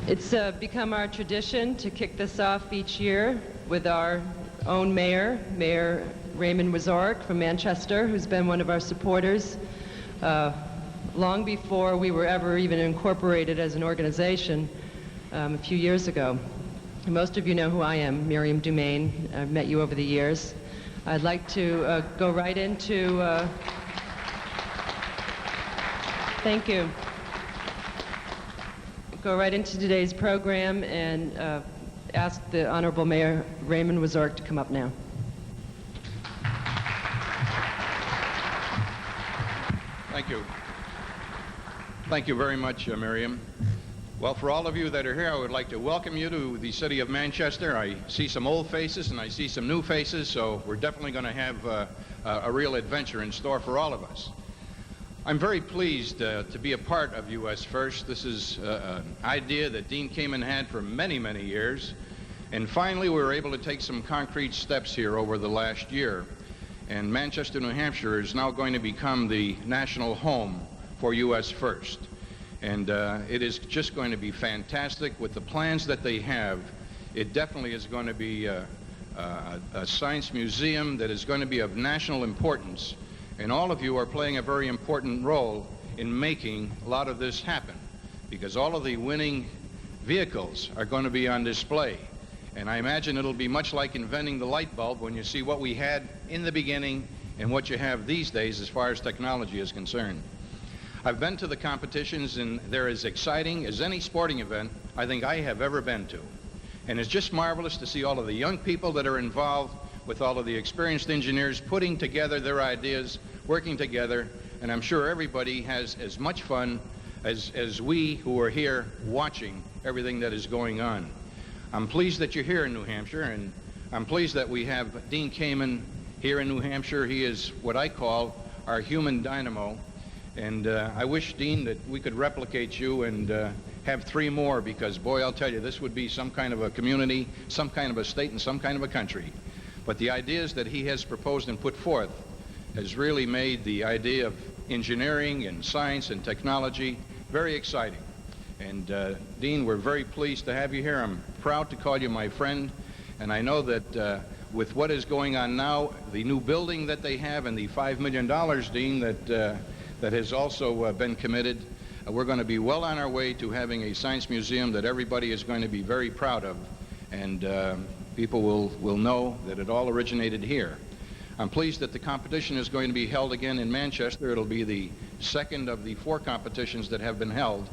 It's become our tradition to kick this off each year with our own mayor, Mayor Raymond Wazorek from Manchester, who's been one of our supporters long before we were ever even incorporated as an organization a few years ago. Most of you know who I am, Miriam Dumaine. I've met you over the years. I'd like to go right into... Thank you. Go right into today's program and ask the Honorable Mayor Raymond Wazorek to come up now. Thank you. Thank you very much, Miriam. Well, for all of you that are here, I would like to welcome you to the city of Manchester. I see some old faces and I see some new faces, so we're definitely going to have a real adventure in store for all of us. I'm very pleased to be a part of US First. This is an idea that Dean Kamen had for many, many years. And finally, we were able to take some concrete steps here over the last year. And Manchester, New Hampshire is now going to become the national home for US First. And it is just going to be fantastic with the plans that they have. It definitely is going to be a science museum that is going to be of national importance. And all of you are playing a very important role in making a lot of this happen, because all of the winning vehicles are going to be on display. And I imagine it'll be much like inventing the light bulb when you see what we had in the beginning and what you have these days as far as technology is concerned. I've been to the competitions, and they're as exciting as any sporting event I think I have ever been to. And it's just marvelous to see all of the young people that are involved with all of the experienced engineers putting together their ideas, working together, and I'm sure everybody has as much fun as we who are here watching everything that is going on. I'm pleased that you're here in New Hampshire, and I'm pleased that we have Dean Kamen here in New Hampshire. He is what I call our human dynamo, and I wish, Dean, that we could replicate you and have 3 more, because, boy, I'll tell you, this would be some kind of a community, some kind of a state, and some kind of a country. But the ideas that he has proposed and put forth has really made the idea of engineering and science and technology very exciting. And Dean, we're very pleased to have you here. I'm proud to call you my friend, and I know that with what is going on now, the new building that they have and the $5 million, Dean, that has also been committed, we're going to be well on our way to having a science museum that everybody is going to be very proud of, and people will know that it all originated here. I'm pleased that the competition is going to be held again in Manchester. It'll be the second of the 4 competitions that have been held,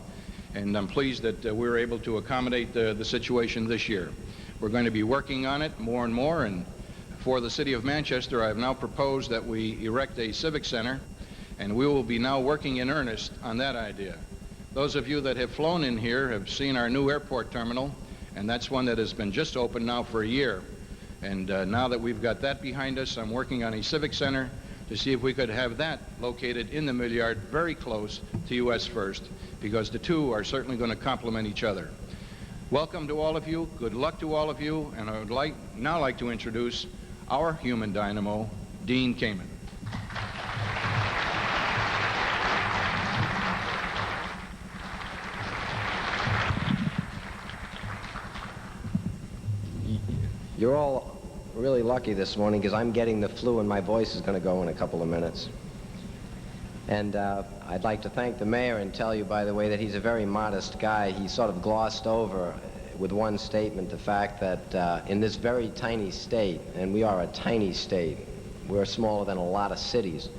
and I'm pleased that we're able to accommodate the situation this year. We're going to be working on it more and more, and for the city of Manchester, I've now proposed that we erect a civic center, and we will be now working in earnest on that idea. Those of you that have flown in here have seen our new airport terminal, and that's one that has been just open now for a year. And now that we've got that behind us, I'm working on a civic center to see if we could have that located in the Mill Yard, very close to US First, because the two are certainly going to complement each other. Welcome to all of you, good luck to all of you, and I would now like to introduce our human dynamo, Dean Kamen. You're all really lucky this morning, because I'm getting the flu and my voice is going to go in a couple of minutes. And I'd like to thank the mayor and tell you, by the way, that he's a very modest guy. He sort of glossed over with one statement the fact that in this very tiny state, and we are a tiny state, we're smaller than a lot of cities,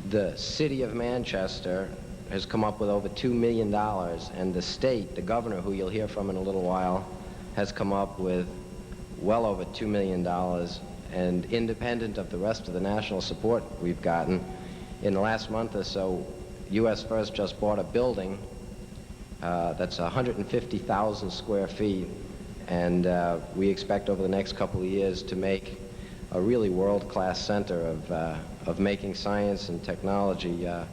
the city of Manchester has come up with over $2 million, and the state, the governor, who you'll hear from in a little while, has come up with well over $2 million, and independent of the rest of the national support we've gotten, in the last month or so, US First just bought a building that's 150,000 square feet, and we expect over the next couple of years to make a really world-class center of making science and technology an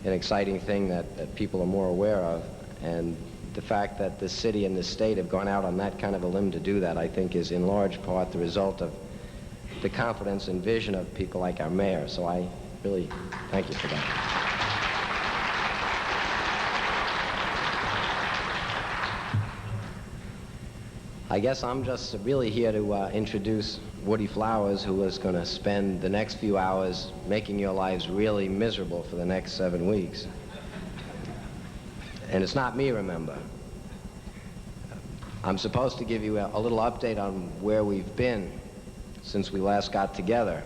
exciting thing that people are more aware of. And the fact that the city and the state have gone out on that kind of a limb to do that, I think, is in large part the result of the confidence and vision of people like our mayor. So I really thank you for that. I guess I'm just really here to introduce Woody Flowers, who is going to spend the next few hours making your lives really miserable for the next 7 weeks. And it's not me, remember. I'm supposed to give you a little update on where we've been since we last got together.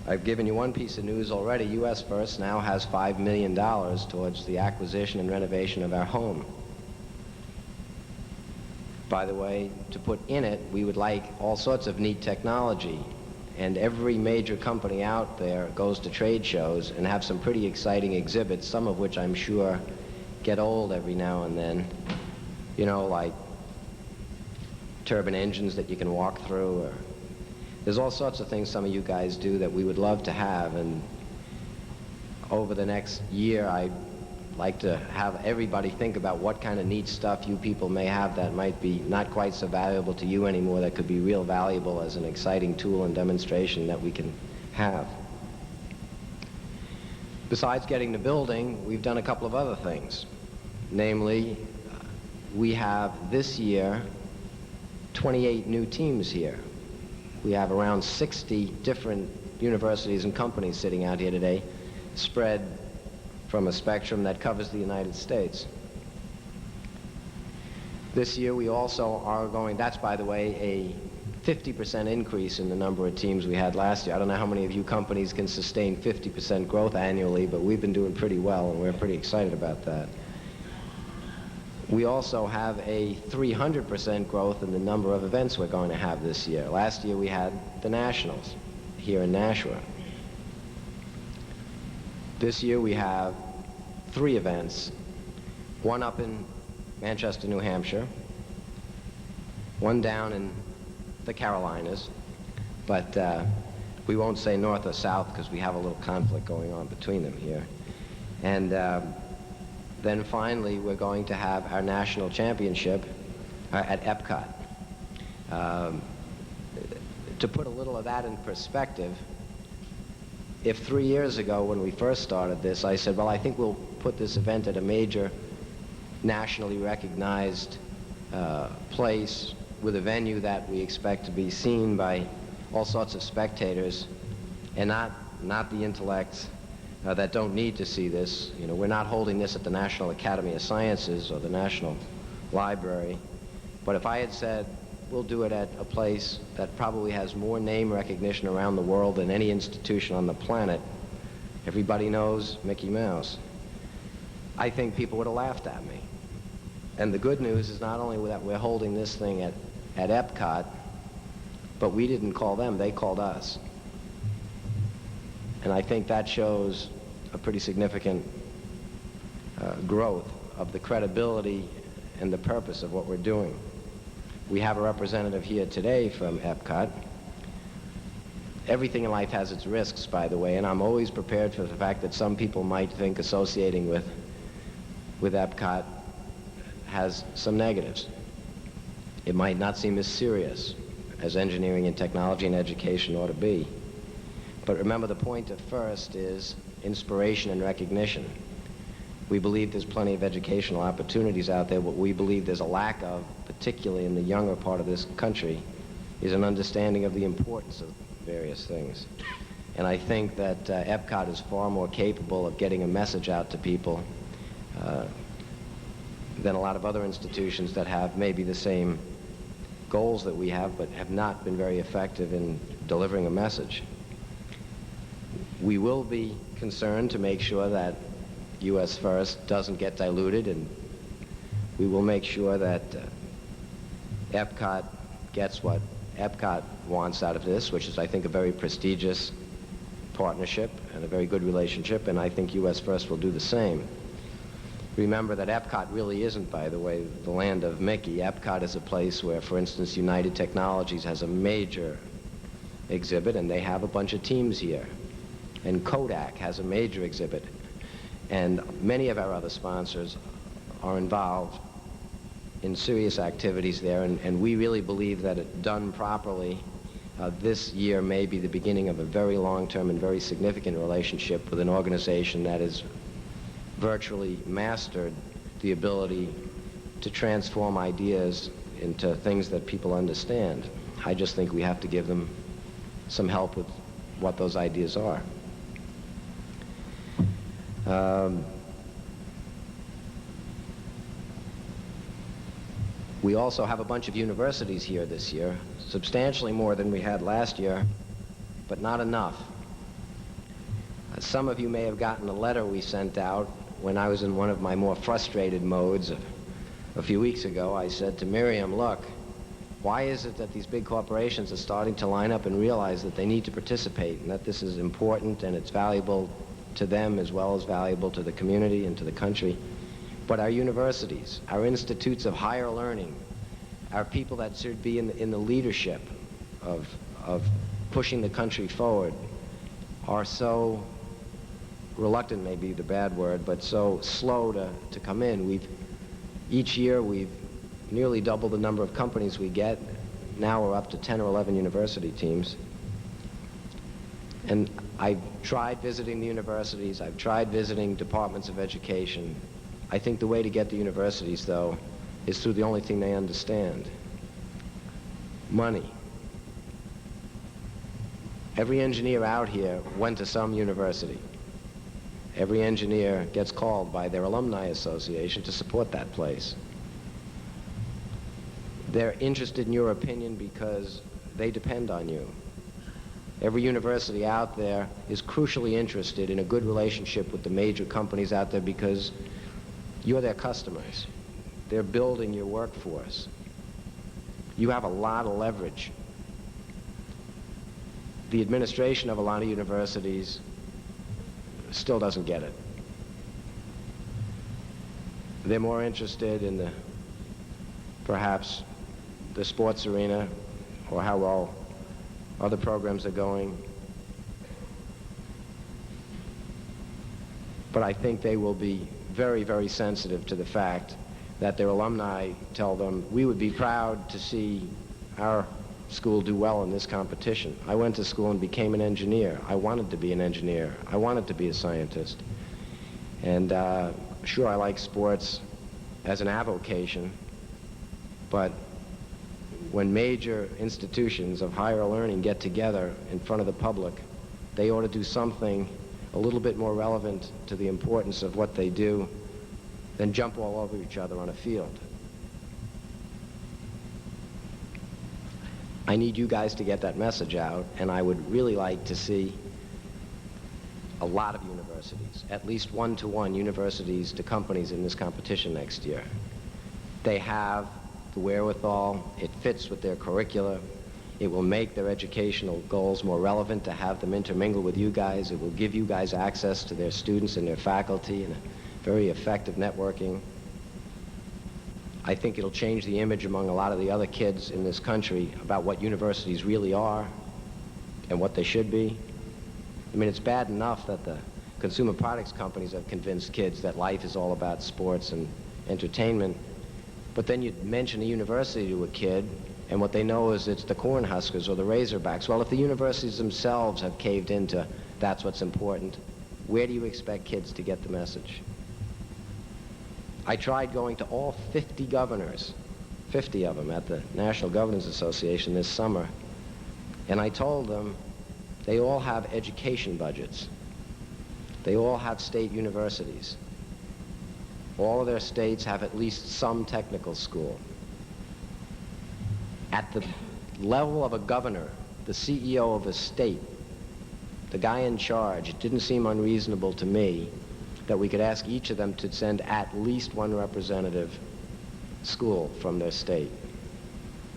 I've given you one piece of news already. US First now has $5 million towards the acquisition and renovation of our home. By the way, to put in it, we would like all sorts of neat technology. And every major company out there goes to trade shows and have some pretty exciting exhibits, some of which I'm sure get old every now and then. You know, like turbine engines that you can walk through, or there's all sorts of things some of you guys do that we would love to have. And over the next year, I'd like to have everybody think about what kind of neat stuff you people may have that might be not quite so valuable to you anymore, that could be real valuable as an exciting tool and demonstration that we can have. Besides getting the building, we've done a couple of other things. Namely, we have this year 28 new teams here. We have around 60 different universities and companies sitting out here today, spread from a spectrum that covers the United States. This year we also are going, that's by the way a 50% increase in the number of teams we had last year. I don't know how many of you companies can sustain 50% growth annually, but we've been doing pretty well and we're pretty excited about that. We also have a 300% growth in the number of events we're going to have this year. Last year we had the Nationals here in Nashua. This year we have 3 events, one up in Manchester, New Hampshire, one down in the Carolinas, but we won't say north or south because we have a little conflict going on between them here. And then finally we're going to have our national championship at Epcot. To put a little of that in perspective, if 3 years ago when we first started this, I said, well, I think we'll put this event at a major nationally recognized place with a venue that we expect to be seen by all sorts of spectators and not the intellects that don't need to see this. You know, we're not holding this at the National Academy of Sciences or the National Library. But if I had said, we'll do it at a place that probably has more name recognition around the world than any institution on the planet, everybody knows Mickey Mouse, I think people would have laughed at me. And the good news is not only that we're holding this thing at Epcot, but we didn't call them, they called us. And I think that shows a pretty significant growth of the credibility and the purpose of what we're doing. We have a representative here today from Epcot. Everything in life has its risks, by the way, and I'm always prepared for the fact that some people might think associating with Epcot has some negatives. It might not seem as serious as engineering and technology and education ought to be. But remember, the point at first is inspiration and recognition. We believe there's plenty of educational opportunities out there. What we believe there's a lack of, particularly in the younger part of this country, is an understanding of the importance of various things. And I think that Epcot is far more capable of getting a message out to people than a lot of other institutions that have maybe the same goals that we have, but have not been very effective in delivering a message. We will be concerned to make sure that US First doesn't get diluted, and we will make sure that Epcot gets what Epcot wants out of this, which is, I think, a very prestigious partnership and a very good relationship, and I think US First will do the same. Remember that Epcot really isn't, by the way, the land of Mickey. Epcot is a place where, for instance, United Technologies has a major exhibit, and they have a bunch of teams here. And Kodak has a major exhibit. And many of our other sponsors are involved in serious activities there, and we really believe that it done properly, this year may be the beginning of a very long-term and very significant relationship with an organization that has virtually mastered the ability to transform ideas into things that people understand. I just think we have to give them some help with what those ideas are. We also have a bunch of universities here this year, substantially more than we had last year, but not enough. Some of you may have gotten a letter we sent out when I was in one of my more frustrated modes. A few weeks ago, I said to Miriam, look, why is it that these big corporations are starting to line up and realize that they need to participate and that this is important and it's valuable to them as well as valuable to the community and to the country? But our universities, our institutes of higher learning, our people that should be in the leadership of pushing the country forward are so reluctant, may be the bad word, but so slow to come in. Each year we've nearly doubled the number of companies we get. Now we're up to 10 or 11 university teams. And I've tried visiting the universities. I've tried visiting departments of education. I think the way to get the universities, though, is through the only thing they understand: money. Every engineer out here went to some university. Every engineer gets called by their alumni association to support that place. They're interested in your opinion because they depend on you. Every university out there is crucially interested in a good relationship with the major companies out there because you're their customers. They're building your workforce. You have a lot of leverage. The administration of a lot of universities still doesn't get it. They're more interested in perhaps the sports arena or how well other programs are going. But I think they will be very, very sensitive to the fact that their alumni tell them, we would be proud to see our school do well in this competition. I went to school and became an engineer. I wanted to be an engineer. I wanted to be a scientist. And sure, I like sports as an avocation, but when major institutions of higher learning get together in front of the public, they ought to do something a little bit more relevant to the importance of what they do than jump all over each other on a field. I need you guys to get that message out, and I would really like to see a lot of universities, at least one-to-one universities to companies in this competition next year. They have the wherewithal, it fits with their curricula, it will make their educational goals more relevant to have them intermingle with you guys, it will give you guys access to their students and their faculty and a very effective networking. I think it'll change the image among a lot of the other kids in this country about what universities really are and what they should be. I mean, it's bad enough that the consumer products companies have convinced kids that life is all about sports and entertainment, but then you mention a university to a kid, and what they know is it's the Cornhuskers or the Razorbacks. Well, if the universities themselves have caved into that's what's important, where do you expect kids to get the message? I tried going to all 50 governors, 50 of them at the National Governors Association this summer, and I told them they all have education budgets. They all have state universities. All of their states have at least some technical school. At the level of a governor, the CEO of a state, the guy in charge, it didn't seem unreasonable to me that we could ask each of them to send at least one representative school from their state.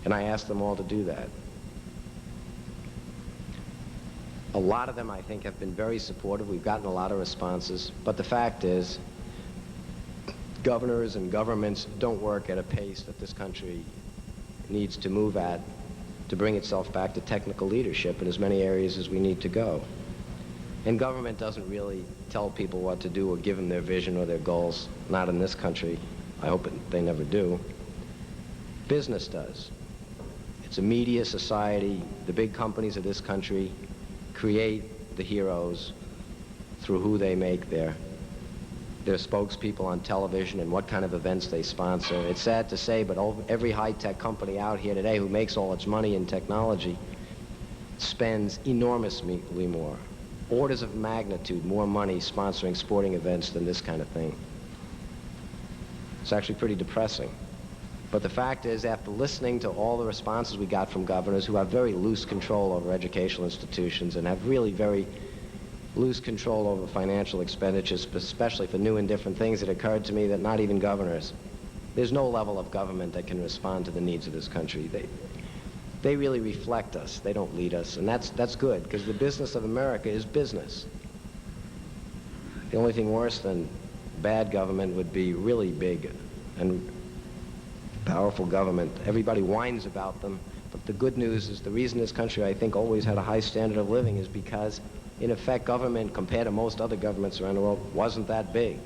And I asked them all to do that. A lot of them, I think, have been very supportive. We've gotten a lot of responses. But the fact is, governors and governments don't work at a pace that this country needs to move at to bring itself back to technical leadership in as many areas as we need to go. And government doesn't really tell people what to do or give them their vision or their goals. Not in this country. I hope they never do. Business does. It's a media society. The big companies of this country create the heroes through who they make their their spokespeople on television and what kind of events they sponsor. It's sad to say, but every high-tech company out here today who makes all its money in technology spends enormously more, orders of magnitude more money sponsoring sporting events than this kind of thing. It's actually pretty depressing. But the fact is, after listening to all the responses we got from governors who have very loose control over educational institutions and have really very loose control over financial expenditures, especially for new and different things, it occurred to me that not even governors, there's no level of government that can respond to the needs of this country. They really reflect us. They don't lead us, and that's good, because the business of America is business. The only thing worse than bad government would be really big and powerful government. Everybody whines about them, but the good news is the reason this country, I think, always had a high standard of living is because, in effect, government, compared to most other governments around the world, wasn't that big.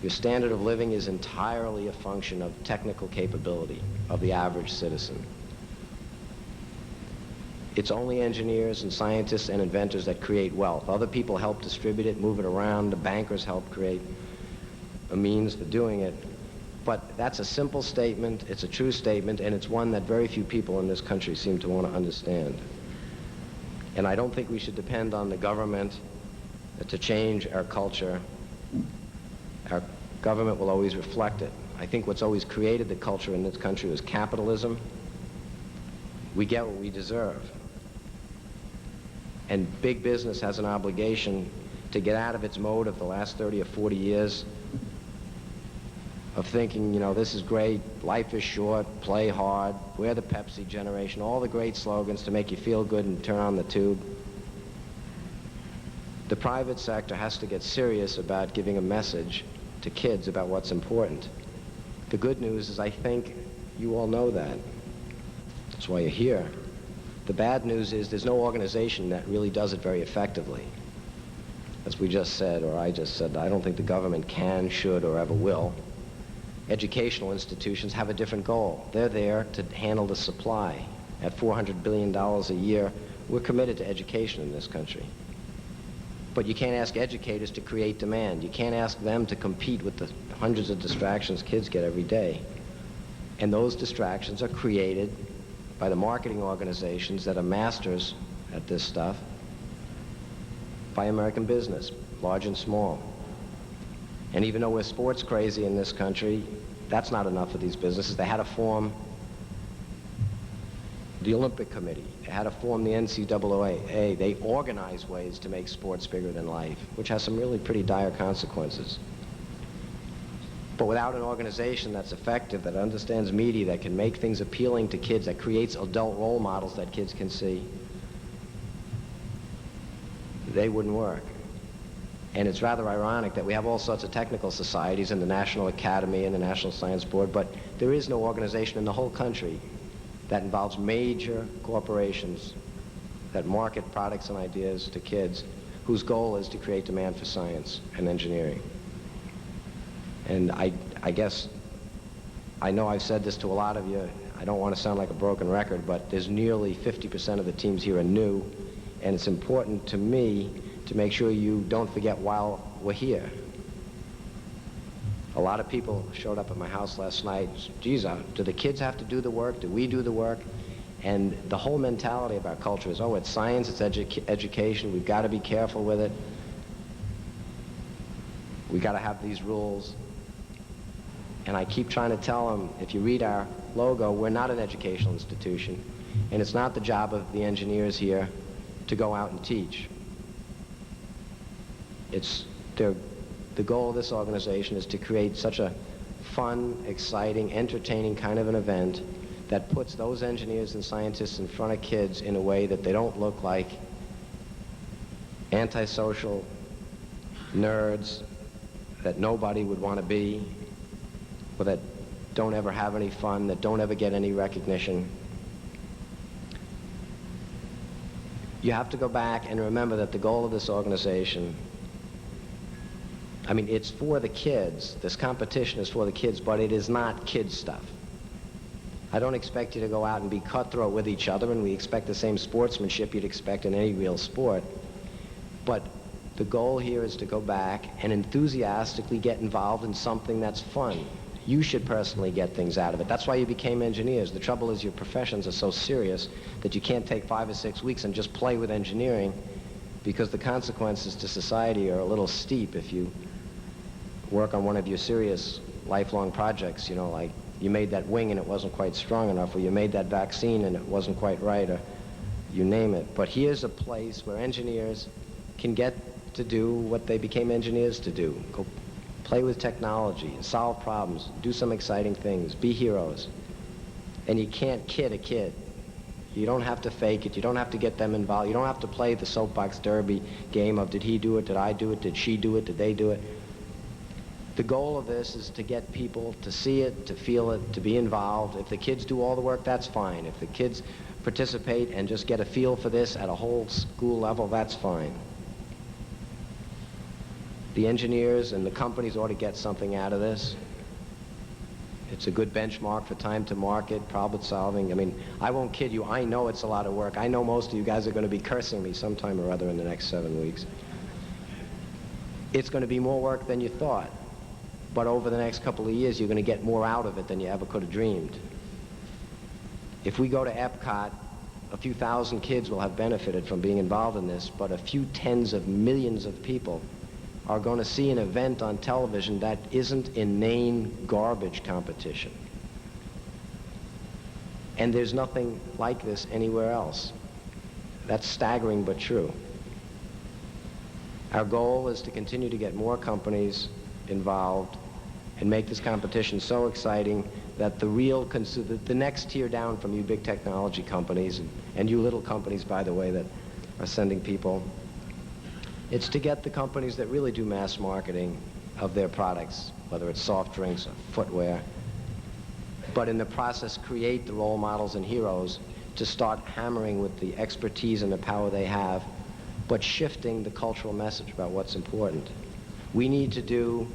Your standard of living is entirely a function of technical capability of the average citizen. It's only engineers and scientists and inventors that create wealth. Other people help distribute it, move it around. The bankers help create a means for doing it. But that's a simple statement, it's a true statement, and it's one that very few people in this country seem to want to understand. And I don't think we should depend on the government to change our culture. Our government will always reflect it. I think what's always created the culture in this country is capitalism. We get what we deserve. And big business has an obligation to get out of its mode of the last 30 or 40 years of thinking, you know, this is great, life is short, play hard, we're the Pepsi generation, all the great slogans to make you feel good and turn on the tube. The private sector has to get serious about giving a message to kids about what's important. The good news is I think you all know that. That's why you're here. The bad news is there's no organization that really does it very effectively. As we just said, or I just said, I don't think the government can, should, or ever will. Educational institutions have a different goal. They're there to handle the supply. At $400 billion a year, we're committed to education in this country. But you can't ask educators to create demand. You can't ask them to compete with the hundreds of distractions kids get every day. And those distractions are created by the marketing organizations that are masters at this stuff, by American business, large and small. And even though we're sports crazy in this country, that's not enough for these businesses. They had to form the Olympic Committee. They had to form the NCAA. They organize ways to make sports bigger than life, which has some really pretty dire consequences. But without an organization that's effective, that understands media, that can make things appealing to kids, that creates adult role models that kids can see, they wouldn't work. And it's rather ironic that we have all sorts of technical societies and the National Academy and the National Science Board, but there is no organization in the whole country that involves major corporations that market products and ideas to kids whose goal is to create demand for science and engineering. And I guess, I know I've said this to a lot of you, I don't want to sound like a broken record, but there's nearly 50% of the teams here are new, and it's important to me to make sure you don't forget while we're here. A lot of people showed up at my house last night. Geez, do the kids have to do the work? Do we do the work? And the whole mentality of our culture is, oh, it's science, it's education, we've got to be careful with it. We've got to have these rules. And I keep trying to tell them, if you read our logo, we're not an educational institution, and it's not the job of the engineers here to go out and teach. The goal of this organization is to create such a fun, exciting, entertaining kind of an event that puts those engineers and scientists in front of kids in a way that they don't look like antisocial nerds that nobody would want to be, or that don't ever have any fun, that don't ever get any recognition. You have to go back and remember that the goal of this organization, I mean, it's for the kids. This competition is for the kids, but it is not kid stuff. I don't expect you to go out and be cutthroat with each other, and we expect the same sportsmanship you'd expect in any real sport. But The goal here is to go back and enthusiastically get involved in something that's fun. You should personally get things out of it. That's why you became engineers. The trouble is your professions are so serious that you can't take 5 or 6 weeks and just play with engineering, because the consequences to society are a little steep if you work on one of your serious lifelong projects, you know, like you made that wing and it wasn't quite strong enough, or you made that vaccine and it wasn't quite right, or you name it. But here's a place where engineers can get to do what they became engineers to do. Go play with technology, solve problems, do some exciting things, be heroes. And you can't kid a kid. You don't have to fake it. You don't have to get them involved. You don't have to play the soapbox derby game of did he do it, did I do it, did she do it, did they do it. The goal of this is to get people to see it, to feel it, to be involved. If the kids do all the work, that's fine. If the kids participate and just get a feel for this at a whole school level, that's fine. The engineers and the companies ought to get something out of this. It's a good benchmark for time to market, problem solving. I mean, I won't kid you, I know it's a lot of work. I know most of you guys are going to be cursing me sometime or other in the next 7 weeks. It's going to be more work than you thought. But over the next couple of years, you're going to get more out of it than you ever could have dreamed. If we go to Epcot, a few thousand kids will have benefited from being involved in this, but a few tens of millions of people are going to see an event on television that isn't inane garbage competition. And there's nothing like this anywhere else. That's staggering but true. Our goal is to continue to get more companies involved and make this competition so exciting that the next tier down from you big technology companies and you little companies, by the way, that are sending people, it's to get the companies that really do mass marketing of their products, whether it's soft drinks or footwear, but in the process create the role models and heroes to start hammering with the expertise and the power they have, but shifting the cultural message about what's important. We need to do,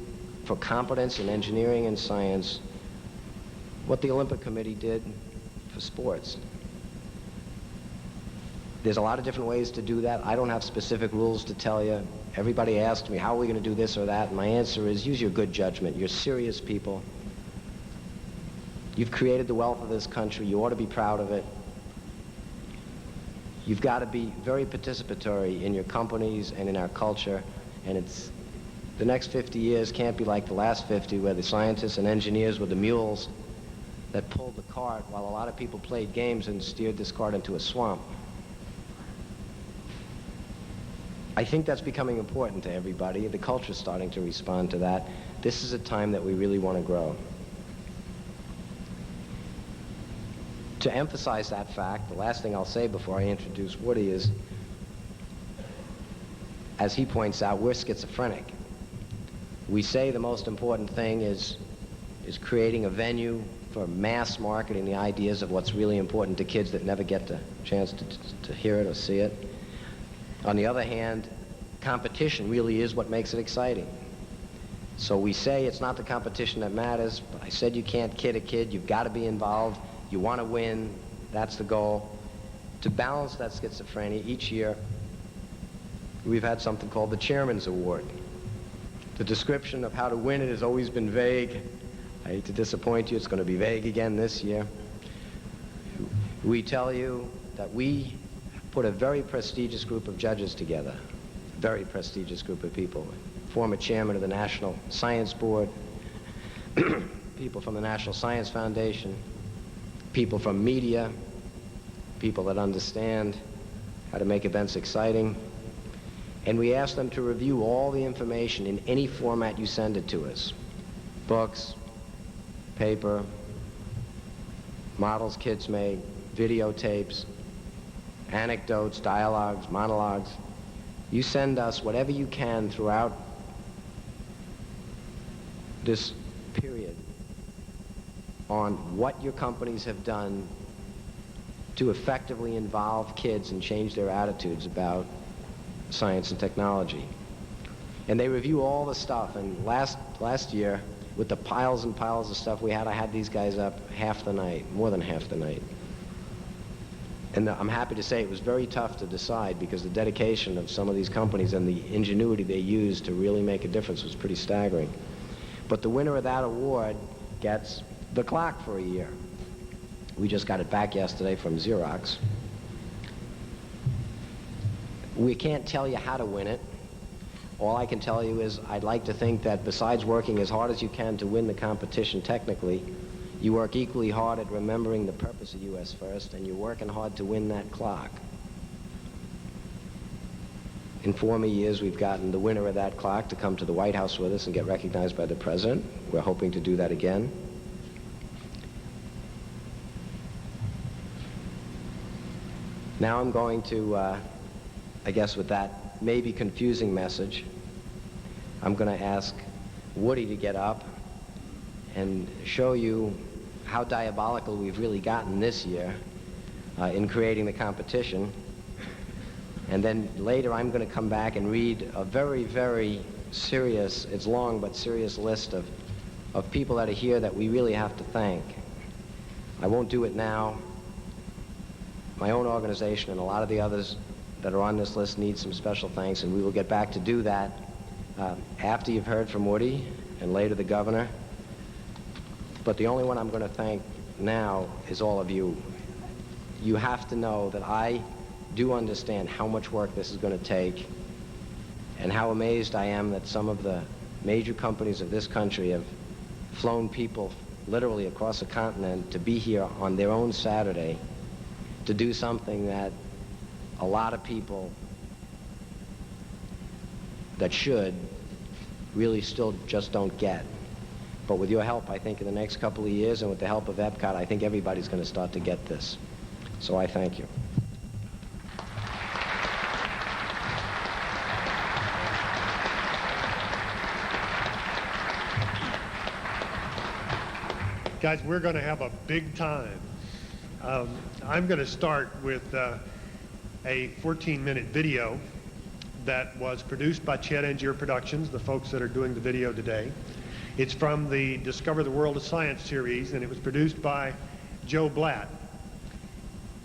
for competence in engineering and science, what the Olympic Committee did for sports. There's a lot of different ways to do that. I don't have specific rules to tell you. Everybody asks me, how are we going to do this or that? And my answer is, use your good judgment. You're serious people. You've created the wealth of this country. You ought to be proud of it. You've got to be very participatory in your companies and in our culture. And the next 50 years can't be like the last 50, where the scientists and engineers were the mules that pulled the cart while a lot of people played games and steered this cart into a swamp. I think that's becoming important to everybody. The culture's starting to respond to that. This is a time that we really want to grow. To emphasize that fact, the last thing I'll say before I introduce Woody is, as he points out, we're schizophrenic. We say the most important thing is creating a venue for mass marketing the ideas of what's really important to kids that never get the chance to hear it or see it. On the other hand, competition really is what makes it exciting. So we say it's not the competition that matters, but I said you can't kid a kid. You've got to be involved. You want to win. That's the goal. To balance that schizophrenia, each year we've had something called the Chairman's Award. The description of how to win it has always been vague. I hate to disappoint you. It's going to be vague again this year. We tell you that we put a very prestigious group of judges together, very prestigious group of people. Former chairman of the National Science Board, people from the National Science Foundation, people from media, people that understand how to make events exciting. And we ask them to review all the information in any format you send it to us. Books, paper, models kids make, videotapes, anecdotes, dialogues, monologues. You send us whatever you can throughout this period on what your companies have done to effectively involve kids and change their attitudes about science and technology. And they review all the stuff, and last year, with the piles and piles of stuff we had, I had these guys up half the night, more than half the night. And I'm happy to say it was very tough to decide because the dedication of some of these companies and the ingenuity they used to really make a difference was pretty staggering. But the winner of that award gets the clock for a year. We just got it back yesterday from Xerox. We can't tell you how to win it. All I can tell you is I'd like to think that besides working as hard as you can to win the competition technically, you work equally hard at remembering the purpose of U.S. First, and you're working hard to win that clock. In 4 more years, we've gotten the winner of that clock to come to the White House with us and get recognized by the President. We're hoping to do that again. Now I'm going to, I guess with that maybe confusing message, I'm going to ask Woody to get up and show you how diabolical we've really gotten this year in creating the competition. And then later I'm going to come back and read a very, very serious, it's long but serious list of people that are here that we really have to thank. I won't do it now. My own organization and a lot of the others that are on this list need some special thanks, and we will get back to do that after you've heard from Woody and later the governor. But the only one I'm going to thank now is all of you. You have to know that I do understand how much work this is going to take and how amazed I am that some of the major companies of this country have flown people literally across the continent to be here on their own Saturday to do something that a lot of people that should really still just don't get. But with your help, I think in the next couple of years and with the help of Epcot, I think everybody's going to start to get this. So I thank you. Guys, we're going to have a big time. I'm going to start with a 14-minute video that was produced by Chet Angier Productions, the folks that are doing the video today. It's from the Discover the World of Science series, and it was produced by Joe Blatt.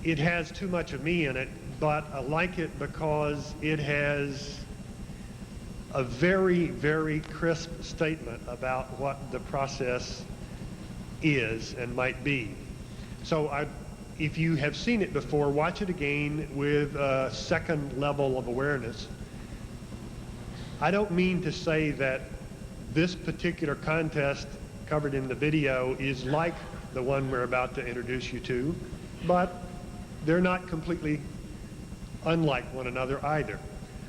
It has too much of me in it, but I like it because it has a very, very crisp statement about what the process is and might be. So if you have seen it before, watch it again with a second level of awareness. I don't mean to say that this particular contest covered in the video is like the one we're about to introduce you to, but they're not completely unlike one another either.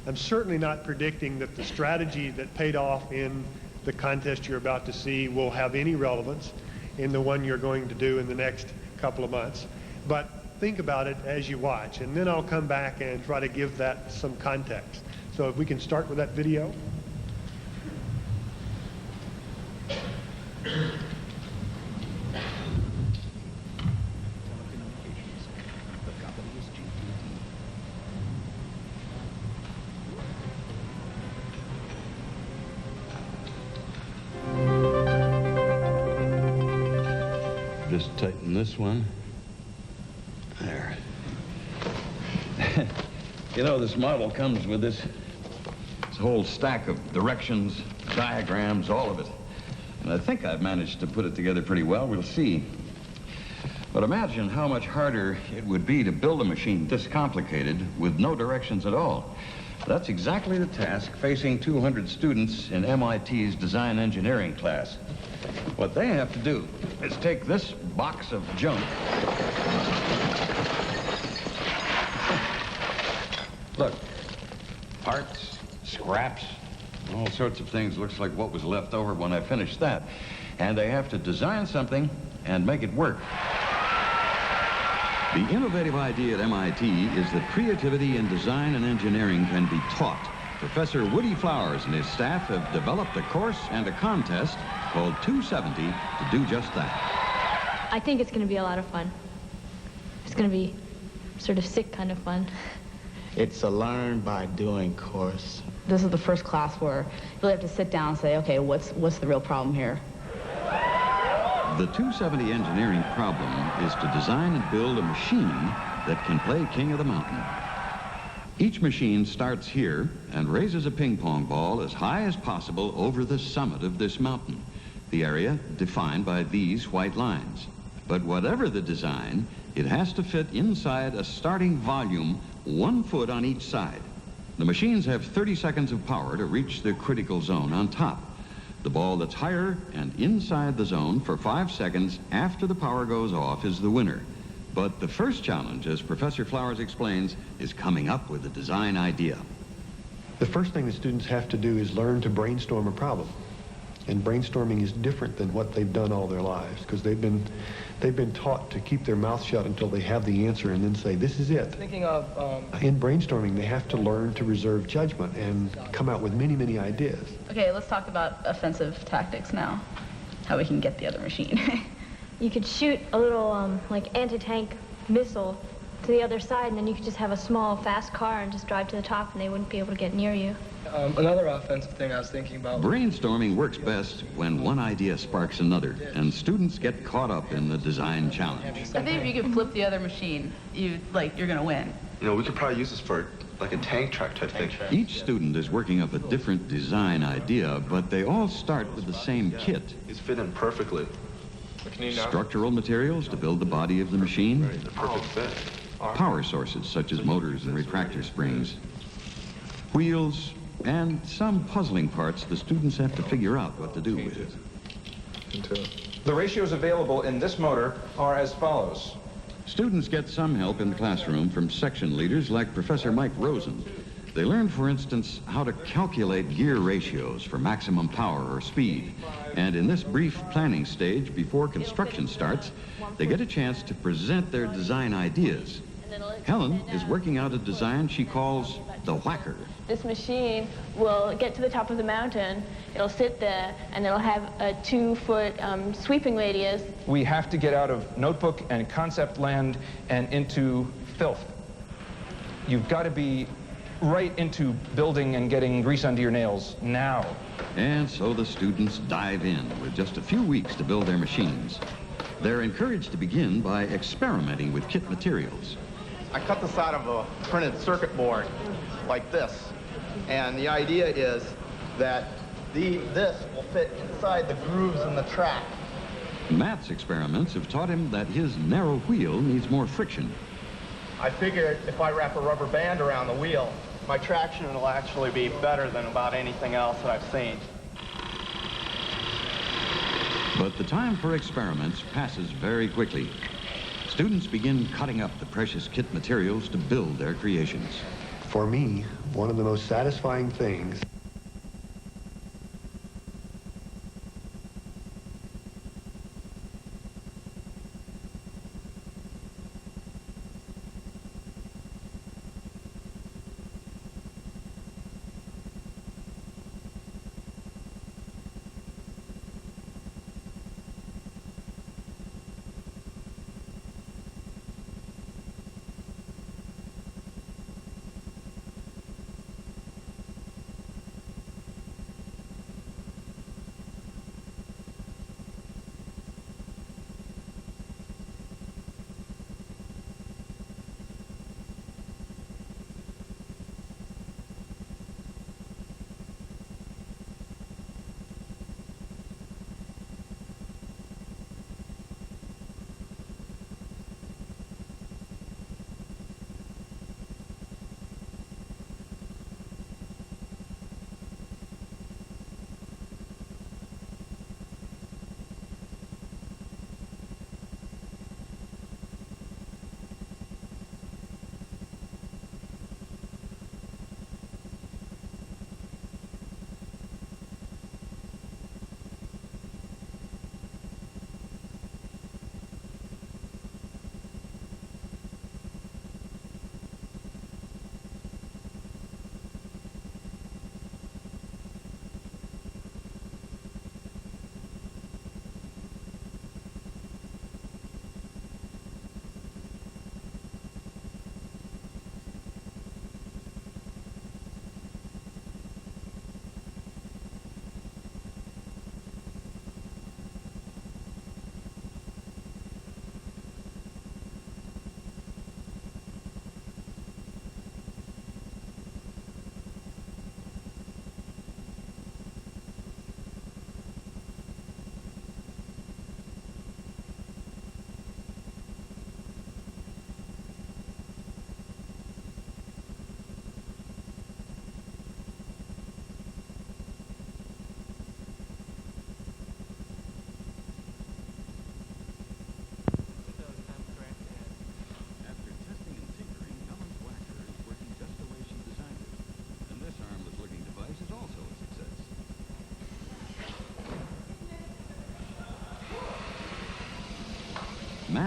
I'm certainly not predicting that the strategy that paid off in the contest you're about to see will have any relevance in the one you're going to do in the next couple of months. But think about it as you watch, and then I'll come back and try to give that some context. So if we can start with that video. Just tighten this one. There. You know, this model comes with this whole stack of directions, diagrams, all of it. And I think I've managed to put it together pretty well. We'll see. But imagine how much harder it would be to build a machine this complicated with no directions at all. That's exactly the task facing 200 students in MIT's design engineering class. What they have to do is take this box of junk. Look, parts, scraps, all sorts of things. Looks like what was left over when I finished that. And they have to design something and make it work. The innovative idea at MIT is that creativity in design and engineering can be taught. Professor Woody Flowers and his staff have developed a course and a contest called 270 to do just that. I think it's going to be a lot of fun. It's going to be sort of sick kind of fun. It's a learn by doing course. This is the first class where you really have to sit down and say, okay, what's the real problem here? The 270 engineering problem is to design and build a machine that can play king of the mountain. Each machine starts here and raises a ping pong ball as high as possible over the summit of this mountain, the area defined by these white lines. But whatever the design, it has to fit inside a starting volume 1 foot on each side. The machines have 30 seconds of power to reach the critical zone on top. The ball that's higher and inside the zone for 5 seconds after the power goes off is the winner. But the first challenge, as Professor Flowers explains, is coming up with a design idea. The first thing the students have to do is learn to brainstorm a problem. And brainstorming is different than what they've done all their lives, because they've been taught to keep their mouth shut until they have the answer and then say, this is it. Thinking of... In brainstorming, they have to learn to reserve judgment and come out with many, many ideas. Okay, let's talk about offensive tactics now. How we can get the other machine. You could shoot a little, like, anti-tank missile to the other side, and then you could just have a small, fast car and just drive to the top, and they wouldn't be able to get near you. Another offensive thing I was thinking about... Brainstorming works best when one idea sparks another, and students get caught up in the design challenge. I think if you could flip the other machine, you're gonna win. You know, we could probably use this for like a tank track type thing. Each student is working up a different design idea, but they all start with the same kit. It's fit in perfectly. Structural materials to build the body of the machine. Right, the perfect fit. Power sources such as motors and retractor springs. Wheels, and some puzzling parts the students have to figure out what to do with it. The ratios available in this motor are as follows. Students get some help in the classroom from section leaders like Professor Mike Rosen. They learn, for instance, how to calculate gear ratios for maximum power or speed. And in this brief planning stage before construction starts, they get a chance to present their design ideas. Helen is working out a design she calls the Whacker. This machine will get to the top of the mountain, it'll sit there, and it'll have a 2-foot sweeping radius. We have to get out of notebook and concept land and into filth. You've got to be right into building and getting grease under your nails now. And so the students dive in with just a few weeks to build their machines. They're encouraged to begin by experimenting with kit materials. I cut this out of a printed circuit board like this. And the idea is that this will fit inside the grooves in the track. Matt's experiments have taught him that his narrow wheel needs more friction. I figured if I wrap a rubber band around the wheel, my traction will actually be better than about anything else that I've seen. But the time for experiments passes very quickly. Students begin cutting up the precious kit materials to build their creations. For me, one of the most satisfying things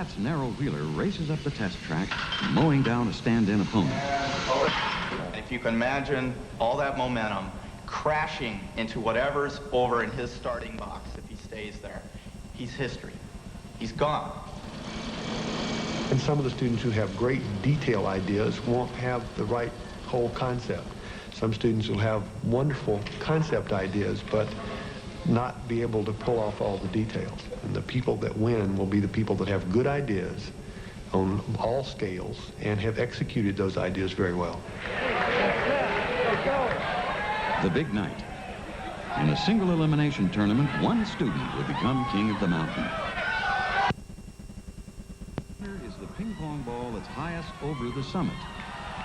Matt's narrow wheeler races up the test track, mowing down a stand-in opponent. If you can imagine all that momentum crashing into whatever's over in his starting box, if he stays there, he's history. He's gone. And some of the students who have great detail ideas won't have the right whole concept. Some students will have wonderful concept ideas, but not be able to pull off all the details. And the people that win will be the people that have good ideas on all scales and have executed those ideas very well. The big night. In a single elimination tournament, one student would become king of the mountain. Here is the ping pong ball that's highest over the summit.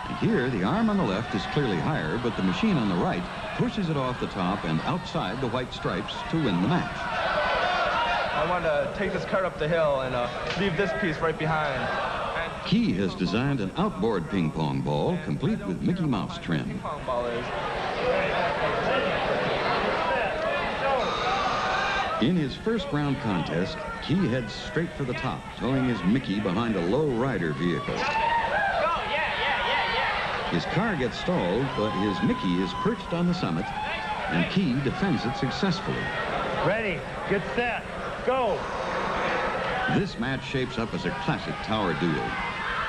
And here, the arm on the left is clearly higher, but the machine on the right pushes it off the top and outside the white stripes to win the match. I want to take this cart up the hill and leave this piece right behind. Key has designed an outboard ping pong ball, complete with Mickey Mouse trim. Ping pong ball is. In his first round contest, Key heads straight for the top, towing his Mickey behind a low rider vehicle. His car gets stalled, but his Mickey is perched on the summit, and Key defends it successfully. Ready, get set, go! This match shapes up as a classic tower duel.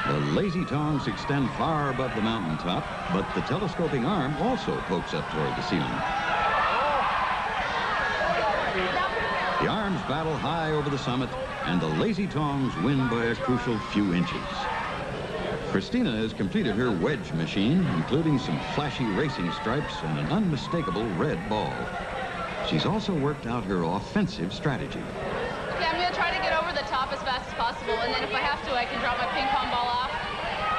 The lazy tongs extend far above the mountaintop, but the telescoping arm also pokes up toward the ceiling. The arms battle high over the summit, and the lazy tongs win by a crucial few inches. Christina has completed her wedge machine, including some flashy racing stripes and an unmistakable red ball. She's also worked out her offensive strategy. Yeah, I'm going to try to get over the top as fast as possible, and then if I have to, I can drop my ping pong ball off,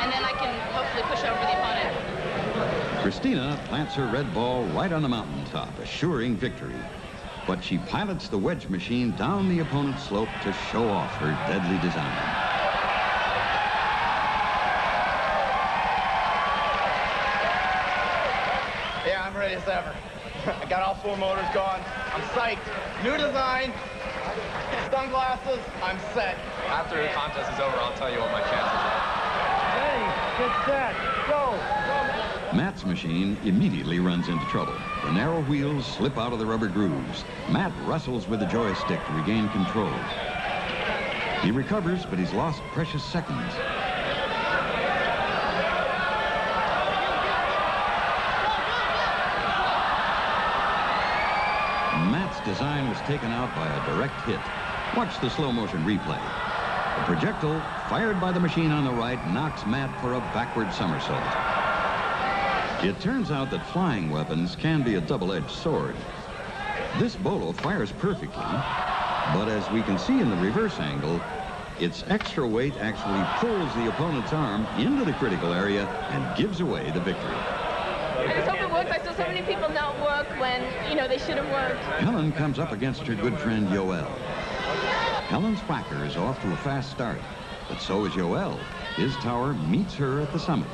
and then I can hopefully push over the opponent. Christina plants her red ball right on the mountaintop, assuring victory. But she pilots the wedge machine down the opponent's slope to show off her deadly design. Yeah, I'm ready as ever. I got all 4 motors going. I'm psyched. New design, sunglasses, I'm set. After the contest is over, I'll tell you what my chances are. Ready, get set, go! Matt's machine immediately runs into trouble. The narrow wheels slip out of the rubber grooves. Matt wrestles with the joystick to regain control. He recovers, but he's lost precious seconds. Matt's design was taken out by a direct hit. Watch the slow motion replay. The projectile, fired by the machine on the right, knocks Matt for a backward somersault. It turns out that flying weapons can be a double-edged sword. This bolo fires perfectly, but as we can see in the reverse angle, its extra weight actually pulls the opponent's arm into the critical area and gives away the victory. I just hope it works. I saw so many people not work when, they should have worked. Helen comes up against her good friend Yoel. Helen's whacker is off to a fast start, but so is Yoel. His tower meets her at the summit.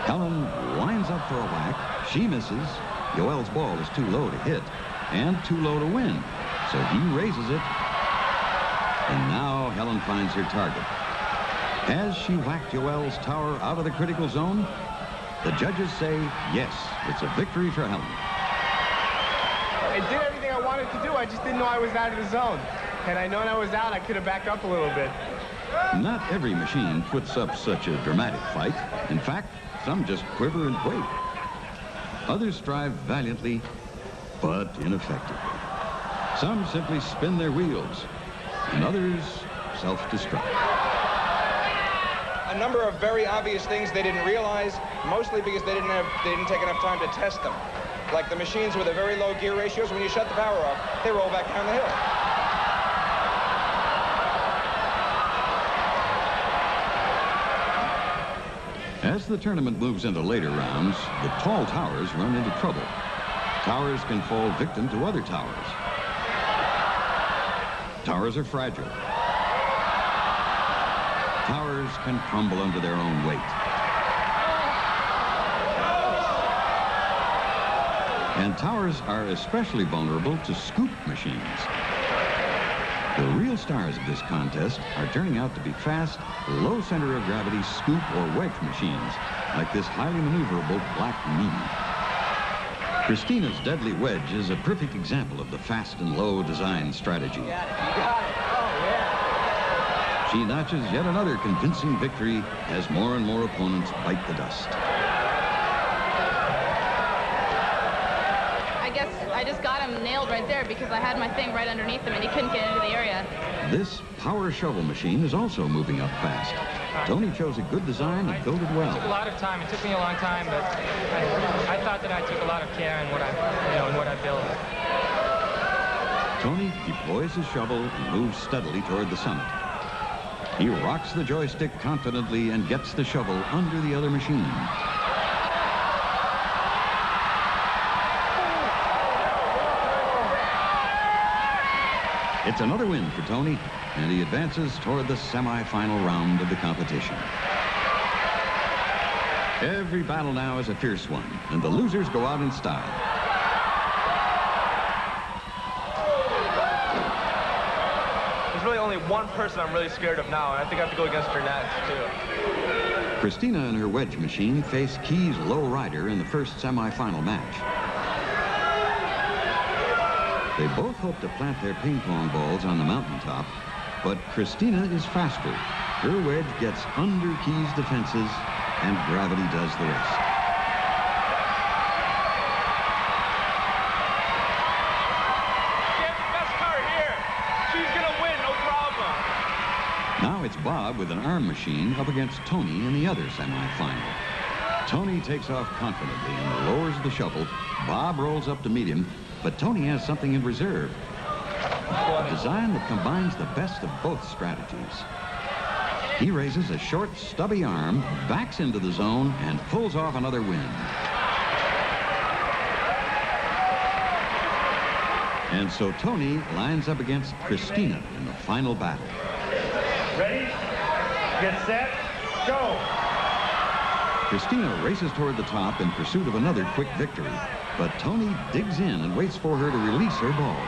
Helen lines up for a whack. She misses. Yoel's ball is too low to hit and too low to win, so he raises it. And now Helen finds her target. Has she whacked Yoel's tower out of the critical zone? The judges say yes, it's a victory for Helen. I did everything I wanted to do. I just didn't know I was out of the zone. Had I known I was out, I could have backed up a little bit. Not every machine puts up such a dramatic fight. In fact, some just quiver and quake. Others strive valiantly, but ineffectively. Some simply spin their wheels, and others self-destruct. A number of very obvious things they didn't realize, mostly because they didn't take enough time to test them. Like the machines with the very low gear ratios, when you shut the power off, they roll back down the hill. As the tournament moves into later rounds, the tall towers run into trouble. Towers can fall victim to other towers. Towers are fragile. Towers can crumble under their own weight. And towers are especially vulnerable to scoop machines. The real stars of this contest are turning out to be fast, low center of gravity scoop or wedge machines, like this highly maneuverable Black Meanie. Christina's deadly wedge is a perfect example of the fast and low design strategy. You got it. Oh, yeah. She notches yet another convincing victory as more and more opponents bite the dust. I guess I just got him nailed right there because I had my thing right underneath him and he couldn't get into the area. This power shovel machine is also moving up fast. Tony chose a good design and built it well. It took a lot of time. It took me a long time, but I thought that I took a lot of care in what I built. Tony deploys his shovel and moves steadily toward the summit. He rocks the joystick confidently and gets the shovel under the other machine. It's another win for Tony, and he advances toward the semi-final round of the competition. Every battle now is a fierce one, and the losers go out in style. There's really only one person I'm really scared of now, and I think I have to go against her next, too. Christina and her wedge machine face Key's low rider in the first semi-final match. They both hope to plant their ping pong balls on the mountaintop, but Christina is faster. Her wedge gets under Key's defenses, and gravity does the rest. Get the best car here. She's gonna win, no problem. Now it's Bob with an arm machine up against Tony in the other semi-final. Tony takes off confidently and lowers the shovel. Bob rolls up to meet him, but Tony has something in reserve. A design that combines the best of both strategies. He raises a short, stubby arm, backs into the zone, and pulls off another win. And so Tony lines up against Christina in the final battle. Ready? Get set, go! Christina races toward the top in pursuit of another quick victory, but Tony digs in and waits for her to release her ball.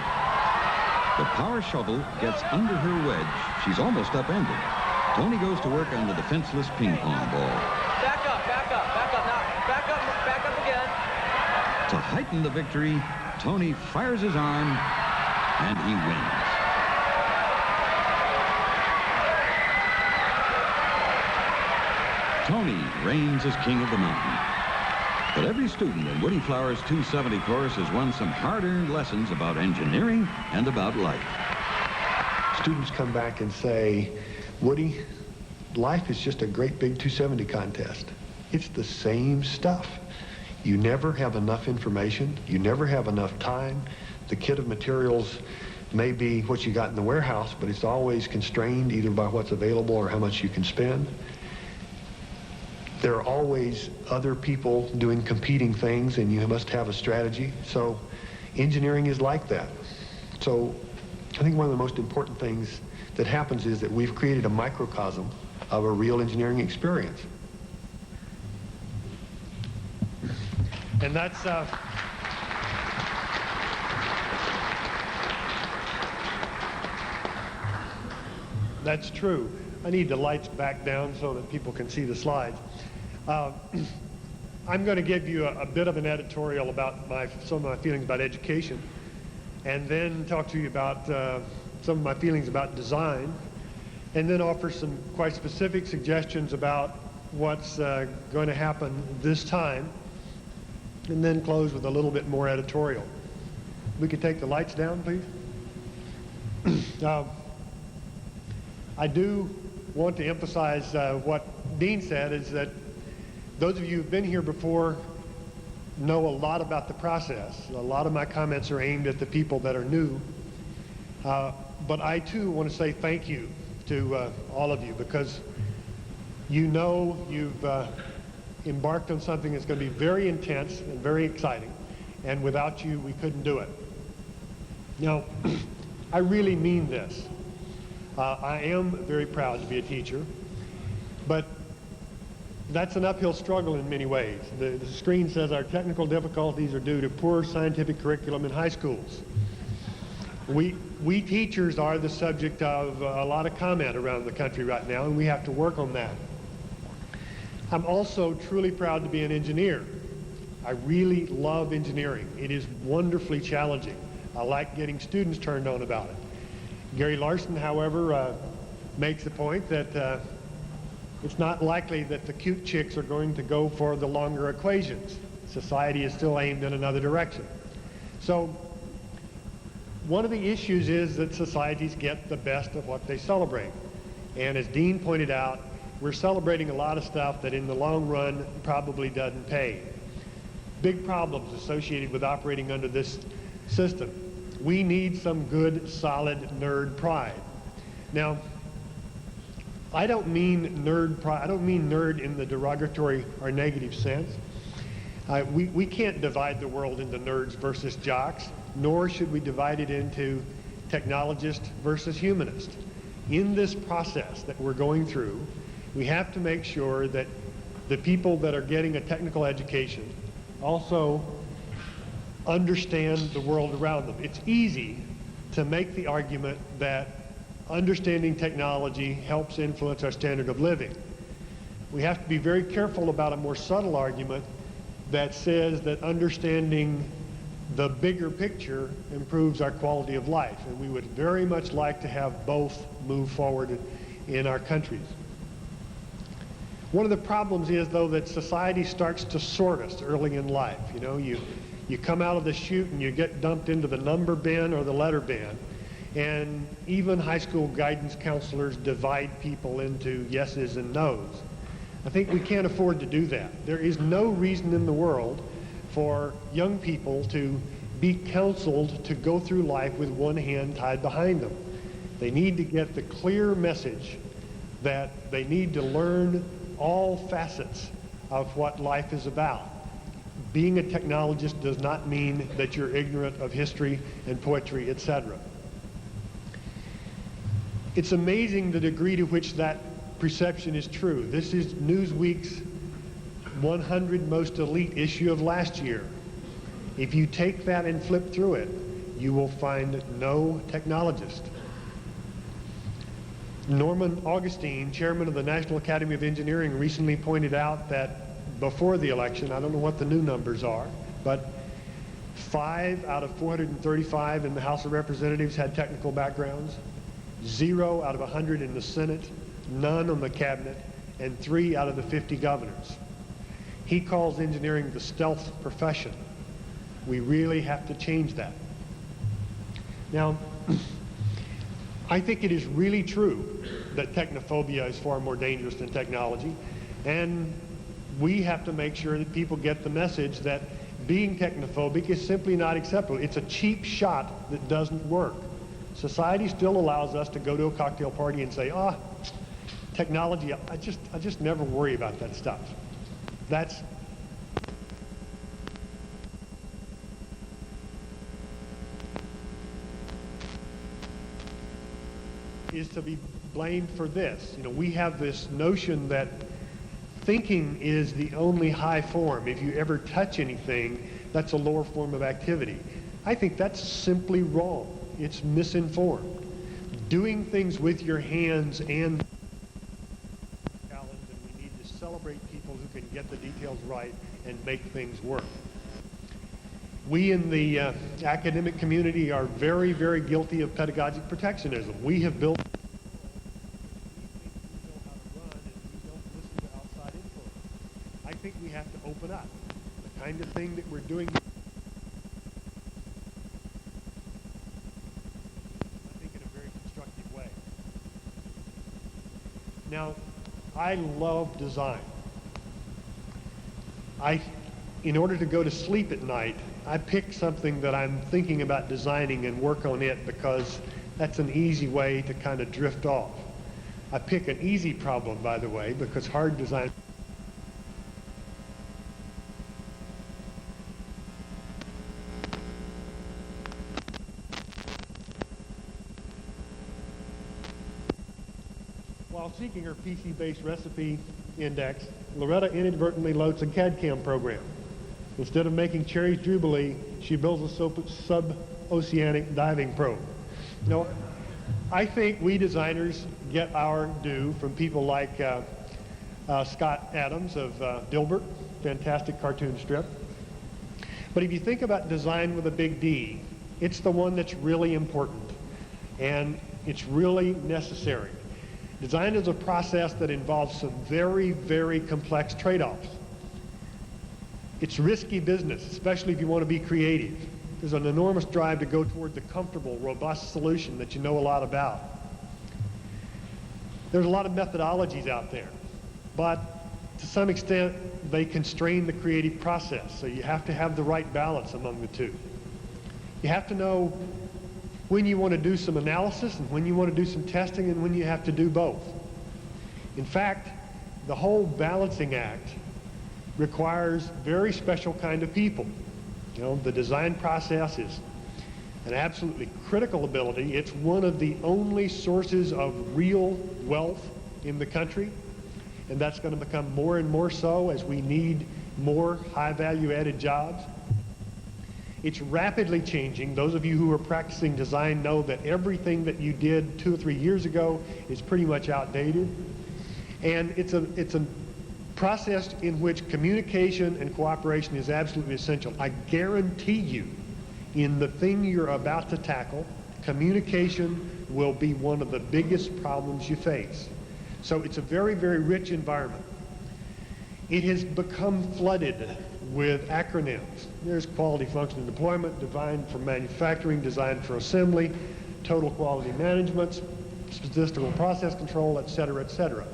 The power shovel gets under her wedge. She's almost upended. Tony goes to work on the defenseless ping pong ball. Back up now. Back up again. To heighten the victory, Tony fires his arm, and he wins. Tony reigns as king of the mountain. But every student in Woody Flowers' 270 course has won some hard-earned lessons about engineering and about life. Students come back and say, Woody, life is just a great big 270 contest. It's the same stuff. You never have enough information. You never have enough time. The kit of materials may be what you got in the warehouse, but it's always constrained either by what's available or how much you can spend. There are always other people doing competing things, and you must have a strategy. So engineering is like that. So I think one of the most important things that happens is that we've created a microcosm of a real engineering experience. And that's true. I need the lights back down so that people can see the slides. I'm going to give you a bit of an editorial about some of my feelings about education, and then talk to you about some of my feelings about design, and then offer some quite specific suggestions about what's going to happen this time, and then close with a little bit more editorial. We could take the lights down, please. I do want to emphasize what Dean said, is that those of you who've been here before know a lot about the process. A lot of my comments are aimed at the people that are new. But I too want to say thank you to all of you, because you know you've embarked on something that's going to be very intense and very exciting, and without you we couldn't do it. Now, I really mean this. I am very proud to be a teacher, but that's an uphill struggle in many ways. The screen says our technical difficulties are due to poor scientific curriculum in high schools. We teachers are the subject of a lot of comment around the country right now, and we have to work on that. I'm also truly proud to be an engineer. I really love engineering. It is wonderfully challenging. I like getting students turned on about it. Gary Larson, however, makes the point that it's not likely that the cute chicks are going to go for the longer equations. Society is still aimed in another direction. So one of the issues is that societies get the best of what they celebrate. And as Dean pointed out, we're celebrating a lot of stuff that in the long run probably doesn't pay. Big problems associated with operating under this system. We need some good, solid nerd pride. Now, I don't mean nerd pride. I don't mean nerd in the derogatory or negative sense. We can't divide the world into nerds versus jocks, nor should we divide it into technologist versus humanist. In this process that we're going through, we have to make sure that the people that are getting a technical education also understand the world around them. It's easy to make the argument that understanding technology helps influence our standard of living. We have to be very careful about a more subtle argument that says that understanding the bigger picture improves our quality of life, and we would very much like to have both move forward in our countries. One of the problems is, though, that society starts to sort us early in life. You know, you come out of the chute and you get dumped into the number bin or the letter bin. And even high school guidance counselors divide people into yeses and nos. I think we can't afford to do that. There is no reason in the world for young people to be counseled to go through life with one hand tied behind them. They need to get the clear message that they need to learn all facets of what life is about. Being a technologist does not mean that you're ignorant of history and poetry, etc. It's amazing the degree to which that perception is true. This is Newsweek's 100 Most Elite issue of last year. If you take that and flip through it, you will find no technologist. Norman Augustine, chairman of the National Academy of Engineering, recently pointed out that before the election, I don't know what the new numbers are, but 5 out of 435 in the House of Representatives had technical backgrounds, 0 out of 100 in the Senate, none on the cabinet, and 3 out of the 50 governors. He calls engineering the stealth profession. We really have to change that. Now, I think it is really true that technophobia is far more dangerous than technology, and we have to make sure that people get the message that being technophobic is simply not acceptable. It's a cheap shot that doesn't work. Society still allows us to go to a cocktail party and say, technology, I just never worry about that stuff. That's is to be blamed for this. You know, we have this notion that thinking is the only high form. If you ever touch anything, that's a lower form of activity. I think that's simply wrong. It's misinformed. Doing things with your hands and challenge, and we need to celebrate people who can get the details right and make things work. We in the academic community are very, very guilty of pedagogic protectionism. We have built I think we have to open up. The kind of thing that we're doing, I think, in a very constructive way. Now, I love design. In order to go to sleep at night, I pick something that I'm thinking about designing and work on it because that's an easy way to kind of drift off. I pick an easy problem, by the way, because hard design While seeking her PC-based recipe index, Loretta inadvertently loads a CAD/CAM program. Instead of making Cherry's Jubilee, she builds a sub-oceanic diving probe. You know, I think we designers get our due from people like Scott Adams of Dilbert, fantastic cartoon strip. But if you think about design with a big D, it's the one that's really important, and it's really necessary. Design is a process that involves some very, very complex trade-offs. It's risky business, especially if you want to be creative. There's an enormous drive to go toward the comfortable, robust solution that you know a lot about. There's a lot of methodologies out there, but to some extent, they constrain the creative process, so you have to have the right balance among the two. You have to know when you want to do some analysis and when you want to do some testing and when you have to do both. In fact, the whole balancing act requires very special kind of people. You know, the design process is an absolutely critical ability. It's one of the only sources of real wealth in the country, and that's going to become more and more so as we need more high value added jobs. It's rapidly changing. Those of you who are practicing design know that everything that you did 2 or 3 years ago is pretty much outdated. And it's a process in which communication and cooperation is absolutely essential. I guarantee you, in the thing you're about to tackle, communication will be one of the biggest problems you face. So it's a very, very rich environment. It has become flooded with acronyms. There's quality function and deployment, design for manufacturing, design for assembly, total quality management, statistical process control, et cetera, et cetera.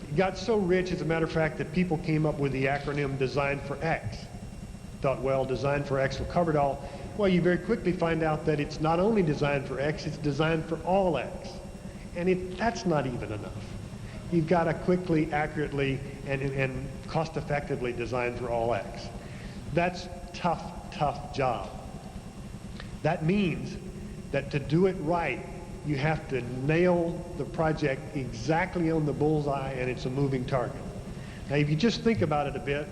It got so rich, as a matter of fact, that people came up with the acronym Design for X. Thought, well, Design for X will cover it all. Well, you very quickly find out that it's not only designed for X, it's designed for all X. And that's not even enough. You've got to quickly, accurately, and cost-effectively design for all X. That's tough job. That means that to do it right, you have to nail the project exactly on the bullseye, and it's a moving target. Now, if you just think about it a bit,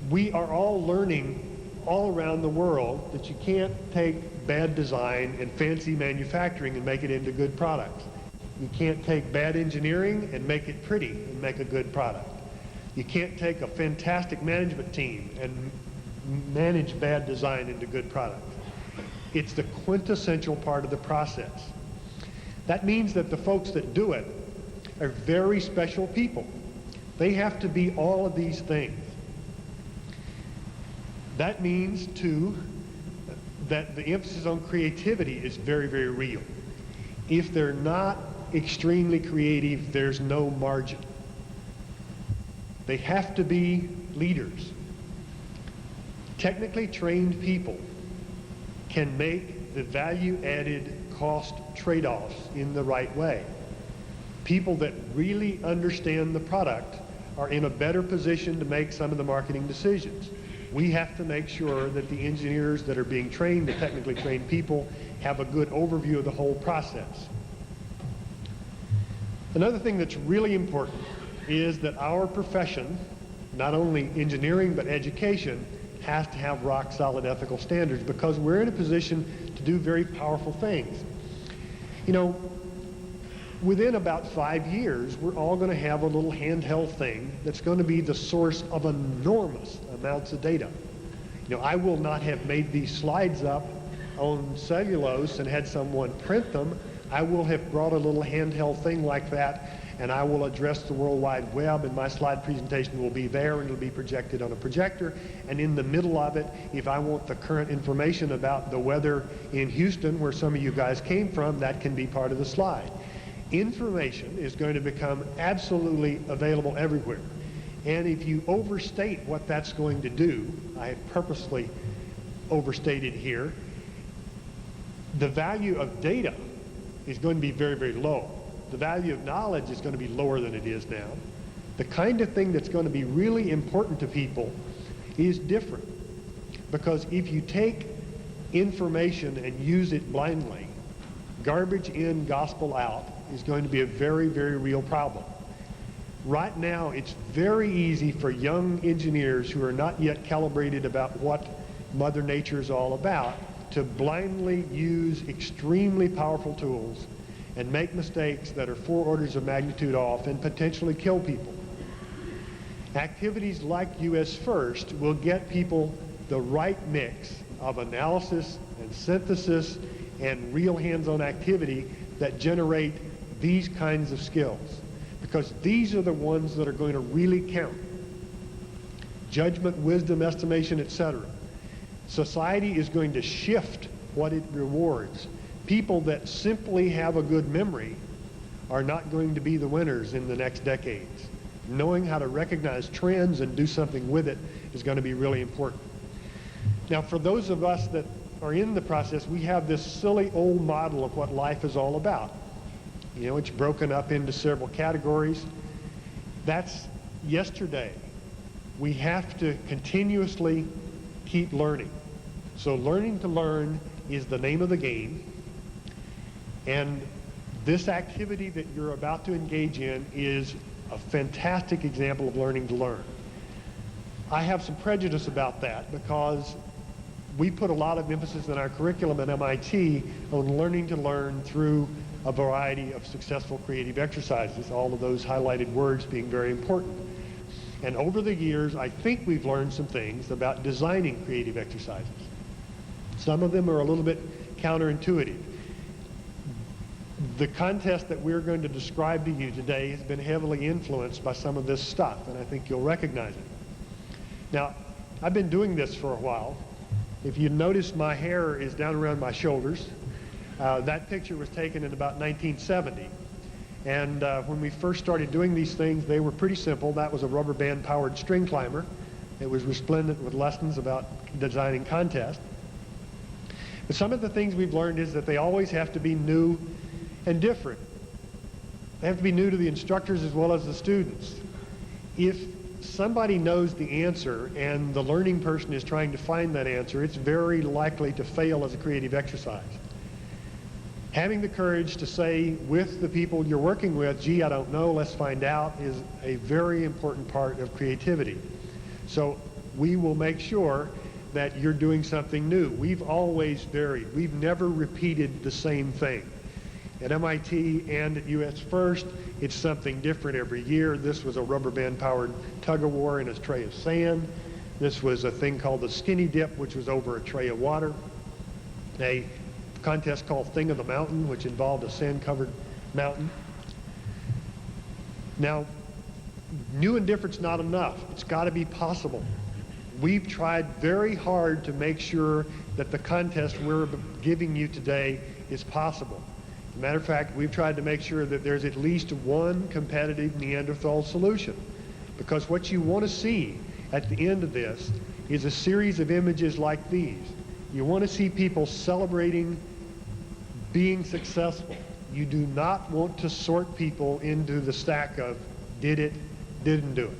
we are all learning all around the world that you can't take bad design and fancy manufacturing and make it into good products. You can't take bad engineering and make it pretty and make a good product. You can't take a fantastic management team and manage bad design into good products. It's the quintessential part of the process. That means that the folks that do it are very special people. They have to be all of these things. That means, too, that the emphasis on creativity is very, very real. If they're not extremely creative, there's no margin. They have to be leaders. Technically trained people can make the value-added cost trade-offs in the right way. People that really understand the product are in a better position to make some of the marketing decisions. We have to make sure that the engineers that are being trained, the technically trained people, have a good overview of the whole process. Another thing that's really important is that our profession, not only engineering but education, has to have rock-solid ethical standards, because we're in a position to do very powerful things. You know, within about 5 years, we're all going to have a little handheld thing that's going to be the source of enormous amounts of data. You know, I will not have made these slides up on cellulose and had someone print them. I will have brought a little handheld thing like that, and I will address the World Wide Web, and my slide presentation will be there, and it'll be projected on a projector. And in the middle of it, if I want the current information about the weather in Houston, where some of you guys came from, that can be part of the slide. Information is going to become absolutely available everywhere. And if you overstate what that's going to do, I have purposely overstated here, the value of data is going to be very, very low. The value of knowledge is going to be lower than it is now. The kind of thing that's going to be really important to people is different. Because if you take information and use it blindly, garbage in, gospel out is going to be a very, very real problem. Right now, it's very easy for young engineers who are not yet calibrated about what Mother Nature is all about to blindly use extremely powerful tools and make mistakes that are 4 orders of magnitude off and potentially kill people. Activities like US First will get people the right mix of analysis and synthesis and real hands-on activity that generate these kinds of skills, because these are the ones that are going to really count. Judgment, wisdom, estimation, etc. Society is going to shift what it rewards. People that simply have a good memory are not going to be the winners in the next decades. Knowing how to recognize trends and do something with it is going to be really important. Now, for those of us that are in the process, we have this silly old model of what life is all about. You know, it's broken up into several categories. That's yesterday. We have to continuously keep learning. So learning to learn is the name of the game. And this activity that you're about to engage in is a fantastic example of learning to learn. I have some prejudice about that because we put a lot of emphasis in our curriculum at MIT on learning to learn through a variety of successful creative exercises, all of those highlighted words being very important. And over the years, I think we've learned some things about designing creative exercises. Some of them are a little bit counterintuitive. The contest that we're going to describe to you today has been heavily influenced by some of this stuff, and I think you'll recognize it. Now, I've been doing this for a while. If you notice, my hair is down around my shoulders. That picture was taken in about 1970. And when we first started doing these things, they were pretty simple. That was a rubber band powered string climber. It was resplendent with lessons about designing contests. But some of the things we've learned is that they always have to be new and different. They have to be new to the instructors as well as the students. If somebody knows the answer and the learning person is trying to find that answer, it's very likely to fail as a creative exercise. Having the courage to say with the people you're working with, gee, I don't know, let's find out, is a very important part of creativity. So we will make sure that you're doing something new. We've always varied. We've never repeated the same thing. At MIT and at US First, it's something different every year. This was a rubber band powered tug-of-war in a tray of sand. This was a thing called the skinny dip, which was over a tray of water. A contest called Thing of the Mountain, which involved a sand-covered mountain. Now, new and different's not enough. It's got to be possible. We've tried very hard to make sure that the contest we're giving you today is possible. As a matter of fact, we've tried to make sure that there's at least one competitive Neanderthal solution, because what you want to see at the end of this is a series of images like these. You want to see people celebrating being successful. You do not want to sort people into the stack of did it, didn't do it.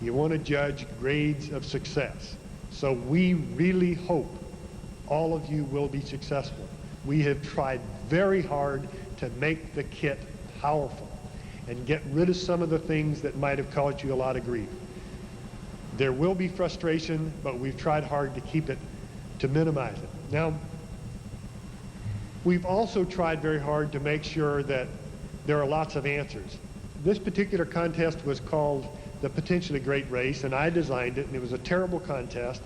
You want to judge grades of success. So we really hope all of you will be successful. We have tried very hard to make the kit powerful and get rid of some of the things that might have caused you a lot of grief. There will be frustration, but we've tried hard to keep it, to minimize it. Now, we've also tried very hard to make sure that there are lots of answers. This particular contest was called the Potentially Great Race, and I designed it, and it was a terrible contest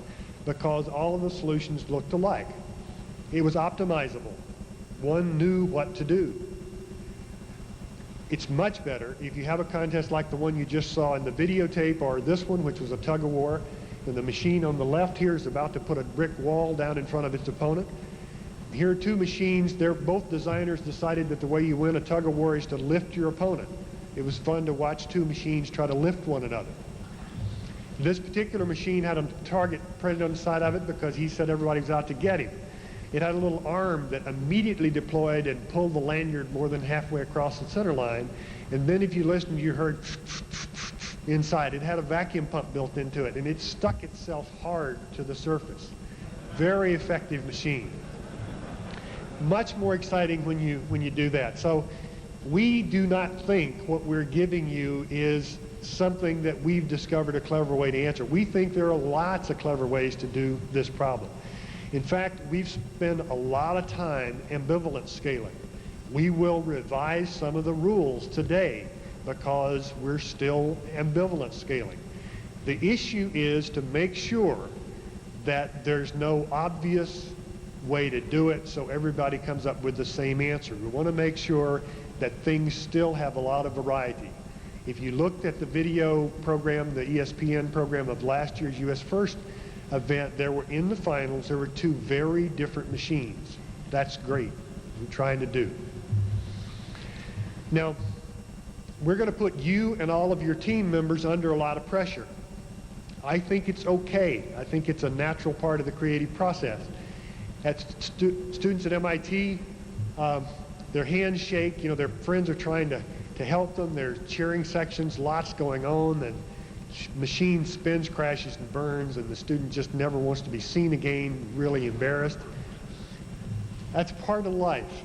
because all of the solutions looked alike. It was optimizable. One knew what to do. It's much better if you have a contest like the one you just saw in the videotape, or this one, which was a tug-of-war, and the machine on the left here is about to put a brick wall down in front of its opponent. Here are two machines. They're both designers decided that the way you win a tug-of-war is to lift your opponent. It was fun to watch two machines try to lift one another. This particular machine had a target printed on the side of it because he said everybody was out to get him. It had a little arm that immediately deployed and pulled the lanyard more than halfway across the center line. And then if you listened, you heard inside. It had a vacuum pump built into it, and it stuck itself hard to the surface. Very effective machine. Much more exciting when you do that. So we do not think what we're giving you is something that we've discovered a clever way to answer. We think there are lots of clever ways to do this problem. In fact, we've spent a lot of time ambivalence scaling. We will revise some of the rules today because we're still ambivalence scaling. The issue is to make sure that there's no obvious way to do it so everybody comes up with the same answer. We want to make sure that things still have a lot of variety. If you looked at the video program, the ESPN program of last year's US First event, there were in the finals, there were two very different machines. That's great. We're trying to do. Now, we're going to put you and all of your team members under a lot of pressure. I think it's okay. I think it's a natural part of the creative process. At students at MIT, their hands shake. You know, their friends are trying to help them. There's cheering sections, lots going on, and machine spins, crashes, and burns, and the student just never wants to be seen again, really embarrassed. That's part of life.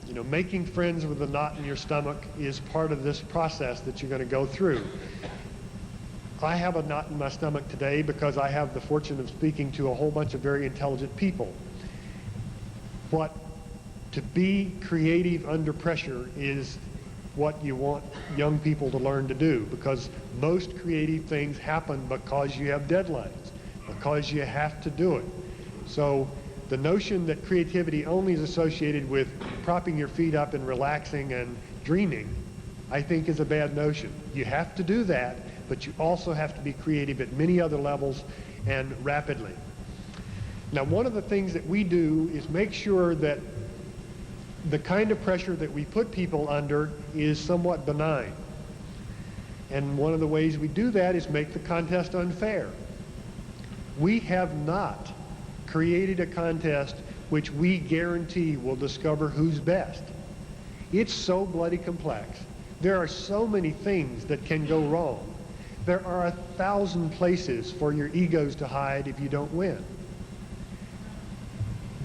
You know, making friends with a knot in your stomach is part of this process that you're going to go through. I have a knot in my stomach today because I have the fortune of speaking to a whole bunch of very intelligent people. But to be creative under pressure is what you want young people to learn to do, because most creative things happen because you have deadlines, because you have to do it. So the notion that creativity only is associated with propping your feet up and relaxing and dreaming, I think is a bad notion. You have to do that, but you also have to be creative at many other levels and rapidly. Now, one of the things that we do is make sure that the kind of pressure that we put people under is somewhat benign. And one of the ways we do that is make the contest unfair. We have not created a contest which we guarantee will discover who's best. It's so bloody complex. There are so many things that can go wrong. There are 1,000 places for your egos to hide if you don't win.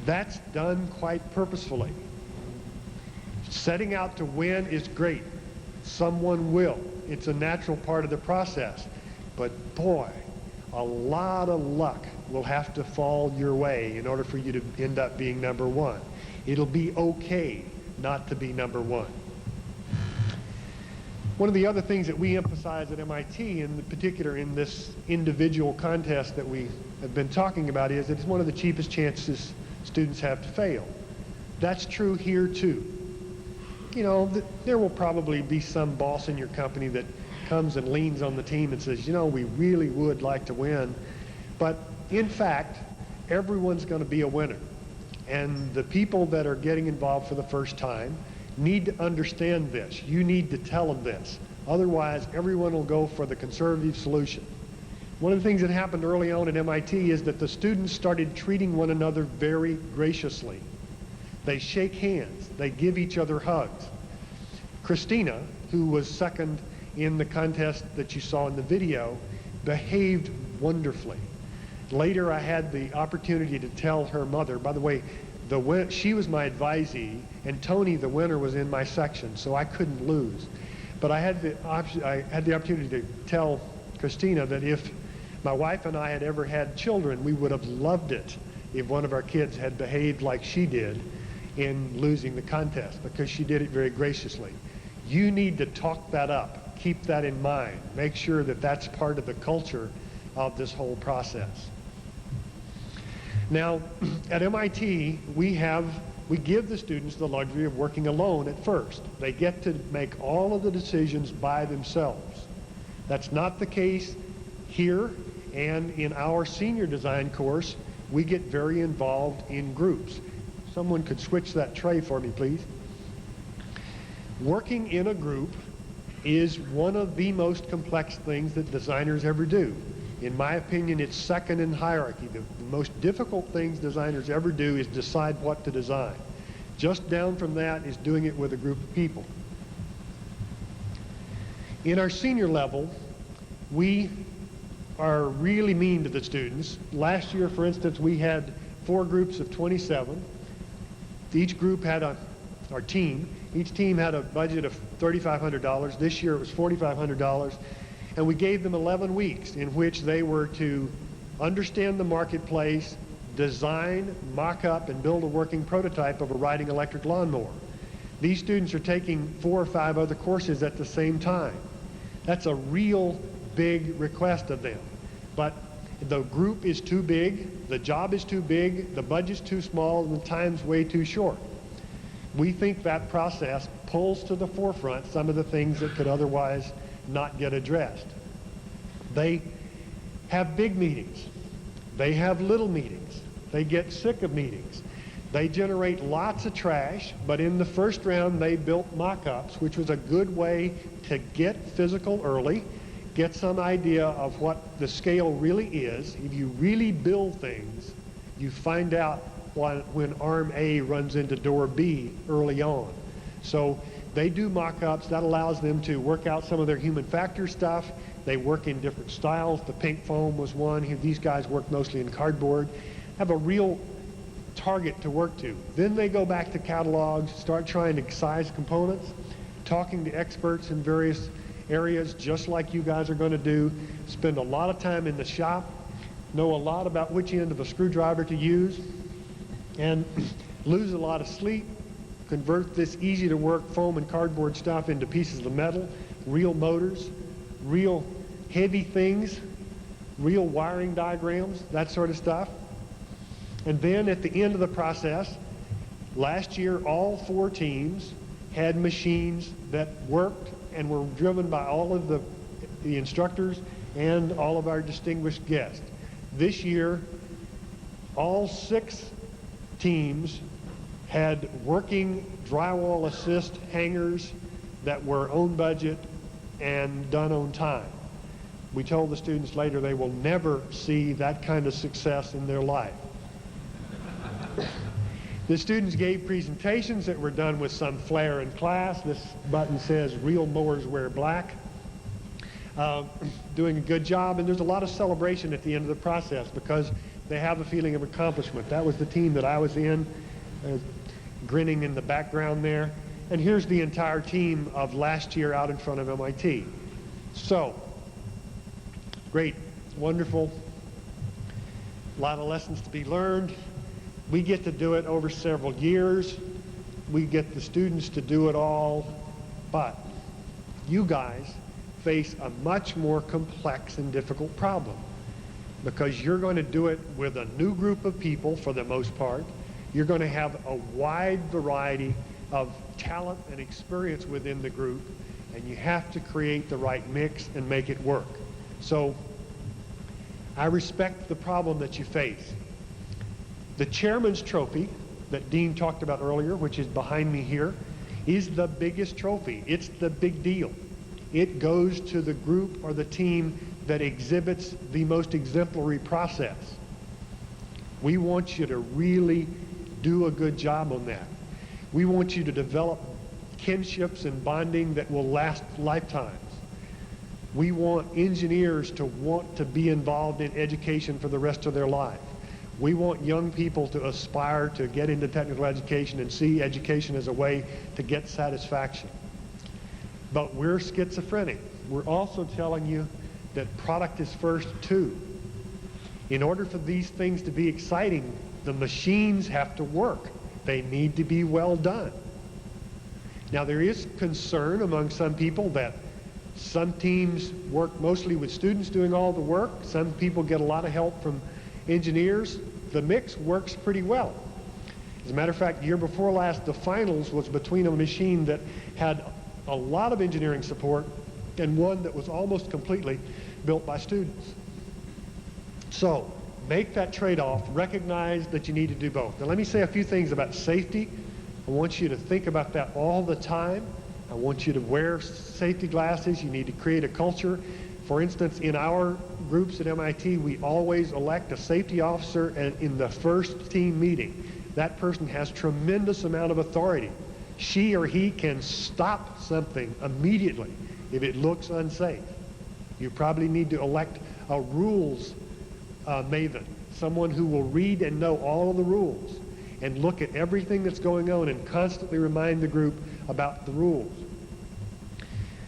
That's done quite purposefully. Setting out to win is great. Someone will. It's a natural part of the process. But boy, a lot of luck will have to fall your way in order for you to end up being number one. It'll be okay not to be number one. One of the other things that we emphasize at MIT, in particular in this individual contest that we have been talking about, is that it's one of the cheapest chances students have to fail. That's true here too. You know, there will probably be some boss in your company that comes and leans on the team and says, you know, we really would like to win. But in fact, everyone's going to be a winner. And the people that are getting involved for the first time need to understand this. You need to tell them this. Otherwise, everyone will go for the conservative solution. One of the things that happened early on at MIT is that the students started treating one another very graciously. They shake hands. They give each other hugs. Christina, who was second in the contest that you saw in the video, behaved wonderfully. Later, I had the opportunity to tell her mother, by the way, she was my advisee, and Tony, the winner, was in my section, so I couldn't lose. But I had the opportunity to tell Christina that if my wife and I had ever had children, we would have loved it if one of our kids had behaved like she did in losing the contest, because she did it very graciously. You need to talk that up. Keep that in mind. Make sure that that's part of the culture of this whole process. Now, at MIT, we give the students the luxury of working alone at first. They get to make all of the decisions by themselves. That's not the case here, and in our senior design course, we get very involved in groups. Someone could switch that tray for me, please. Working in a group is one of the most complex things that designers ever do. In my opinion, it's second in hierarchy. The most difficult things designers ever do is decide what to design. Just down from that is doing it with a group of people. In our senior level, we are really mean to the students. Last year, for instance, we had 4 groups of 27. Each group had our team. Each team had a budget of $3,500. This year it was $4,500. And we gave them 11 weeks in which they were to understand the marketplace, design, mock up, and build a working prototype of a riding electric lawnmower. These students are taking 4 or 5 other courses at the same time. That's a real big request of them. But the group is too big, the job is too big, the budget's too small, and the time's way too short. We think that process pulls to the forefront some of the things that could otherwise not get addressed. They have big meetings. They have little meetings. They get sick of meetings. They generate lots of trash, but in the first round they built mock-ups, which was a good way to get physical early, get some idea of what the scale really is. If you really build things, you find out when arm A runs into door B early on. So they do mock-ups. That allows them to work out some of their human factor stuff. They work in different styles. The pink foam was one. These guys work mostly in cardboard. Have a real target to work to. Then they go back to catalogs, start trying to size components, talking to experts in various areas, just like you guys are going to do. Spend a lot of time in the shop, know a lot about which end of a screwdriver to use, and lose a lot of sleep, convert this easy to work foam and cardboard stuff into pieces of metal, real motors, real heavy things, real wiring diagrams, that sort of stuff. And then at the end of the process, last year all 4 teams had machines that worked and were driven by all of the instructors and all of our distinguished guests. This year, all 6 teams had working drywall assist hangers that were on budget and done on time. We told the students later they will never see that kind of success in their life. The students gave presentations that were done with some flair in class. This button says, "Real mowers wear black." Doing a good job, and there's a lot of celebration at the end of the process because they have a feeling of accomplishment. That was the team that I was in, grinning in the background there. And here's the entire team of last year out in front of MIT. So, great, wonderful, a lot of lessons to be learned. We get to do it over several years. We get the students to do it all, but you guys face a much more complex and difficult problem because you're going to do it with a new group of people for the most part. You're going to have a wide variety of talent and experience within the group, and you have to create the right mix and make it work. So I respect the problem that you face. The chairman's trophy that Dean talked about earlier, which is behind me here, is the biggest trophy. It's the big deal. It goes to the group or the team that exhibits the most exemplary process. We want you to really do a good job on that. We want you to develop kinships and bonding that will last lifetimes. We want engineers to want to be involved in education for the rest of their life. We want young people to aspire to get into technical education and see education as a way to get satisfaction. But we're schizophrenic. We're also telling you that product is first too. In order for these things to be exciting, the machines have to work. They need to be well done. Now there is concern among some people that some teams work mostly with students doing all the work. Some people get a lot of help from engineers. The mix works pretty well. As a matter of fact, year before last, the finals was between a machine that had a lot of engineering support and one that was almost completely built by students. So make that trade-off. Recognize that you need to do both. Now let me say a few things about safety. I want you to think about that all the time. I want you to wear safety glasses. You need to create a culture. For instance, in our groups at MIT, we always elect a safety officer in the first team meeting. That person has tremendous amount of authority. She or he can stop something immediately if it looks unsafe. You probably need to elect a rules maven, someone who will read and know all of the rules and look at everything that's going on and constantly remind the group about the rules.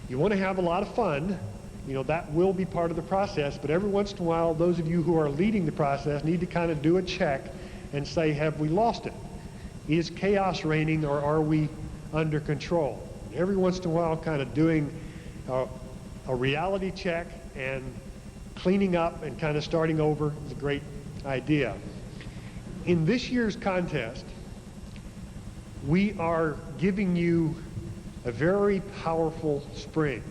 You want to have a lot of fun. You know, that will be part of the process, but every once in a while, those of you who are leading the process need to kind of do a check and say, have we lost it? Is chaos reigning, or are we under control? Every once in a while, kind of doing a reality check and cleaning up and kind of starting over is a great idea. In this year's contest, we are giving you a very powerful spring.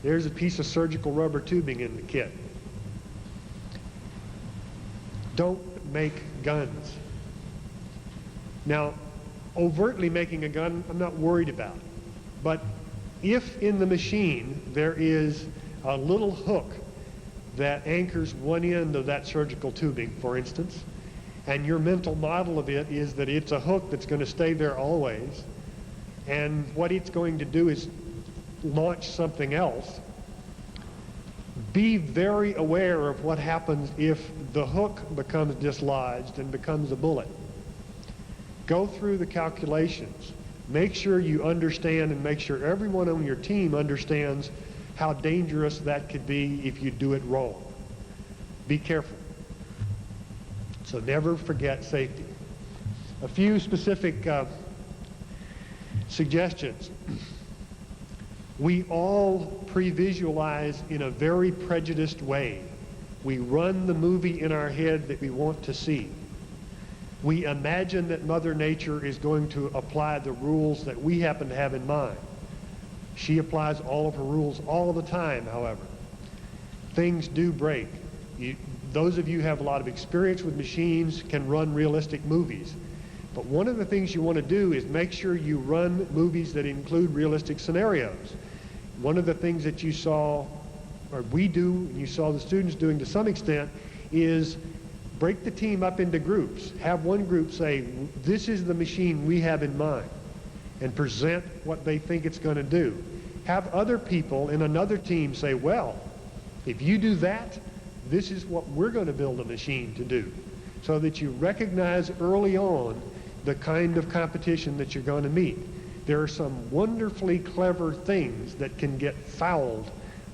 There's a piece of surgical rubber tubing in the kit. Don't make guns. Now, overtly making a gun, I'm not worried about. But if in the machine there is a little hook that anchors one end of that surgical tubing, for instance, and your mental model of it is that it's a hook that's going to stay there always, and what it's going to do is launch something else, be very aware of what happens if the hook becomes dislodged and becomes a bullet. Go through the calculations. Make sure you understand, and make sure everyone on your team understands how dangerous that could be if you do it wrong. Be careful. So never forget safety. A few specific suggestions. We all pre-visualize in a very prejudiced way. We run the movie in our head that we want to see. We imagine that Mother Nature is going to apply the rules that we happen to have in mind. She applies all of her rules all the time, however. Things do break. Those of you who have a lot of experience with machines can run realistic movies. But one of the things you want to do is make sure you run movies that include realistic scenarios. One of the things that you saw, or we do, and you saw the students doing to some extent, is break the team up into groups. Have one group say, this is the machine we have in mind, and present what they think it's going to do. Have other people in another team say, well, if you do that, this is what we're going to build a machine to do, so that you recognize early on the kind of competition that you're going to meet. There are some wonderfully clever things that can get fouled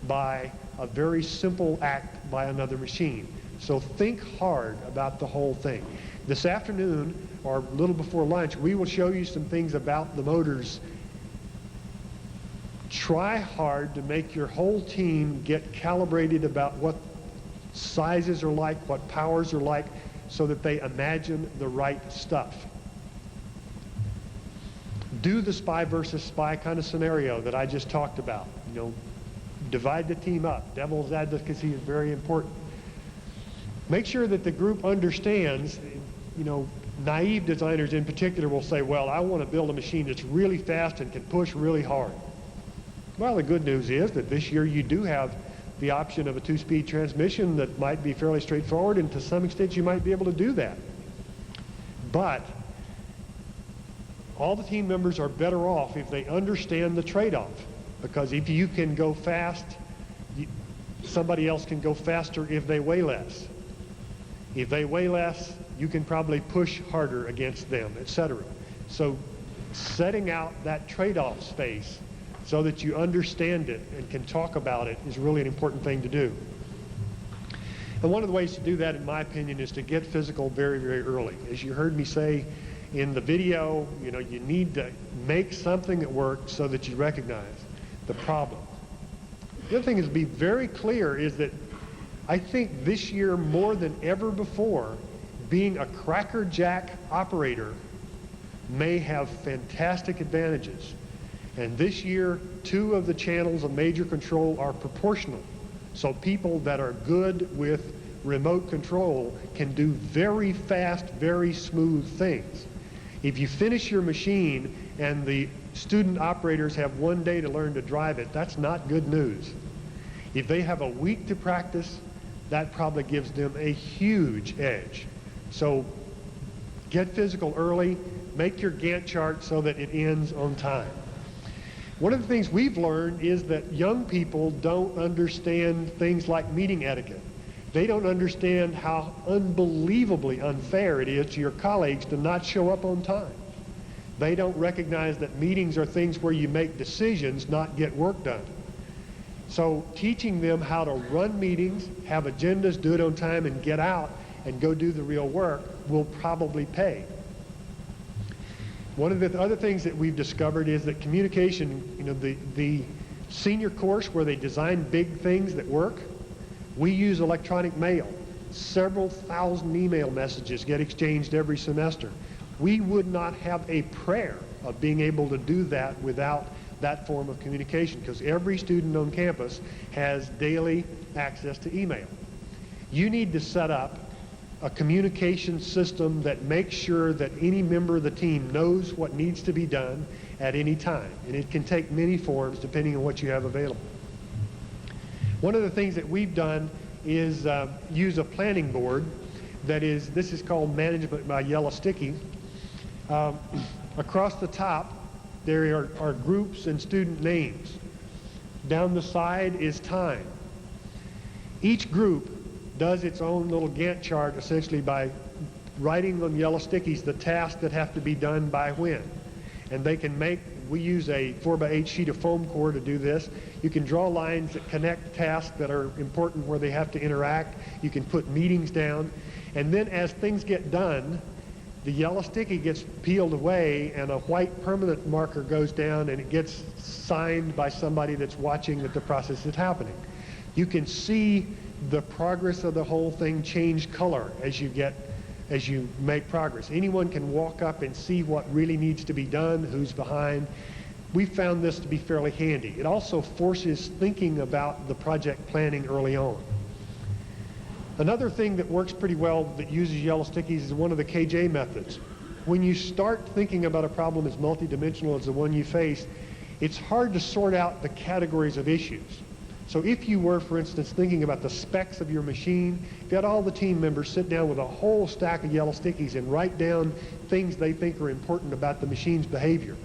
by a very simple act by another machine. So think hard about the whole thing. This afternoon, or a little before lunch, we will show you some things about the motors. Try hard to make your whole team get calibrated about what sizes are like, what powers are like, so that they imagine the right stuff. Do the spy versus spy kind of scenario that I just talked about. You know, divide the team up. Devil's advocacy is very important. Make sure that the group understands. You know, naive designers in particular will say, well, I want to build a machine that's really fast and can push really hard. Well, the good news is that this year you do have the option of a two-speed transmission that might be fairly straightforward, and to some extent you might be able to do that. But all the team members are better off if they understand the trade-off, because if you can go fast, somebody else can go faster if they weigh less. If they weigh less, you can probably push harder against them, etc. So setting out that trade-off space so that you understand it and can talk about it is really an important thing to do. And one of the ways to do that, in my opinion, is to get physical very, very early. As you heard me say in the video, you know, you need to make something that works so that you recognize the problem. The other thing is to be very clear is that I think this year more than ever before, being a crackerjack operator may have fantastic advantages. And this year, 2 of the channels of major control are proportional. So people that are good with remote control can do very fast, very smooth things. If you finish your machine and the student operators have 1 day to learn to drive it, that's not good news. If they have a week to practice, that probably gives them a huge edge. So get physical early, make your Gantt chart so that it ends on time. One of the things we've learned is that young people don't understand things like meeting etiquette. They don't understand how unbelievably unfair it is to your colleagues to not show up on time. They don't recognize that meetings are things where you make decisions, not get work done. So teaching them how to run meetings, have agendas, do it on time, and get out and go do the real work will probably pay. One of the other things that we've discovered is that communication, the senior course where they design big things that work, we use electronic mail. Several thousand email messages get exchanged every semester. We would not have a prayer of being able to do that without that form of communication, because every student on campus has daily access to email. You need to set up a communication system that makes sure that any member of the team knows what needs to be done at any time. And it can take many forms depending on what you have available. One of the things that we've done is use a planning board this is called Management by Yellow Sticky. Across the top, there are groups and student names. Down the side is time. Each group does its own little Gantt chart essentially by writing on yellow stickies the tasks that have to be done by when. And we use a 4x8 sheet of foam core to do this. You can draw lines that connect tasks that are important where they have to interact. You can put meetings down. And then as things get done, the yellow sticky gets peeled away and a white permanent marker goes down and it gets signed by somebody that's watching that the process is happening. You can see the progress of the whole thing change color as you make progress. Anyone can walk up and see what really needs to be done, who's behind. We found this to be fairly handy. It also forces thinking about the project planning early on. Another thing that works pretty well that uses yellow stickies is one of the KJ methods. When you start thinking about a problem as multidimensional as the one you face, it's hard to sort out the categories of issues. So if you were, for instance, thinking about the specs of your machine, if you had all the team members sit down with a whole stack of yellow stickies and write down things they think are important about the machine's behavior,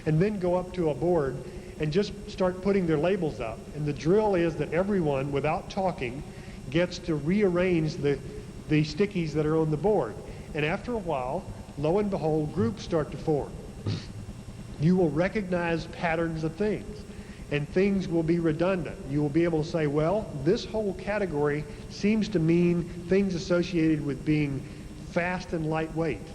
and then go up to a board and just start putting their labels up. And the drill is that everyone, without talking, gets to rearrange the stickies that are on the board. And after a while, lo and behold, groups start to form. You will recognize patterns of things, and things will be redundant. You will be able to say, well, this whole category seems to mean things associated with being fast and lightweight.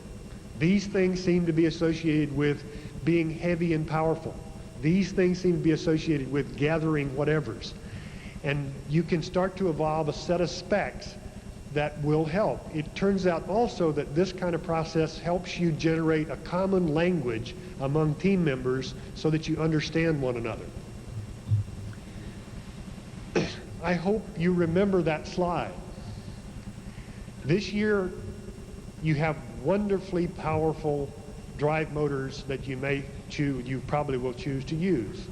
These things seem to be associated with being heavy and powerful. These things seem to be associated with gathering whatevers. And you can start to evolve a set of specs that will help. It turns out also that this kind of process helps you generate a common language among team members so that you understand one another. I hope you remember that slide. This year, you have wonderfully powerful drive motors that you probably will choose to use.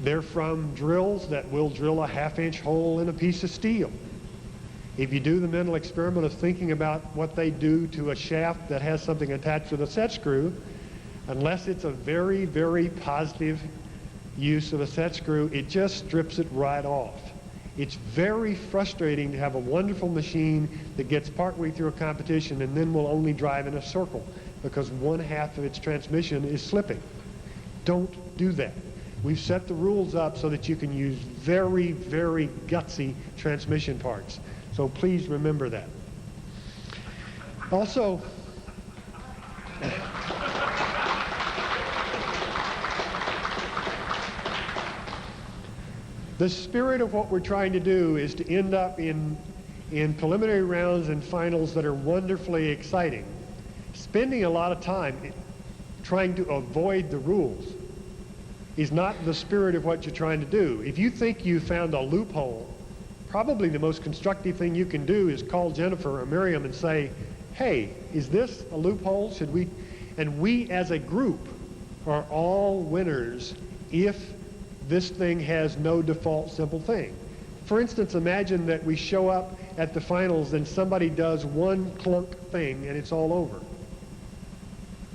They're from drills that will drill a half-inch hole in a piece of steel. If you do the mental experiment of thinking about what they do to a shaft that has something attached with a set screw, unless it's a very, very positive use of a set screw, it just strips it right off. It's very frustrating to have a wonderful machine that gets partway through a competition and then will only drive in a circle because one half of its transmission is slipping. Don't do that. We've set the rules up so that you can use very, very gutsy transmission parts. So please remember that. Also, the spirit of what we're trying to do is to end up in preliminary rounds and finals that are wonderfully exciting. Spending a lot of time trying to avoid the rules is not the spirit of what you're trying to do. If you think you found a loophole, probably the most constructive thing you can do is call Jennifer or Miriam and say, hey, is this a loophole? Should we? And we as a group are all winners if this thing has no default simple thing. For instance, imagine that we show up at the finals and somebody does one clunk thing and it's all over.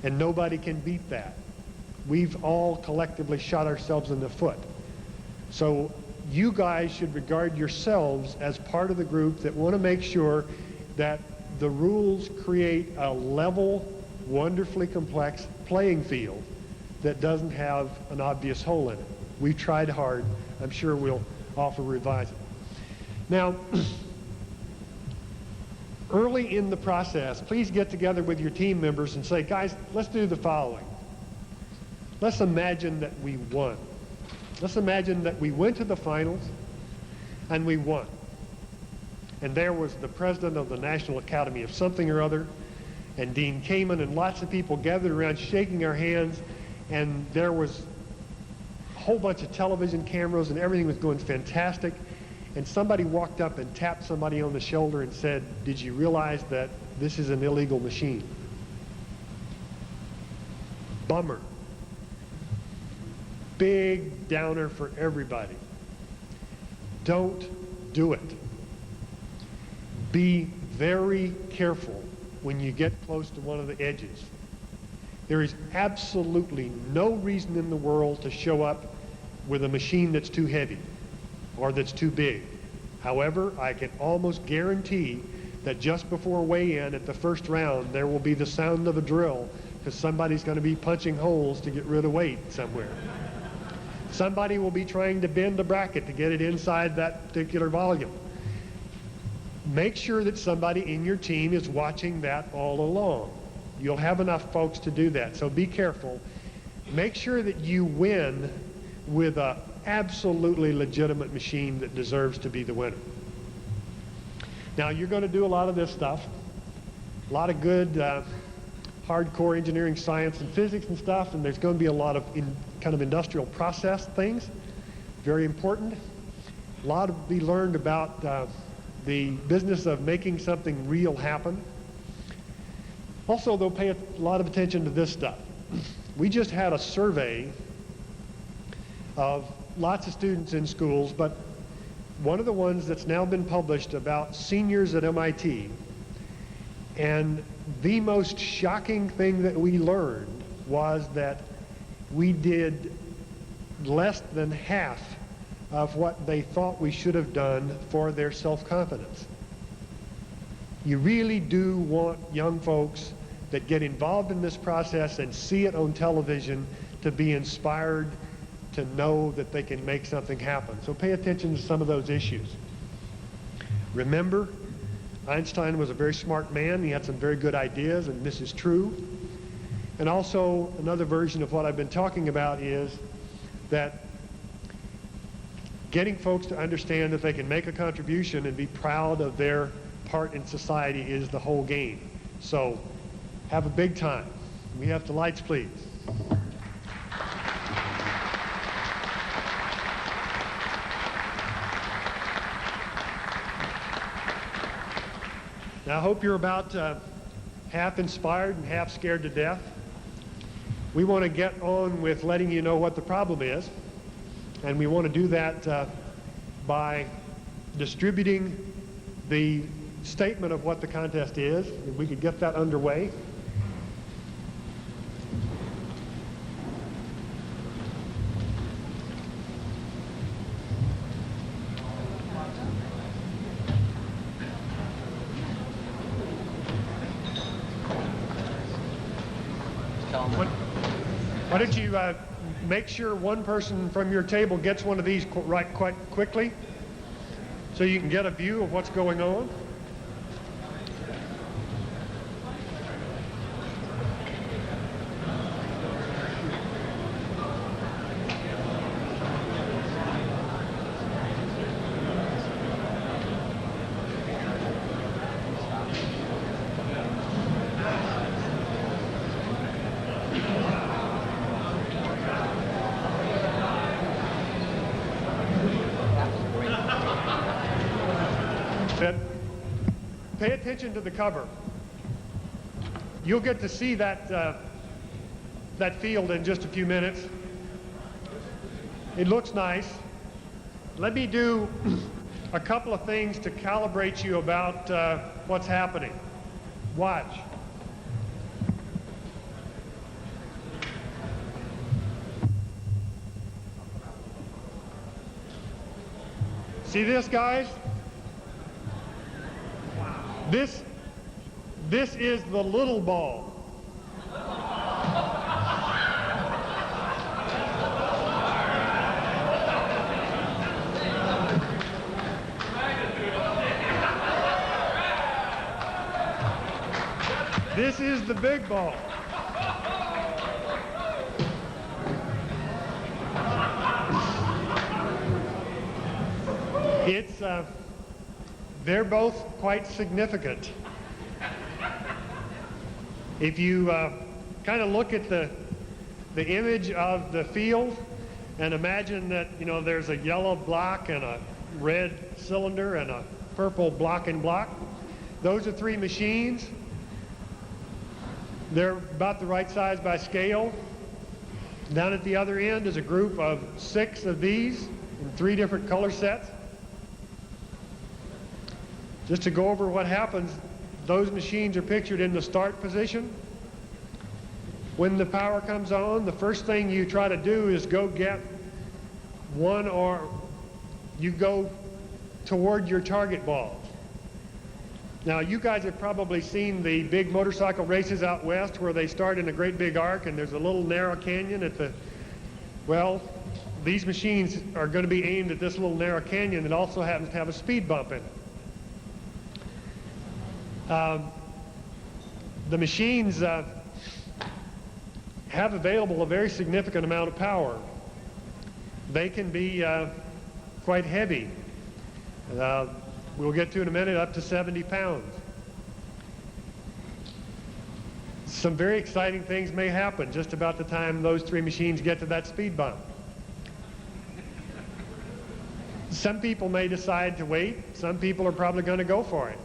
And nobody can beat that. We've all collectively shot ourselves in the foot. So you guys should regard yourselves as part of the group that want to make sure that the rules create a level, wonderfully complex playing field that doesn't have an obvious hole in it. We've tried hard. I'm sure we'll offer revising. Now, early in the process, please get together with your team members and say, guys, let's do the following. Let's imagine that we won. Let's imagine that we went to the finals and we won. And there was the president of the National Academy of something or other, and Dean Kamen, and lots of people gathered around shaking our hands, and there was a whole bunch of television cameras and everything was going fantastic. And somebody walked up and tapped somebody on the shoulder and said, did you realize that this is an illegal machine? Bummer. Big downer for everybody. Don't do it. Be very careful when you get close to one of the edges. There is absolutely no reason in the world to show up with a machine that's too heavy or that's too big. However, I can almost guarantee that just before weigh-in at the first round, there will be the sound of a drill because somebody's going to be punching holes to get rid of weight somewhere. Somebody will be trying to bend a bracket to get it inside that particular volume. Make sure that somebody in your team is watching that all along. You'll have enough folks to do that, so be careful. Make sure that you win with an absolutely legitimate machine that deserves to be the winner. Now, you're going to do a lot of this stuff, a lot of good hardcore engineering, science, and physics and stuff, and there's going to be a lot of kind of industrial process things, very important. A lot to be learned about the business of making something real happen. Also, they'll pay a lot of attention to this stuff. We just had a survey of lots of students in schools, but one of the ones that's now been published about seniors at MIT, and the most shocking thing that we learned was that we did less than half of what they thought we should have done for their self-confidence. You really do want young folks that get involved in this process and see it on television to be inspired to know that they can make something happen. So pay attention to some of those issues. Remember, Einstein was a very smart man. He had some very good ideas, and this is true. And also, another version of what I've been talking about is that getting folks to understand that they can make a contribution and be proud of their part in society is the whole game. So, have a big time. We have the lights, please. Now, I hope you're about half inspired and half scared to death. We want to get on with letting you know what the problem is, and we want to do that by distributing the statement of what the contest is. If we could get that underway. Why don't you make sure one person from your table gets one of these quite quickly so you can get a view of what's going on. Pay attention to the cover. You'll get to see that that field in just a few minutes. It looks nice. Let me do a couple of things to calibrate you about what's happening. Watch. See this, guys? This is the little ball. This is the big ball. It's, they're both quite significant. If you kind of look at the image of the field and imagine that, you know, there's a yellow block and a red cylinder and a purple block and block, those are three machines. They're about the right size by scale. Down at the other end is a group of 6 of these in 3 different color sets. Just to go over what happens, those machines are pictured in the start position. When the power comes on, the first thing you try to do is go get one, or you go toward your target ball. Now, you guys have probably seen the big motorcycle races out west where they start in a great big arc and there's a little narrow canyon at the, well, these machines are going to be aimed at this little narrow canyon that also happens to have a speed bump in it. The machines have available a very significant amount of power. They can be quite heavy. We'll get to in a minute, up to 70 pounds. Some very exciting things may happen just about the time those 3 machines get to that speed bump. Some people may decide to wait. Some people are probably going to go for it.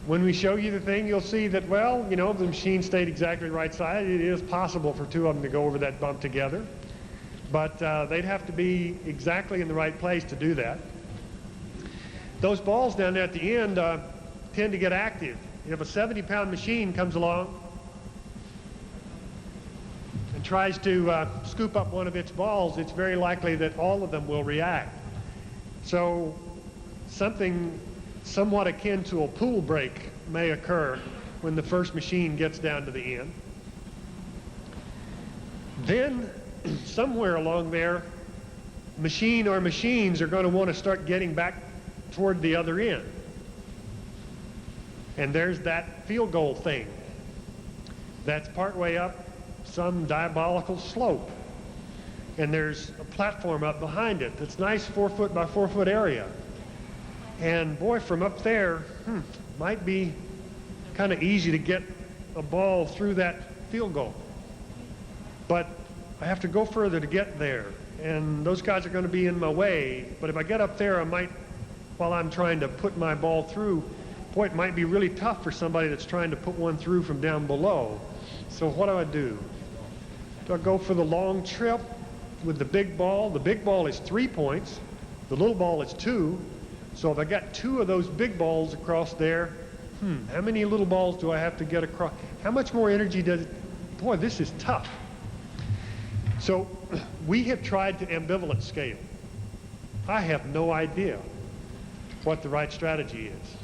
When we show you the thing, you'll see that, well, you know, the machine stayed exactly right side. It is possible for 2 of them to go over that bump together, but they'd have to be exactly in the right place to do that. Those balls down there at the end tend to get active. If a 70-pound machine comes along and tries to scoop up one of its balls, it's very likely that all of them will react. So something somewhat akin to a pool break may occur when the first machine gets down to the end. Then, somewhere along there, machine or machines are going to want to start getting back toward the other end. And there's that field goal thing. That's partway up some diabolical slope. And there's a platform up behind it that's nice 4-foot by 4-foot area. And boy, from up there, might be kind of easy to get a ball through that field goal. But I have to go further to get there. And those guys are going to be in my way. But if I get up there, I might, while I'm trying to put my ball through, boy, it might be really tough for somebody that's trying to put one through from down below. So what do? Do I go for the long trip with the big ball? The big ball is 3 points. The little ball is 2. So if I got 2 of those big balls across there, how many little balls do I have to get across? How much more energy does it? Boy, this is tough. So we have tried to ambivalent scale. I have no idea what the right strategy is.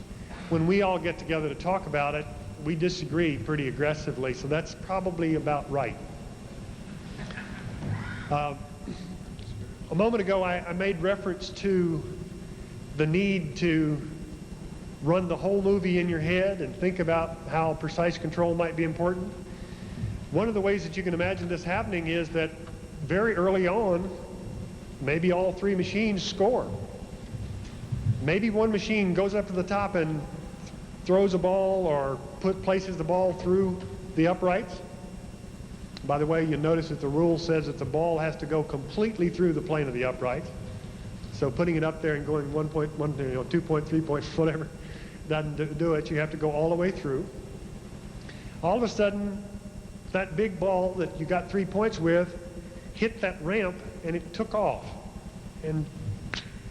When we all get together to talk about it, we disagree pretty aggressively, so that's probably about right. A moment ago, I made reference to the need to run the whole movie in your head and think about how precise control might be important. One of the ways that you can imagine this happening is that very early on, maybe all 3 machines score. Maybe one machine goes up to the top and throws a ball or places the ball through the uprights. By the way, you notice that the rule says that the ball has to go completely through the plane of the uprights. So putting it up there and going 1.1, 2 point, 3 point, whatever, doesn't do it. You have to go all the way through. All of a sudden, that big ball that you got 3 points with hit that ramp and it took off. And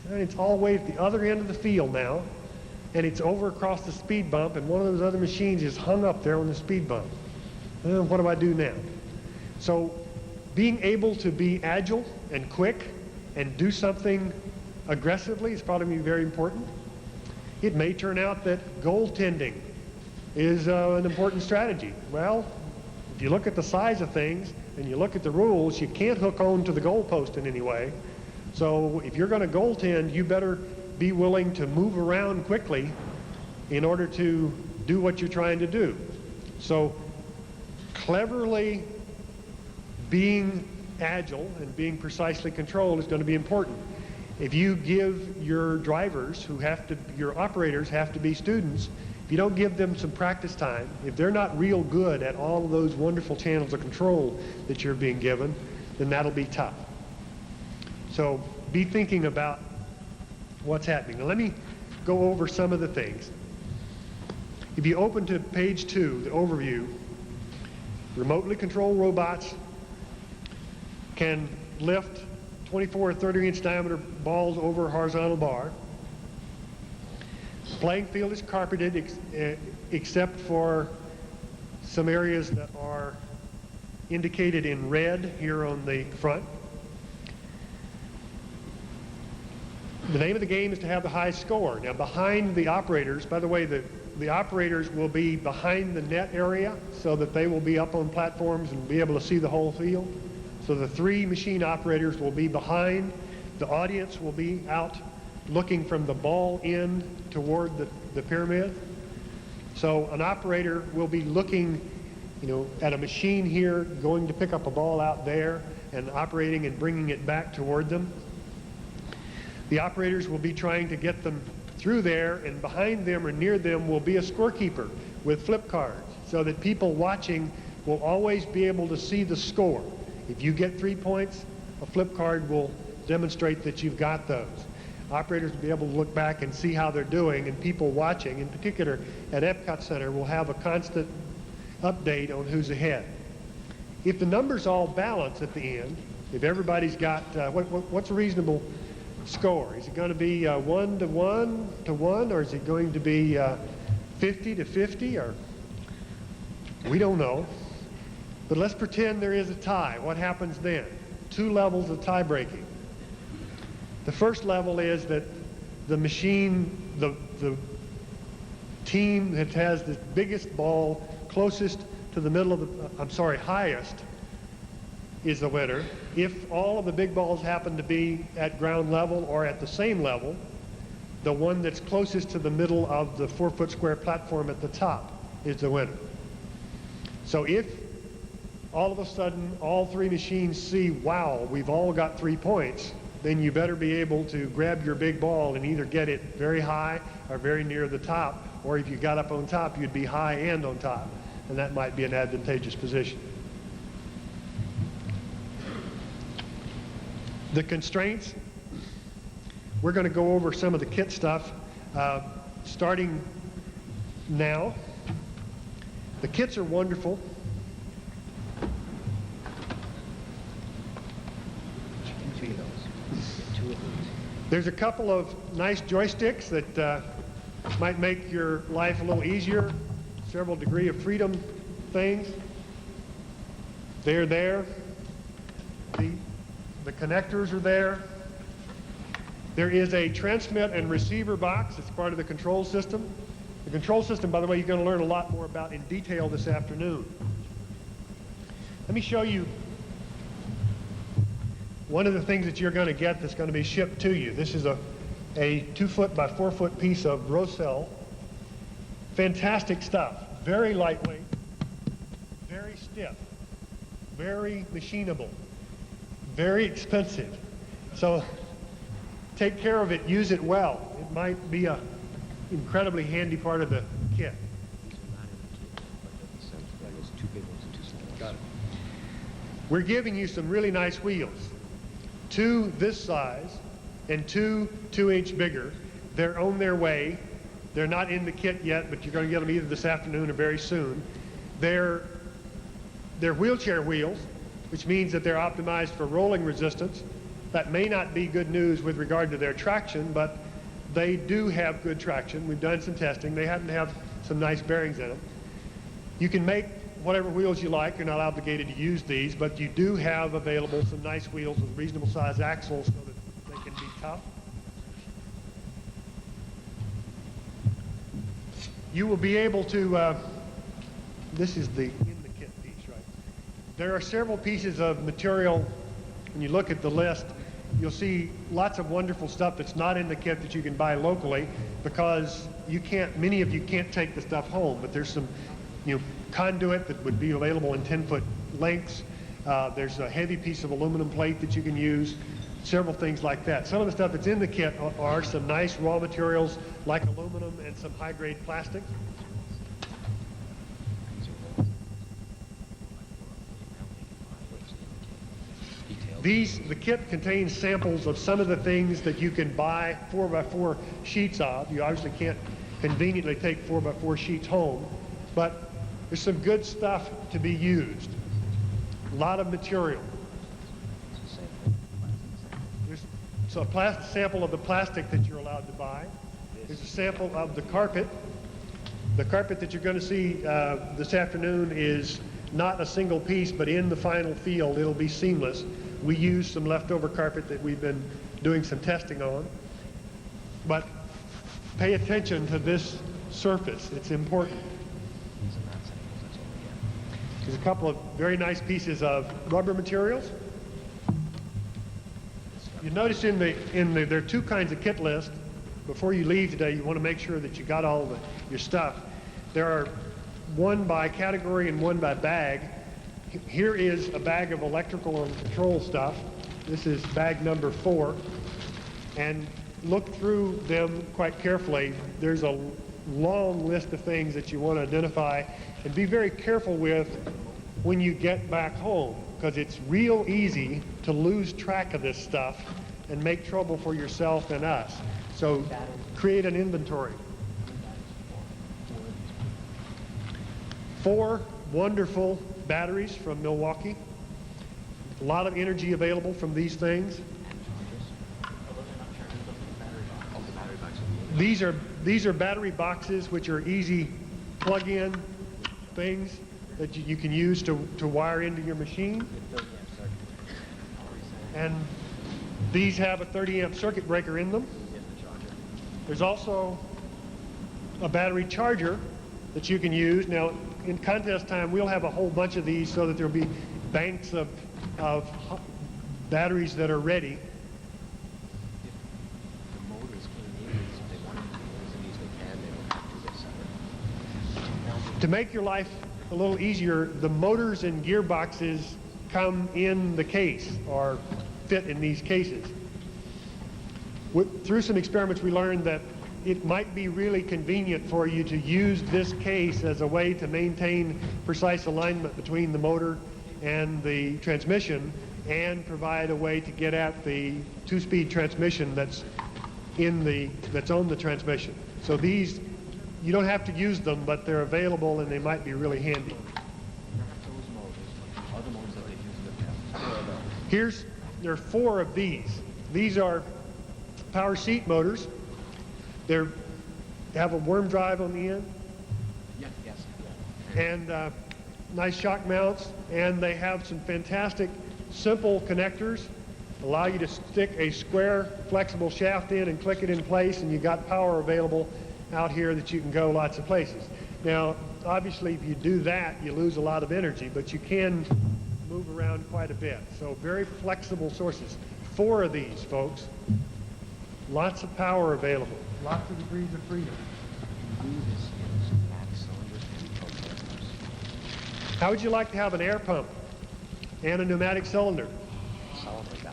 it's all the way at the other end of the field now, and it's over across the speed bump, and one of those other machines is hung up there on the speed bump. What do I do now? So being able to be agile and quick and do something aggressively is probably very important. It may turn out that goaltending is an important strategy. Well, if you look at the size of things and you look at the rules, you can't hook on to the goalpost in any way. So if you're going to goaltend, you better be willing to move around quickly in order to do what you're trying to do. So cleverly being agile and being precisely controlled is going to be important. If you give your drivers your operators have to be students, if you don't give them some practice time, if they're not real good at all of those wonderful channels of control that you're being given, then that'll be tough. So be thinking about what's happening. Now let me go over some of the things. If you open to page 2, the overview, remotely controlled robots can lift 24 or 30-inch diameter balls over a horizontal bar. Playing field is carpeted except for some areas that are indicated in red here on the front. The name of the game is to have the highest score. Now behind the operators, by the way, the operators will be behind the net area so that they will be up on platforms and be able to see the whole field. So the 3 machine operators will be behind. The audience will be out looking from the ball end toward the pyramid. So an operator will be looking, at a machine here, going to pick up a ball out there and operating and bringing it back toward them. The operators will be trying to get them through there, and behind them or near them will be a scorekeeper with flip cards so that people watching will always be able to see the score. If you get 3 points, a flip card will demonstrate that you've got those. Operators will be able to look back and see how they're doing, and people watching, in particular at Epcot Center, will have a constant update on who's ahead. If the numbers all balance at the end, if everybody's got, what's a reasonable score? Is it going to be 1 to 1 to 1, or is it going to be 50 to 50, or we don't know. But let's pretend there is a tie. What happens then? 2 levels of tie breaking. The first level is that the machine, the team that has the biggest ball closest to the middle of the, highest, is the winner. If all of the big balls happen to be at ground level or at the same level, the one that's closest to the middle of the 4-foot square platform at the top is the winner. So if all of a sudden all 3 machines see, wow, we've all got 3 points, then you better be able to grab your big ball and either get it very high or very near the top, or if you got up on top, you'd be high and on top, and that might be an advantageous position. The constraints, we're going to go over some of the kit stuff starting now. The kits are wonderful. There's a couple of nice joysticks that might make your life a little easier, several degree of freedom things. They're there. The connectors are there. There is a transmit and receiver box. It's part of the control system. The control system, by the way, you're going to learn a lot more about in detail this afternoon. Let me show you one of the things that you're going to get that's going to be shipped to you. This is a 2-foot by 4-foot piece of Rosell. Fantastic stuff. Very lightweight, very stiff, very machinable, very expensive. So take care of it, use it well. It might be an incredibly handy part of the kit. We're giving you some really nice wheels. 2 this size and 2 2-inch bigger. They're on their way. They're not in the kit yet, but you're going to get them either this afternoon or very soon. They're wheelchair wheels, which means that they're optimized for rolling resistance. That may not be good news with regard to their traction, but they do have good traction. We've done some testing. They happen to have some nice bearings in them. You can make whatever wheels you like. You're not obligated to use these, but you do have available some nice wheels with reasonable size axles so that they can be tough. You will be able to, this is the in the kit piece, right? There are several pieces of material. When you look at the list, you'll see lots of wonderful stuff that's not in the kit that you can buy locally because many of you can't take the stuff home, but there's some conduit that would be available in 10-foot lengths. There's a heavy piece of aluminum plate that you can use, several things like that. Some of the stuff that's in the kit are some nice raw materials like aluminum and some high-grade plastic. The kit contains samples of some of the things that you can buy 4x4 sheets of. You obviously can't conveniently take 4x4 sheets home, but there's some good stuff to be used. A lot of material. There's a sample of the plastic that you're allowed to buy. There's a sample of the carpet. The carpet that you're going to see this afternoon is not a single piece, but in the final field, it'll be seamless. We use some leftover carpet that we've been doing some testing on. But pay attention to this surface. It's important. There's a couple of very nice pieces of rubber materials. You notice there are two kinds of kit list. Before you leave today, you want to make sure that you got all your stuff. There are one by category and one by bag. Here is a bag of electrical and control stuff. This is bag number 4. And look through them quite carefully. There's a long list of things that you want to identify and be very careful with when you get back home, because it's real easy to lose track of this stuff and make trouble for yourself and us. So create an inventory. 4 wonderful batteries from Milwaukee. A lot of energy available from these things. These are battery boxes which are easy plug-in things that you can use to wire into your machine. And these have a 30-amp circuit breaker in them. There's also a battery charger that you can use. Now, in contest time, we'll have a whole bunch of these so that there'll be banks of batteries that are ready. To make your life a little easier, the motors and gearboxes come in the case or fit in these cases. Through some experiments, we learned that it might be really convenient for you to use this case as a way to maintain precise alignment between the motor and the transmission and provide a way to get at the 2-speed transmission that's on the transmission. So these, you don't have to use them, but they're available and they might be really handy. There are 4 of these. These are power seat motors. They have a worm drive on the end. Yes. And nice shock mounts, and they have some fantastic simple connectors. Allow you to stick a square flexible shaft in and click it in place, and you got power available out here that you can go lots of places. Now, obviously, if you do that, you lose a lot of energy, but you can move around quite a bit. So very flexible sources. 4 of these, folks. Lots of power available. Lots of degrees of freedom. How would you like to have an air pump and a pneumatic cylinder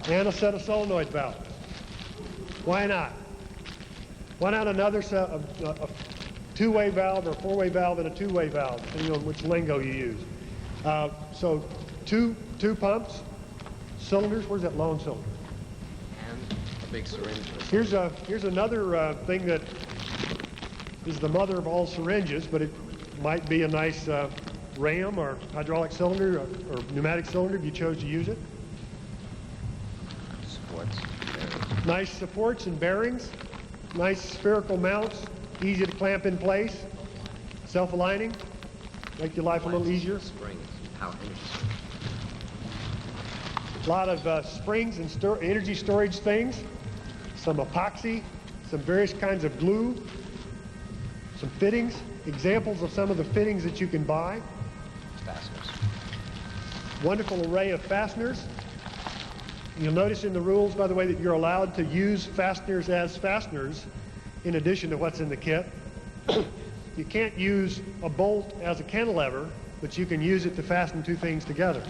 and a set of solenoid valves? Why not? Why not another set of a 2-way valve or a 4-way valve and a 2-way valve, depending on which lingo you use? So two pumps, cylinders. Where's that long cylinder? And a big syringe. Here's another thing that is the mother of all syringes, but it might be a nice ram or hydraulic cylinder or pneumatic cylinder if you chose to use it. Supports. Nice supports and bearings. Nice spherical mounts, easy to clamp in place. Self-aligning, make your life a little easier. Springs, power energy. A lot of springs and energy storage things. Some epoxy, some various kinds of glue, some fittings, examples of some of the fittings that you can buy. Fasteners. Wonderful array of fasteners. You'll notice in the rules, by the way, that you're allowed to use fasteners as fasteners in addition to what's in the kit. you can't use a bolt as a cantilever, but you can use it to fasten two things together.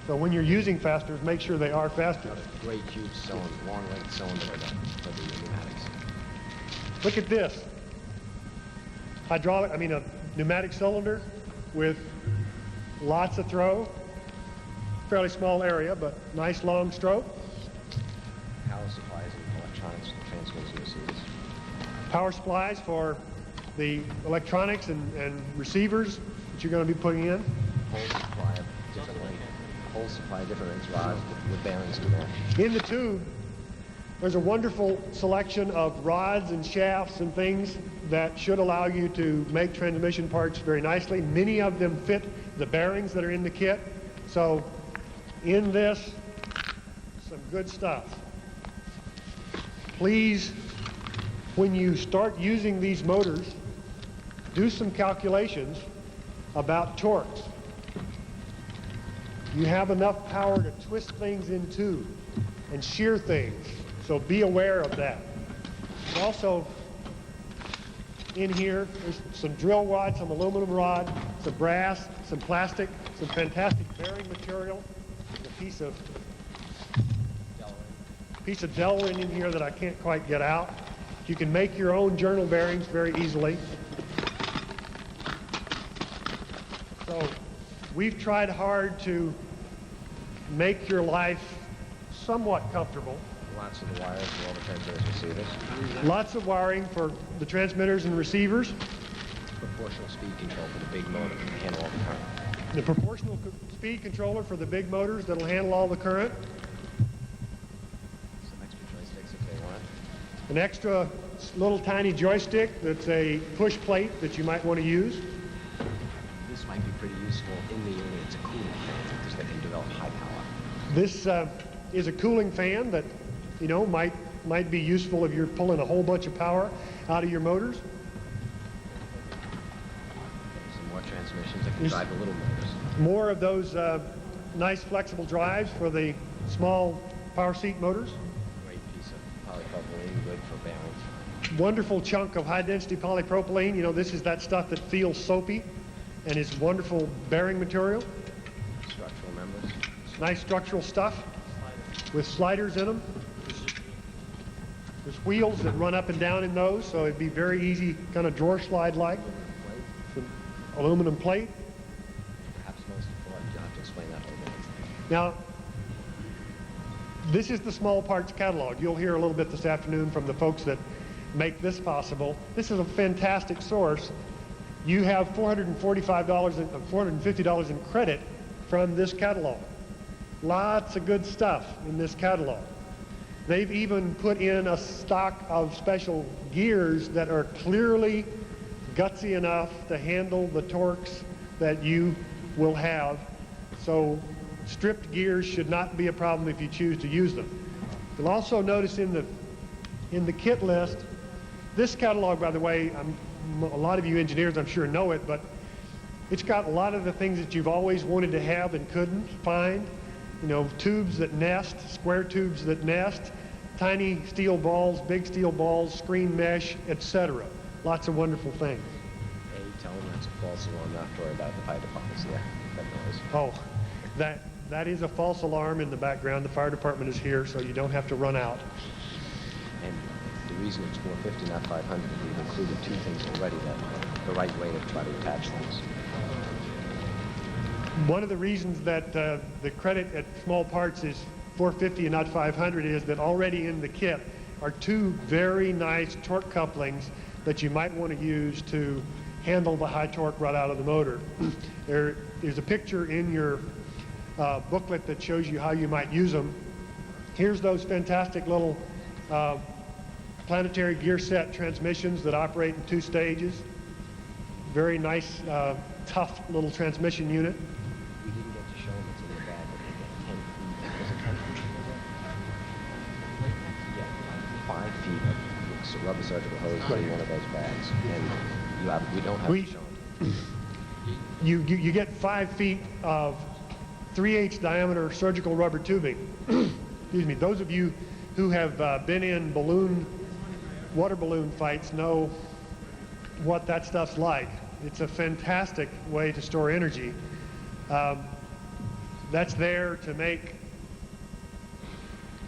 So when you're using fasteners, make sure they are fasteners. Great huge cylinder, long-length cylinder for the pneumatics. Look at this. A pneumatic cylinder with lots of throw. Fairly small area, but nice long stroke. Power supplies and electronics, transmitters and receivers. Power supplies for the electronics and receivers that you're going to be putting in. Whole supply of different length. Whole supply of different lengths rods with bearings in there. In the tube, there's a wonderful selection of rods and shafts and things that should allow you to make transmission parts very nicely. Many of them fit the bearings that are in the kit. So in this, some good stuff. Please, when you start using these motors, do some calculations about torques. You have enough power to twist things in two and shear things, so be aware of that. Also, in here, there's some drill rod, some aluminum rod, some brass, some plastic, some fantastic bearing material, a piece of Delrin in here that I can't quite get out. You can make your own journal bearings very easily. So we've tried hard to make your life somewhat comfortable. Lots of the wires for all the transmitters and receivers. Lots of wiring for the transmitters and receivers. Proportional speed control for the big motor to handle all the current. The proportional speed controller for the big motors that'll handle all the current. Some extra joysticks if they want. An extra little tiny joystick that's a push plate that you might want to use. This might be pretty useful in the unit. It's a cooling fan because they can develop high power. This is a cooling fan that, might be useful if you're pulling a whole bunch of power out of your motors. Some more transmissions that can drive the little motors. More of those nice flexible drives for the small power seat motors. Great piece of polypropylene, good for bearings. Wonderful chunk of high-density polypropylene. This is that stuff that feels soapy and is wonderful bearing material. Structural members. Nice structural stuff with sliders in them. There's wheels that run up and down in those, so it'd be very easy, kind of drawer slide-like. Some aluminum plate. Perhaps most important, you'll have to explain that a little bit. Now, this is the small parts catalog. You'll hear a little bit this afternoon from the folks that make this possible. This is a fantastic source. You have $450 in credit from this catalog. Lots of good stuff in this catalog. They've even put in a stock of special gears that are clearly gutsy enough to handle the torques that you will have. So stripped gears should not be a problem if you choose to use them. You'll also notice in the kit list, this catalog, by the way, a lot of you engineers I'm sure know it, but it's got a lot of the things that you've always wanted to have and couldn't find. Tubes that nest, square tubes that nest, tiny steel balls, big steel balls, screen mesh, etc. Lots of wonderful things. Hey, tell them that's a false alarm, not to worry about the fire department's there. That noise. Oh, that is a false alarm in the background. The fire department is here, so you don't have to run out. And the reason it's 450, not 500, we've included two things already that the right way to try to attach things. One of the reasons that the credit at small parts is 450 and not 500 is that already in the kit are two very nice torque couplings that you might want to use to handle the high torque right out of the motor. There's a picture in your booklet that shows you how you might use them. Here's those fantastic little planetary gear set transmissions that operate in 2 stages. Very nice, tough little transmission unit. We didn't get to show them. It's in the bag, but they get 10 feet. Was it 10 feet? Yeah, 5 feet of rubber surgical hose in one of those bags. And we don't have to show them. You get 5 feet of 3/8 diameter surgical rubber tubing. Excuse me. Those of you who have been in water balloon fights know what that stuff's like. It's a fantastic way to store energy. That's there to make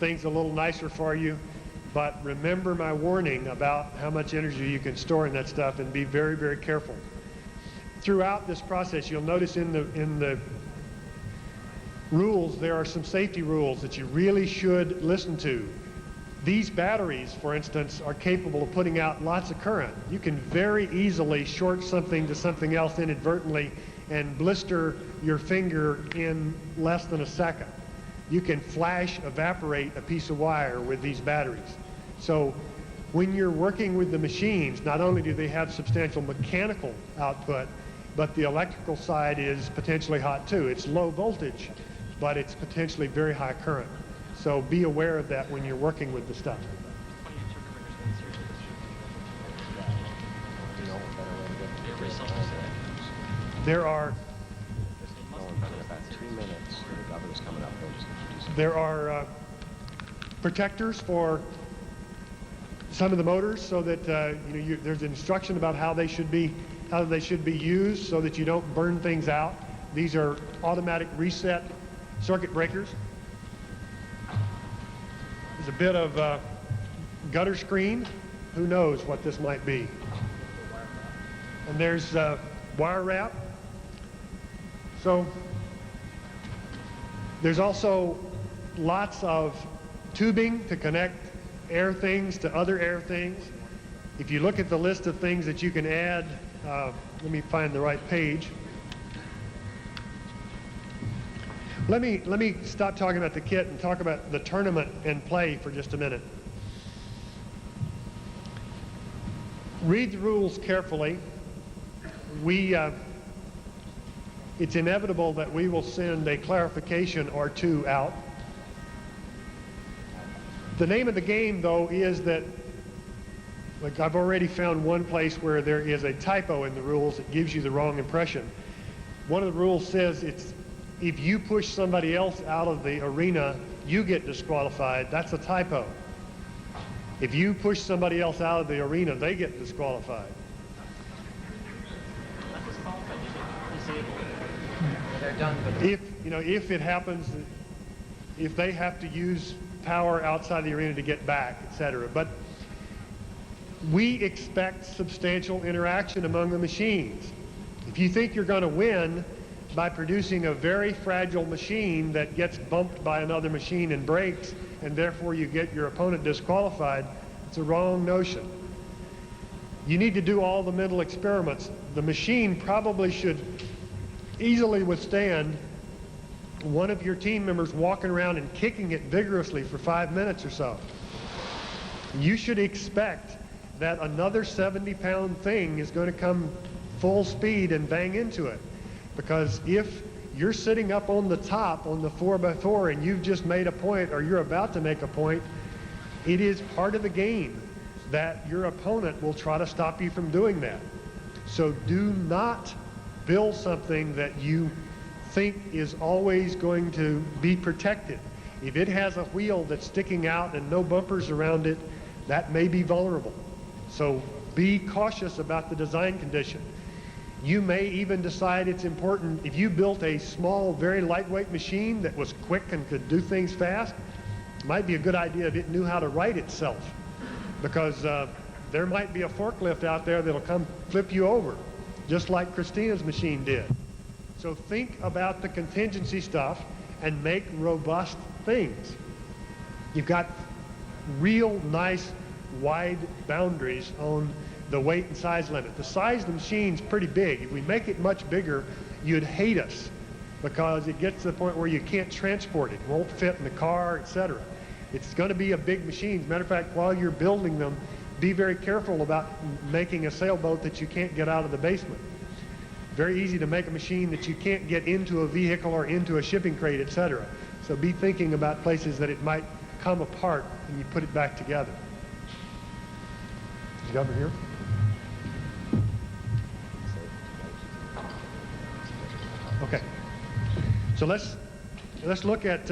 things a little nicer for you, but remember my warning about how much energy you can store in that stuff, and be very, very careful. Throughout this process, you'll notice in the rules, there are some safety rules that you really should listen to. These batteries, for instance, are capable of putting out lots of current. You can very easily short something to something else inadvertently and blister your finger in less than a second. You can flash evaporate a piece of wire with these batteries. So when you're working with the machines, not only do they have substantial mechanical output, but the electrical side is potentially hot too. It's low voltage, but it's potentially very high current. So be aware of that when you're working with the stuff. There are protectors for some of the motors, so that there's instruction about how they should be used, so that you don't burn things out. These are automatic reset circuit breakers. There's a bit of gutter screen. Who knows what this might be? And there's wire wrap. So there's also lots of tubing to connect air things to other air things. If you look at the list of things that you can add, let me find the right page. Let me stop talking about the kit and talk about the tournament and play for just a minute. Read the rules carefully. It's inevitable that we will send a clarification or two out. The name of the game, though, is that, like, I've already found one place where there is a typo in the rules that gives you the wrong impression. One of the rules says if you push somebody else out of the arena, you get disqualified. That's a typo. If you push somebody else out of the arena, they get disqualified. If it happens, if they have to use power outside the arena to get back, etc. But we expect substantial interaction among the machines. If you think you're going to win by producing a very fragile machine that gets bumped by another machine and breaks, and therefore you get your opponent disqualified, it's a wrong notion. You need to do all the mental experiments. The machine probably should easily withstand one of your team members walking around and kicking it vigorously for 5 minutes or so. You should expect that another 70-pound thing is going to come full speed and bang into it. Because if you're sitting up on the top on the 4x4 and you've just made a point, or you're about to make a point, it is part of the game that your opponent will try to stop you from doing that. So do not build something that you think is always going to be protected. If it has a wheel that's sticking out and no bumpers around it, that may be vulnerable. So be cautious about the design condition. You may even decide it's important, if you built a small, very lightweight machine that was quick and could do things fast, it might be a good idea if it knew how to right itself. Because there might be a forklift out there that'll come flip you over, just like Christina's machine did. So think about the contingency stuff and make robust things. You've got real nice wide boundaries on the weight and size limit. The size of the machine's pretty big. If we make it much bigger, you'd hate us, because it gets to the point where you can't transport it. It won't fit in the car, etc. It's going to be a big machine. As a matter of fact, while you're building them, be very careful about making a sailboat that you can't get out of the basement. Very easy to make a machine that you can't get into a vehicle or into a shipping crate, etc. So be thinking about places that it might come apart and you put it back together. Is it over here? Okay. So let's look at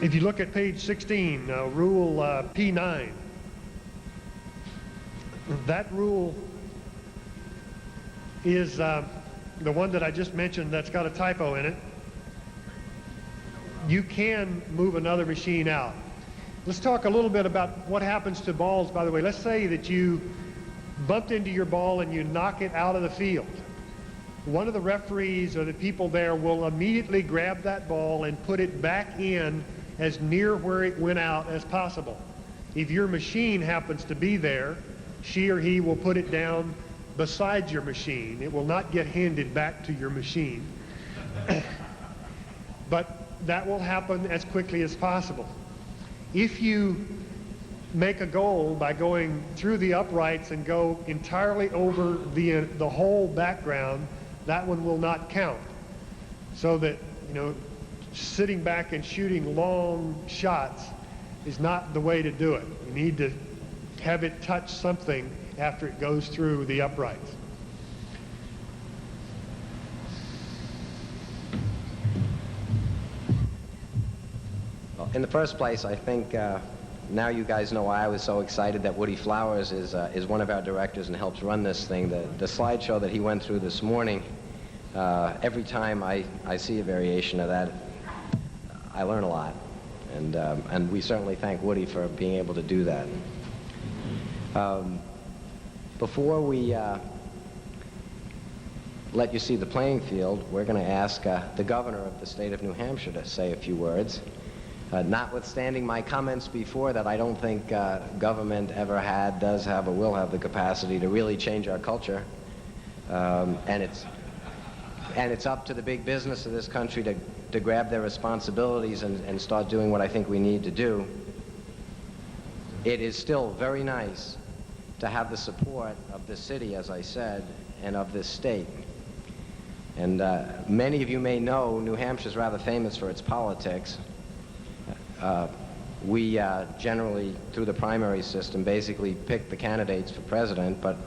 If you look at page 16, rule P9, that rule is the one that I just mentioned that's got a typo in it. You can move another machine out. Let's talk a little bit about what happens to balls, by the way. Let's say that you bumped into your ball and you knock it out of the field. One of the referees or the people there will immediately grab that ball and put it back in as near where it went out as possible. If your machine happens to be there, she or he will put it down beside your machine. It will not get handed back to your machine. But that will happen as quickly as possible. If you make a goal by going through the uprights and go entirely over the whole background, that one will not count. So that, sitting back and shooting long shots is not the way to do it. You need to have it touch something after it goes through the uprights. Well, in the first place, I think now you guys know why I was so excited that Woody Flowers is one of our directors and helps run this thing. The slideshow that he went through this morning, every time I see a variation of that, I learn a lot. And we certainly thank Woody for being able to do that. Before we let you see the playing field, we're going to ask the governor of the state of New Hampshire to say a few words. Notwithstanding my comments before that I don't think government ever had, does have, or will have the capacity to really change our culture. And it's up to the big business of this country to grab their responsibilities and start doing what I think we need to do. It is still very nice to have the support of the city, as I said, and of this state. And many of you may know New Hampshire is rather famous for its politics. We generally, through the primary system, basically pick the candidates for president, but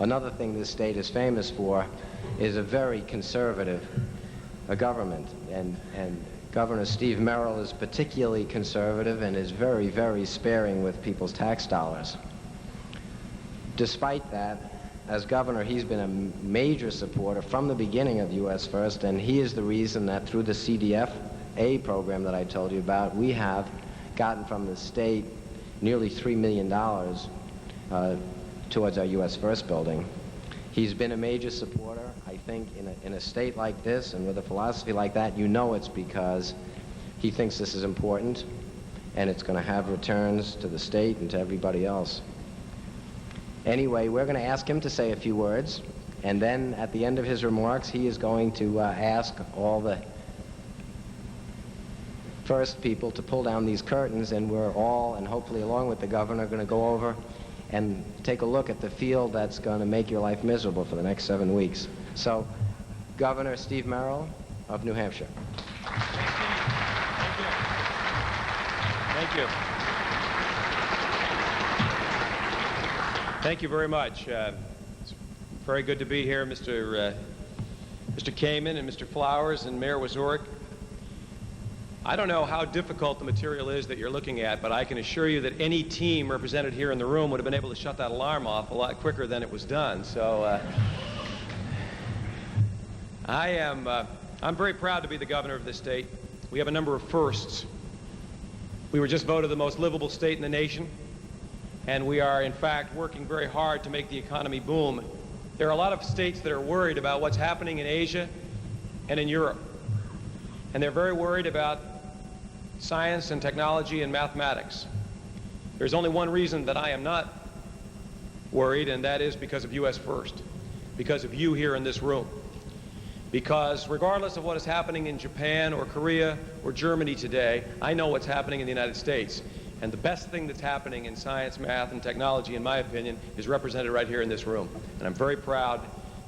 another thing this state is famous for is a very conservative government. And Governor Steve Merrill is particularly conservative and is very, very sparing with people's tax dollars. Despite that, as governor, he's been a major supporter from the beginning of U.S. First, and he is the reason that through the CDFA program that I told you about, we have gotten from the state nearly $3 million towards our U.S. First building. He's been a major supporter. I think in a state like this and with a philosophy like that, it's because he thinks this is important and it's going to have returns to the state and to everybody else. Anyway, we're going to ask him to say a few words, and then at the end of his remarks, he is going to ask all the first people to pull down these curtains, and we're all, and hopefully along with the governor, going to go over and take a look at the field that's going to make your life miserable for the next 7 weeks. So, Governor Steve Merrill of New Hampshire. Thank you. Thank you very much. It's very good to be here, Mr. Kamen and Mr. Flowers and Mayor Wazorek. I don't know how difficult the material is that you're looking at, but I can assure you that any team represented here in the room would have been able to shut that alarm off a lot quicker than it was done. So I'm very proud to be the governor of this state. We have a number of firsts. We were just voted the most livable state in the nation, and we are, in fact, working very hard to make the economy boom. There are a lot of states that are worried about what's happening in Asia and in Europe, and they're very worried about science and technology and mathematics. There's only one reason that I am not worried, and that is because of U.S. First, because of you here in this room. Because regardless of what is happening in Japan or Korea or Germany today, I know what's happening in the United States. And the best thing that's happening in science, math, and technology, in my opinion, is represented right here in this room. And I'm very proud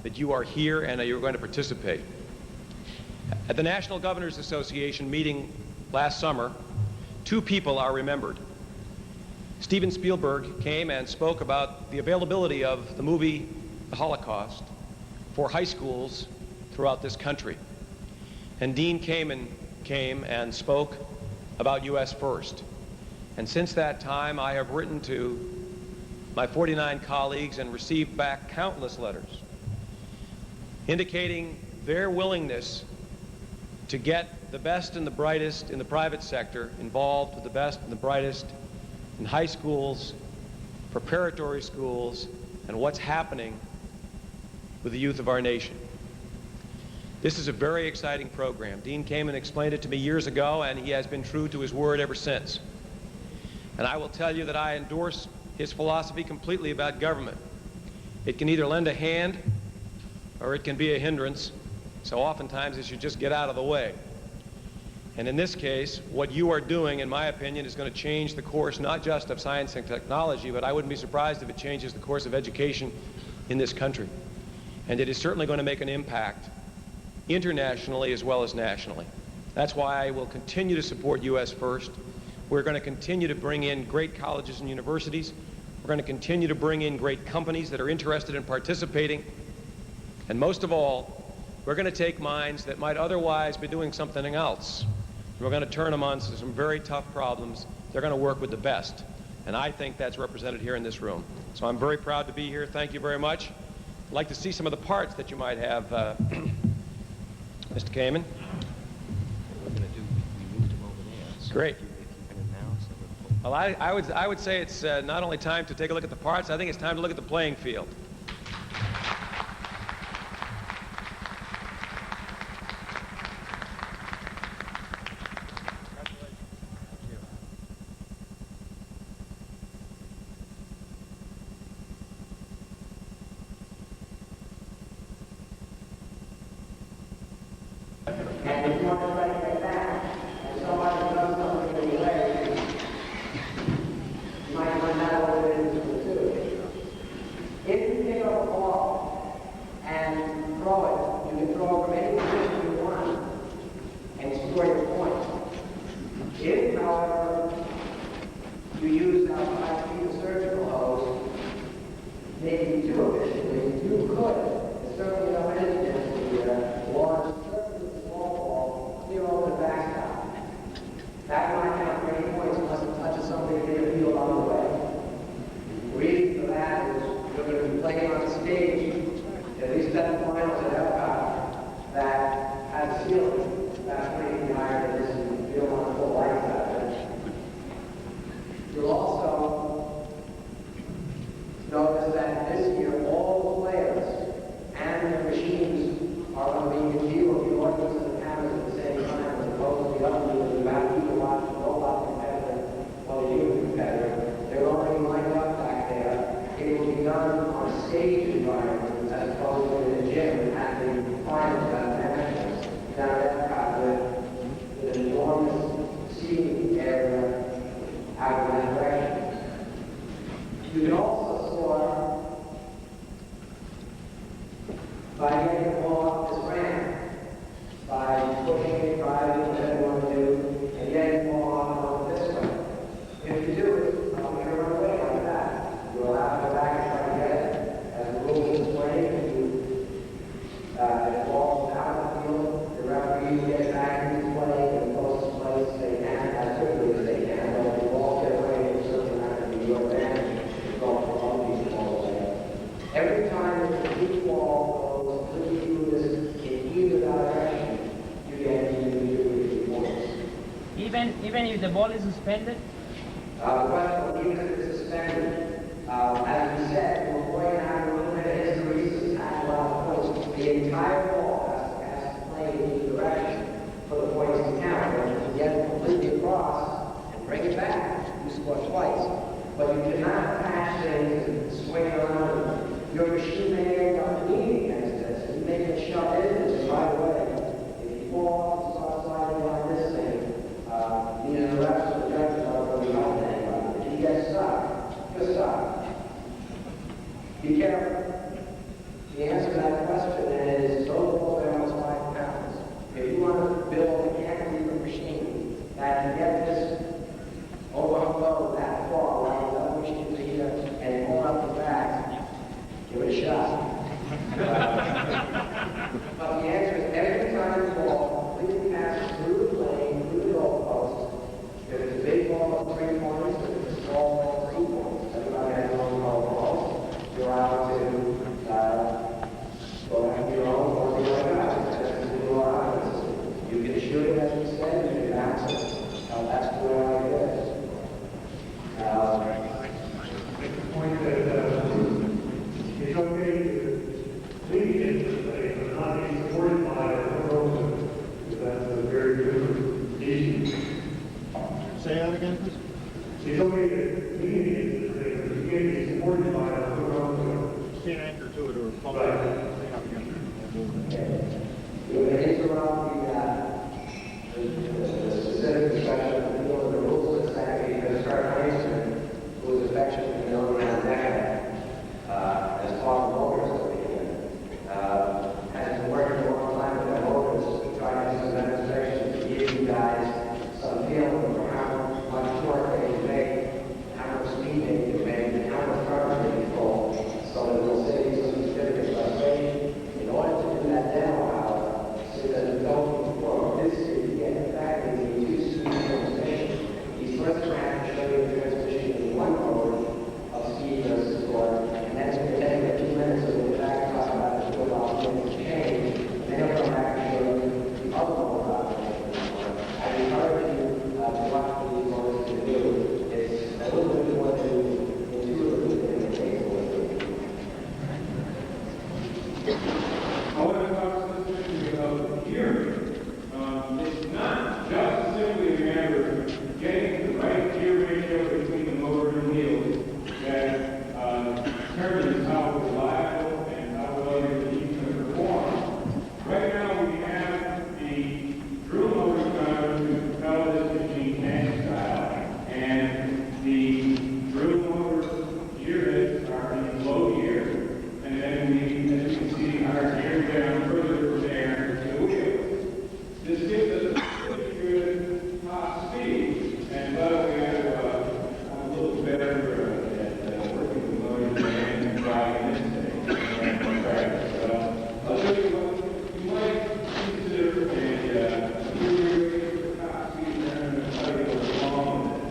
that you are here and that you're going to participate. At the National Governors Association meeting last summer, 2 people are remembered. Steven Spielberg came and spoke about the availability of the movie The Holocaust for high schools throughout this country. And Dean Kamen came and spoke about U.S. First. And since that time, I have written to my 49 colleagues and received back countless letters indicating their willingness to get the best and the brightest in the private sector involved with the best and the brightest in high schools, preparatory schools, and what's happening with the youth of our nation. This is a very exciting program. Dean Kamen explained it to me years ago, and he has been true to his word ever since. And I will tell you that I endorse his philosophy completely about government. It can either lend a hand or it can be a hindrance, so oftentimes it should just get out of the way. And in this case, what you are doing, in my opinion, is going to change the course not just of science and technology, but I wouldn't be surprised if it changes the course of education in this country. And it is certainly going to make an impact internationally as well as nationally. That's why I will continue to support U.S. First. We're going to continue to bring in great colleges and universities. We're going to continue to bring in great companies that are interested in participating. And most of all, we're going to take minds that might otherwise be doing something else. We're going to turn them on to some very tough problems. They're going to work with the best. And I think that's represented here in this room. So I'm very proud to be here. Thank you very much. I'd like to see some of the parts that you might have, Mr. Kamen. Great. Well, I would say it's not only time to take a look at the parts, I think it's time to look at the playing field. And if you want to try to get back, and somebody does something in your way, you might find out what it is to do. If you pick up a ball and throw it, you can throw it from any position you want and score your point. If, however, you use that 5 feet of surgical hose, maybe too efficiently, you could. There's certainly no incidents to the launch. That might count for any points unless it touches something in the field on the way. The reason for that is you're going to be playing on a stage, at least at the finals at Epcot, that has a ceiling that's pretty higher than this, and you don't want to pull lights out of it. You'll also notice that this year all the players and the machines are going to be in view of the audience and the cameras at the same time, as opposed to the other people who have people watching the robot competitor or the human competitor. They're already lined up back there. It will be done on a stage environment as opposed to in a gym at the finals at the nationals down at Epcot with an enormous seating area out in that direction. You can also score by getting the ball up this ramp, by pushing it, driving, whatever you want to do, and getting the ball on this way. If you do it, I'm going to run away like that. You'll have to go back and try to get it. As the rules explain, if it falls out of the field, the referee will get back into play in the closest place they can, as quickly as they can. But if the ball gets away, it's certainly not going to be your advantage. It's all for all these balls away. Every time the deep ball goes completely through this in either direction, you get individual points. Even if the ball is suspended? Well, even if it's suspended, as we said, we're going to have a little bit of history to tackle out points. The entire ball has to play in either direction for the points to count. And if you get it completely across and bring it back, you score twice. But you cannot patch things and swing around. Your machine may end up leaning against this. You may get shoved into this right away. If you fall off, start sliding like this thing, neither the refs or the judges are going to be helping anybody. If you get stuck, just stop. Be careful. The answer to that question is those balls are almost 5 pounds. If you want to build a cantilever machine that can get this overhung load that far while the other machines are here and pull up the back, give it a shot. But the answer is every time the ball completely passes through the lane, through the goalpost, determines how reliable and how well your machine can perform. Right now we have the drill motor gun to propel this machine tank style, and the drill motor gear are in low gear, and then we, as you can see, are geared down further from there to the wheels. This gives us a pretty good top speed, and by the way, I'm a little better at working with motors and driving this thing. I'll show you what you might consider a superior top speed and how to go along with it.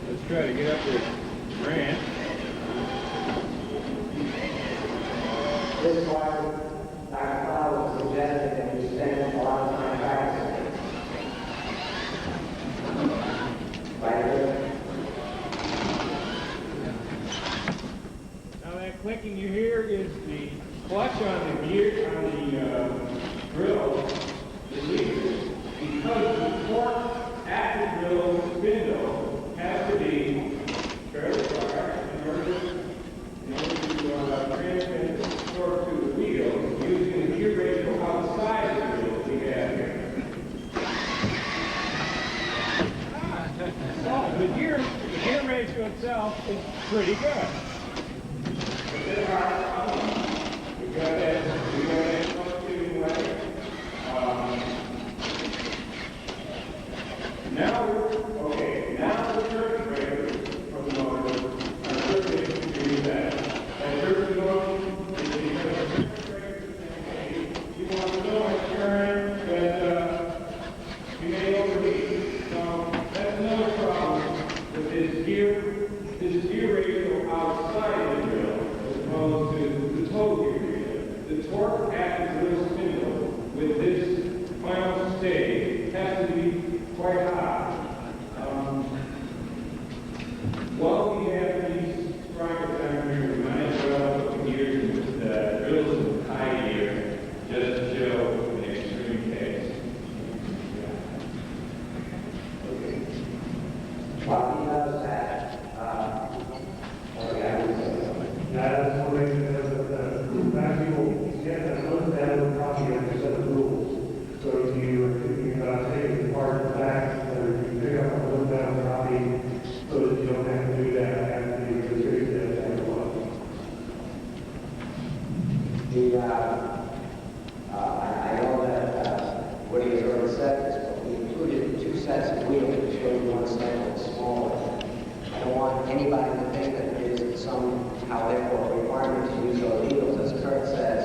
Let's try to get up this ramp. This is why Dr. Fowler suggested that you spend a lot of time practicing. Right here. Now that clicking you hear is the clutch on the gear, on the drill releases, because the torque at the drill spindle has to be fairly large in order to transmit the torque to the wheel using the gear ratio outside the wheel that we have here. So the gear ratio itself is pretty good. But then our problem, we got that fluctuating way. Now the circuit breakers from the motor are circulating through that. That circuit motion is because the circuit breakers say, you want to know a current that you may overheat. So that's another problem with this gear ratio outside the drill as opposed to the toe gear ratio. The torque at the drill spindle with this final stage has to be quite high. While we have these sprockets down here, we might as well put the gears into the drills in high gear just to show an extreme case. While he does that, That's what makes it back people get a little better copy of the set of rules. So if you take it apart and back, you pick up a little better copy so that you don't have to do that after you retrieve that second one. I know that Woody has already said this, but we included 2 sets of wheels to show you one set that's smaller. I don't want anybody to think that there is somehow therefore a requirement to use those wheels. As Kurt says,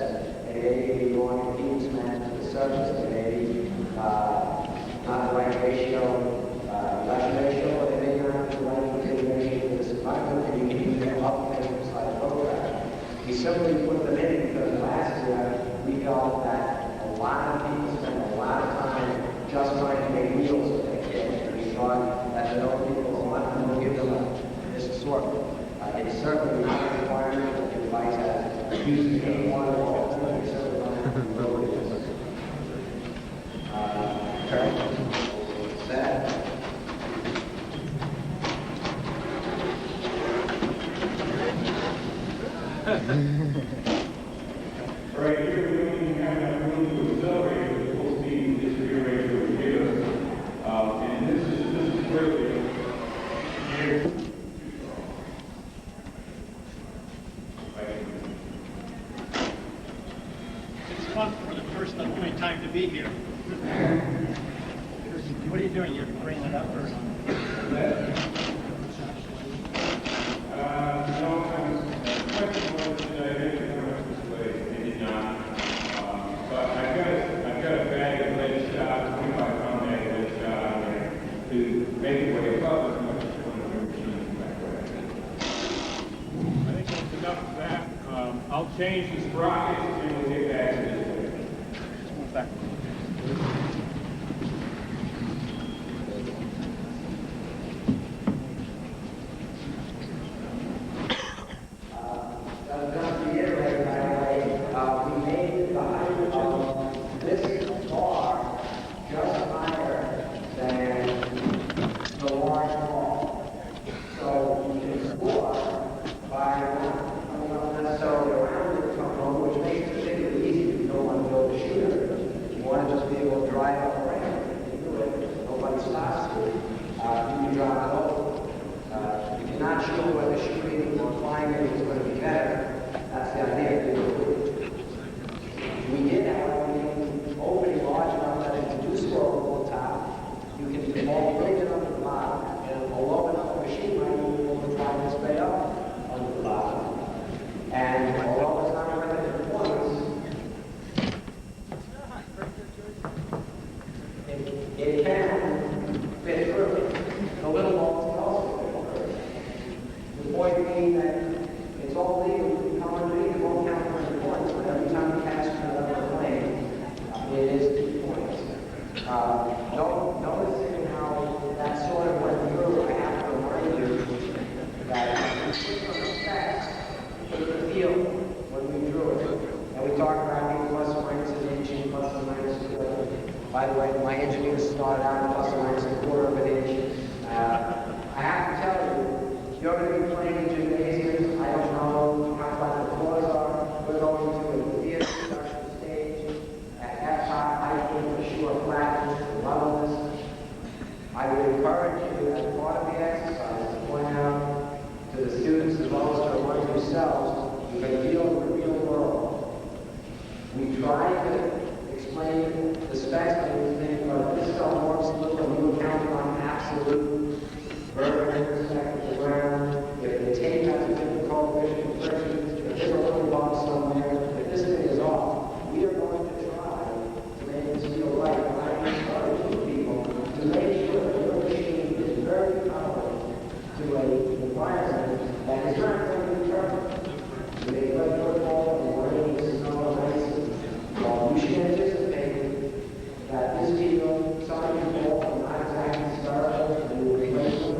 they may be more impedance matched to the surface, they may be not the right ratio, less ratio, or they may not be the right configuration for this environment, and you can use them up and inside the program. We simply put them in because last year we felt that a lot of people spend a lot of time just trying to make wheels for their kids, and we thought that the old people who want them will give them this assortment. It's certainly not a requirement that your device has used any one of all. It's certainly not a requirement. Sad. Right here, we don't even have enough room to accelerate with the full speed this gear ratio would give us. And this is clearly gear. It's fun for the person that's doing time to be here. What are you doing? You're bringing it up or? No, the question was, did I make it much display? I did not. But I've got a bag of lead shot, 25-pound bag of lead shot on there to make it weigh above as much as one of your machines back there. I think that's enough of that. I'll change the sprockets and we'll get back to this way. Back. Just to reiterate, by the way, we made way, my engineers started out plus or minus a quarter of an inch. I have to tell you, you're going to be playing in gymnasiums. I don't know how flat the floors are. We're going to a theater production stage. At that time, I think for sure flatness and levelness. I would encourage you, as part of the exercise, to point out to the students as well as to among yourselves, you can deal with the real world. We try to explain the specs of these things, but if this stuff works a little, you count on absolute vertical respect to the ground. If the tape has a different coefficient of friction, if there's a little bump somewhere, if this thing is off, we are going to try to make this feel right. And I encourage you people to make sure that your machine is very tolerant to an environment that is not going to be perfect. You may play football and rain, snow, and ice. You should anticipate that this field, some of you all are not exactly started and will replace them.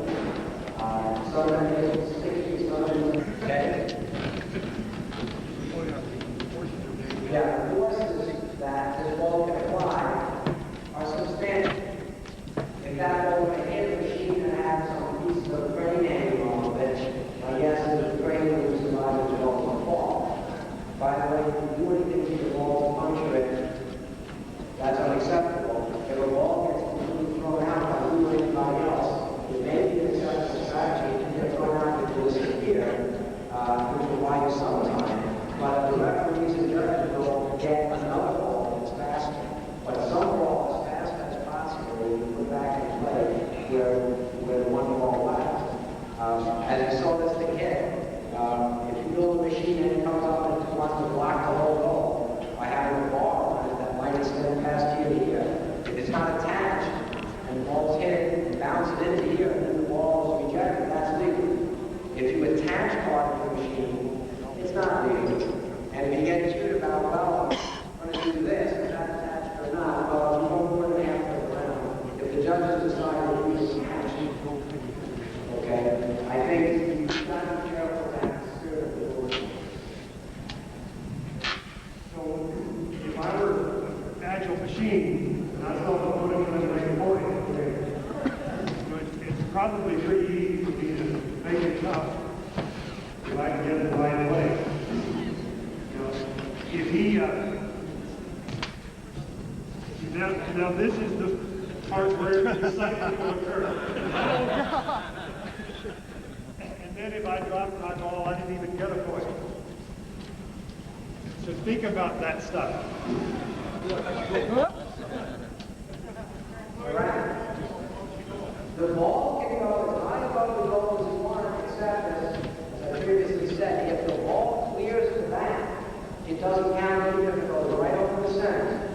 Some of them 60, some of them 10. Yeah, the forces that this ball can apply are substantial. If that ball can hit a machine that has some pieces of frame hanging off of it, I guess the frame will survive the ball fall. By the way, if you do anything to the ball to puncture it, that's unacceptable. If a ball gets completely thrown out by you or anybody else, it may be an acceptable strategy to get thrown out and disappear, which will buy you some time. But the referees and judges will get another ball that's faster. But some ball as fast as possible you put back in play where the one ball left. As you saw this thing hit, if you build a machine and it comes up and it wants to block the whole ball by having a bar on it that might extend past here to here, if it's not attached and the ball's hit and bounces into here and then the ball is rejected, that's legal. If you attach part of the machine, it's not legal. And if you get chewed about, well, I'm going to do this, is that attached or not? Well, you don't put it halfway around. If the judges decide to use it attached, okay? I think you've got to be careful to have the spirit of the Lord. So if I were an agile machine, and I saw the photo and I was recording, it's probably pretty easy for me to make it tough if I can get it the right way. If he, now this is the part where the cycle will occur. And then if I dropped my ball, I didn't even get a point. So think about that stuff. All right. The ball can go as high above the goal as you want, except, as I previously said, if the ball clears the back, it doesn't count even if it goes right over the center.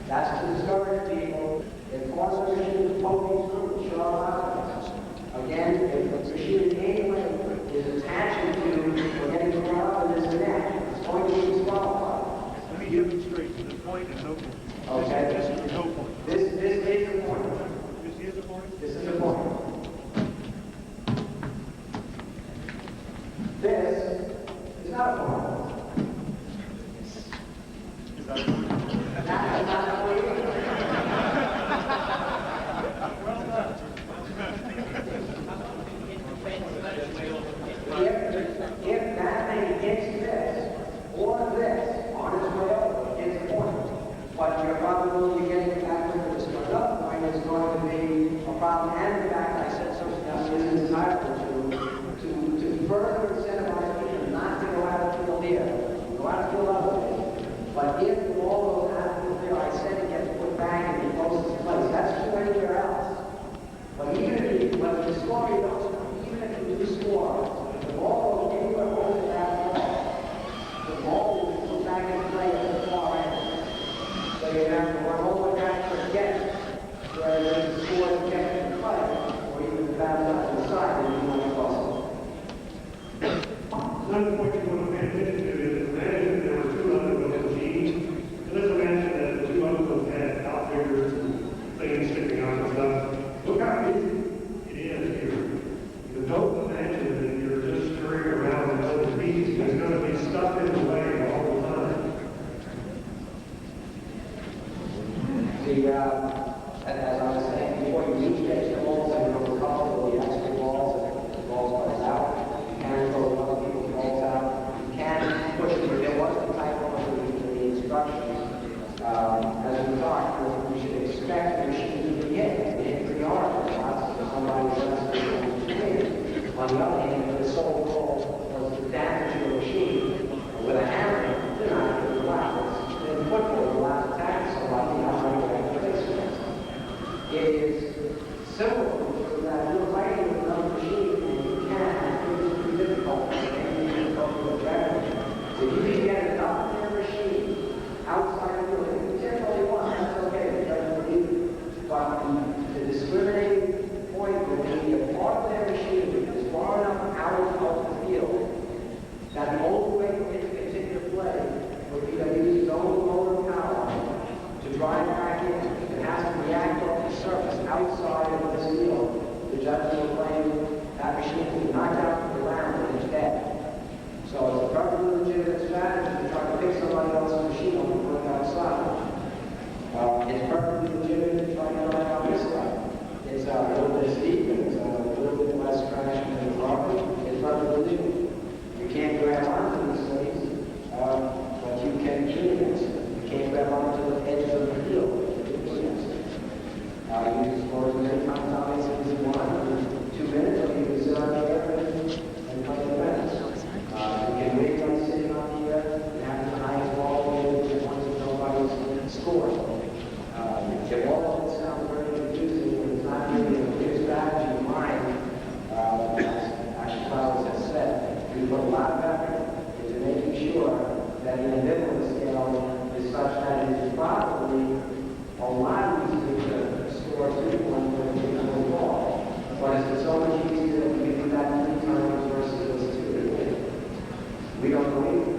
That's to discourage people. If force machine is poking through, sharp objects. Again, if the machine anyway is attaching to or getting thrown up in this net, it's going to be disqualified. Let me demonstrate the point and no point. Okay. This is no point. This is the point. This is a point? This is the point. This is not a point. Is that a point? That's not a point. Well done. If that thing hits this or this on its way over, it's a point. But your probability of getting it back when it's going up point is going to be a problem. And in fact, I said something else is entitled to further incentivize people not to go out of field here, go out of field other. But if the ball goes out of field here, I said it gets put back in the closest place. That's true anywhere else. But even if you, whether you score or you don't score, even if you do score, if the ball goes anywhere over that ball, the ball will be put back in play at the far end. So you have to run all the way back to get it, whereas if the score is getting in play, or even the bat's up to the side, then you want to cross it. Another point you want to pay attention to is imagine there were two other machines. And let's imagine that the two other ones had outriggers and things sticking out and stuff. Look how easy it is here. You don't imagine that you're just scurrying around in those beats. There's going to be stuff in the way the whole time. The instructions. As we talked, we should expect the machine to be hit pretty hard. Lots of somebody says on the other hand, the sole goal was to damage the machine with a hammer. They're not going to allow it. In football, you're allowed to tackle somebody, you're not going to fix it. It is simple that you're fighting with another machine and you can, it's pretty difficult. So you can get it up in their machine, outside of the building. You can all you want, that's okay, but the discriminating point would be a part of their machine is far enough out of the field that the only way for it to continue to play would be to use its own motor power to drive back in. It has to react off the surface outside of this field. The judge will claim that machine will be knocked out of the ground and it's dead. So it's a perfectly legitimate strategy to try to fix somebody else's machine on the work outside. It's perfectly legitimate to try to get it out this way. It's a little bit steep and it's a little bit less traction than the property. It's perfectly legitimate. You can't grab onto these things, but you can shoot against it. You can't grab onto the edges of the field. You can score as many times as you want. In 2 minutes, or you can sit on the air and play the minutes. You can wait on sitting on the air and have the highest ball and once nobody's scored. If all of it sounds very confusing and it's not really a clear strategy in mind, as Flowers has said, we put a lot of effort into making sure that the ambivalence scale is such that it is probably a lot easier to score 3 points than it is to ball. But it's so much easier if we do that 3 times versus 2. We don't believe it.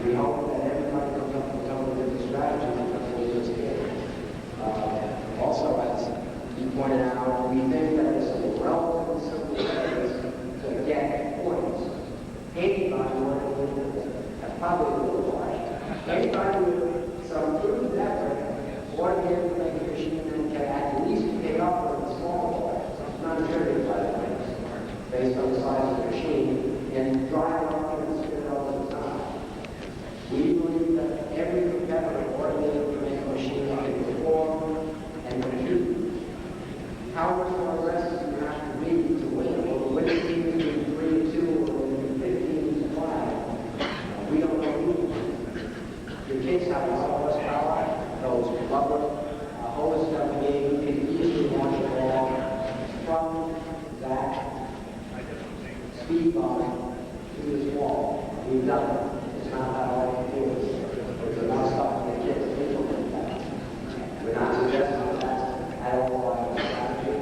We hope that everybody comes up with some of the different strategies because we just get. Also, as you pointed out, we think that it's a relatively simple way to get points. Anybody that's probably a little harsh. Anybody with some proven effort or the everything machine can at least pick up with a small ball. So it's not trivial, by the way, based on the size of the machine, and drive off and spin it all the time. We believe that every competitor coordinated to make a machine can perform and compute. How much more aggressive do you have to be to win? Will the winning team be 3-2 or will it be 15-5? We don't know either. The kids have a lot of horsepower. Those rubber hose that we gave, you can easily launch a ball from that speed bump to this wall. We've done it. It's not that hard to do. There's enough stuff in the kids to implement that. We're not suggesting that that's at all strategy.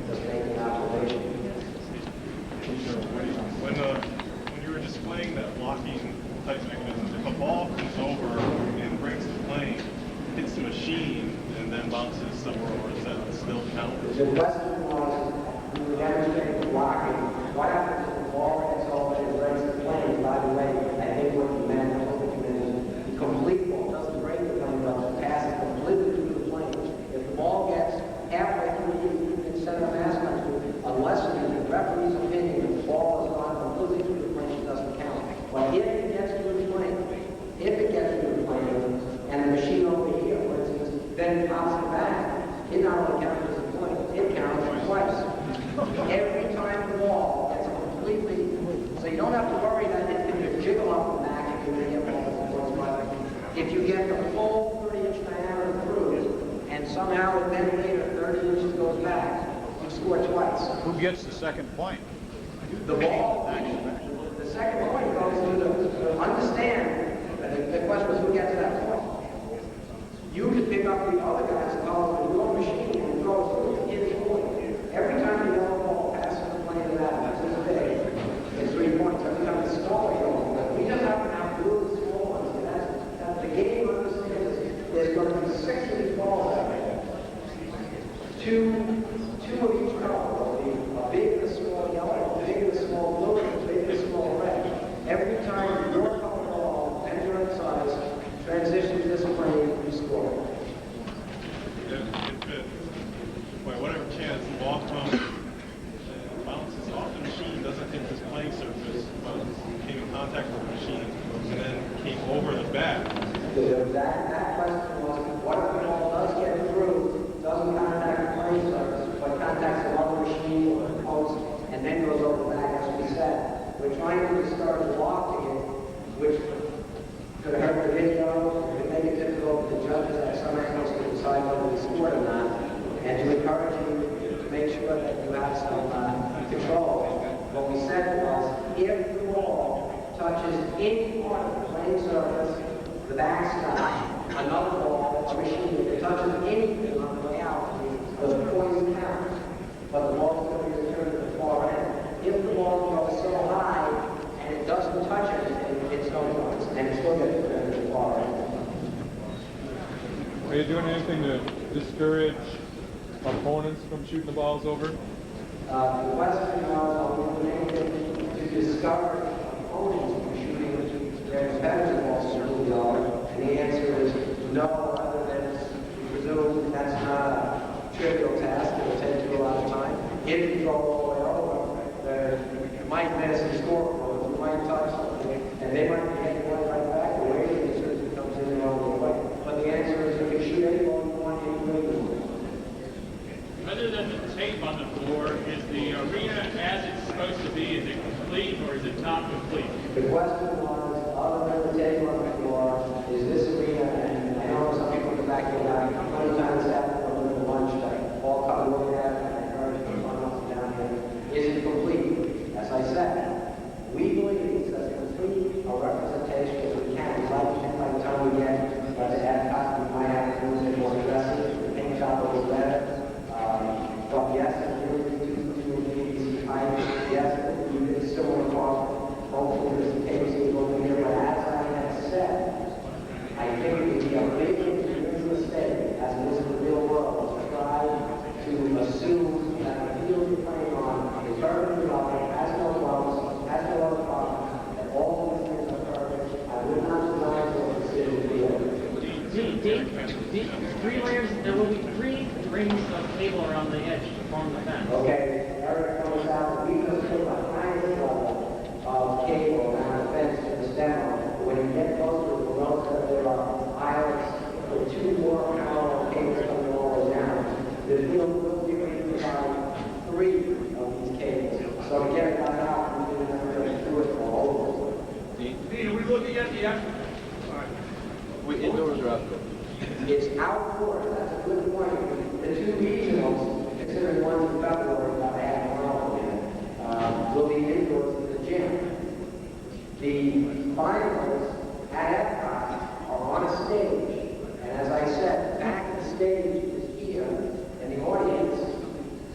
Just making an observation. When you were displaying that blocking type mechanism, if a ball comes over and breaks the plane, hits the machine, and then bounces somewhere over, does that still count? The question was, we were demonstrating blocking. What happens if the ball hits over and breaks the plane? By the way, I think what you meant, I hope what you meant is the complete ball doesn't break the plane, but just pass it completely through the plane. If the ball gets halfway through, you can send a mascot to it, unless in the referee's opinion, if the ball has gone completely through the plane, it doesn't count. But if it gets through the plane, and the machine over here, for instance, then pops it back, it not only counts as a point, it counts twice. Every time the ball gets completely, so you don't have to worry that it's going to jiggle up the back if you're going to get balls. If you get the full 30-inch diameter through, and somehow it then later 30 inches goes back, you score twice. Who gets the second point? The ball. The second point goes to understand. The question was who gets that point. You can pick up the other guy's ball with your machine and throw through and get 40. Every time the yellow ball passes the plane of that, it's big. It's 3 points. Every time the smaller yellow, we just happen to have blue and small ones. That's the game understands. There's going to be 6 of these balls out there. Two of each color. A big and a small yellow, a big and a small blue, and a big and a small red. Every time your color ball, and your size, transitions this plane, you score. If it, by whatever chance, the ball comes and bounces off the machine, doesn't hit this playing surface, but came in contact with the machine, and then came over the bat, That question was, what if the ball does get through, doesn't contact the plane surface, but contacts another machine or a post, and then goes over the back, as we said. We're trying to discourage lofting it, which could hurt the video, could make it difficult for the judges at some angles to decide whether we scored or not, and to encourage you to make sure that you have some control. What we said was, if the ball touches any part of the plane surface, the backstop, another ball, a machine, if it touches anything on the way out, the points count, but the ball is going to be returned to the far end. If the ball goes so high and it doesn't touch anything, it's no points, and it's still going to be returned to the far end. Are you doing anything to discourage opponents from shooting the balls over? The question was, are we doing anything to discourage opponents from shooting their competitive balls through the yard? And the answer is no, other than we presume that's not a trivial task. It will take you a lot of time. If you go all the way over, you might miss and score balls, you might touch something, and they might be getting one right back away as soon as it comes in the wrong way. But the answer is you can shoot any ball you want, any way you want. Other than the tape on the floor, is the arena as it's supposed to be, is it complete or is it not complete? The question was, other than the tape on the floor, is this arena, and I know some people come back here about 20 times after the lunch, like all come look at it, and I encourage them to run up and down here. Is it complete? As I said, we believe it's as complete a representation as we can. By the time we get to Epcot, we might have to do more dresses, the paint job a little better. But yes, if you're going to do PVC pipe, yes, you can still want to talk. Hopefully there's some cases over here. But as I have said, I think it would be a big mistake, as it is in the real world, to try to assume that the field you're playing on is perfectly level, has no bumps, has no other problems, that all these things are perfect. I would not design for a decision field. Three layers, there will be 3 rings of cable around the edge to form the fence. Okay, Eric comes out, we just put the highest level of cable around the fence to the stem. When you get closer, you'll notice that there are aisles with 2 more parallel cables coming all the way down. The field will be rated by 3 of these cables. So to get it back out, we didn't have to do it all over. Dean, are we looking at the We indoors or outdoors? It's outdoors, that's a good point. The 2 regionals, considering one's in February, about half an hour in, will be indoors in the gym. The finals at Epcot are on a stage, and as I said, back of the stage is here, and the audience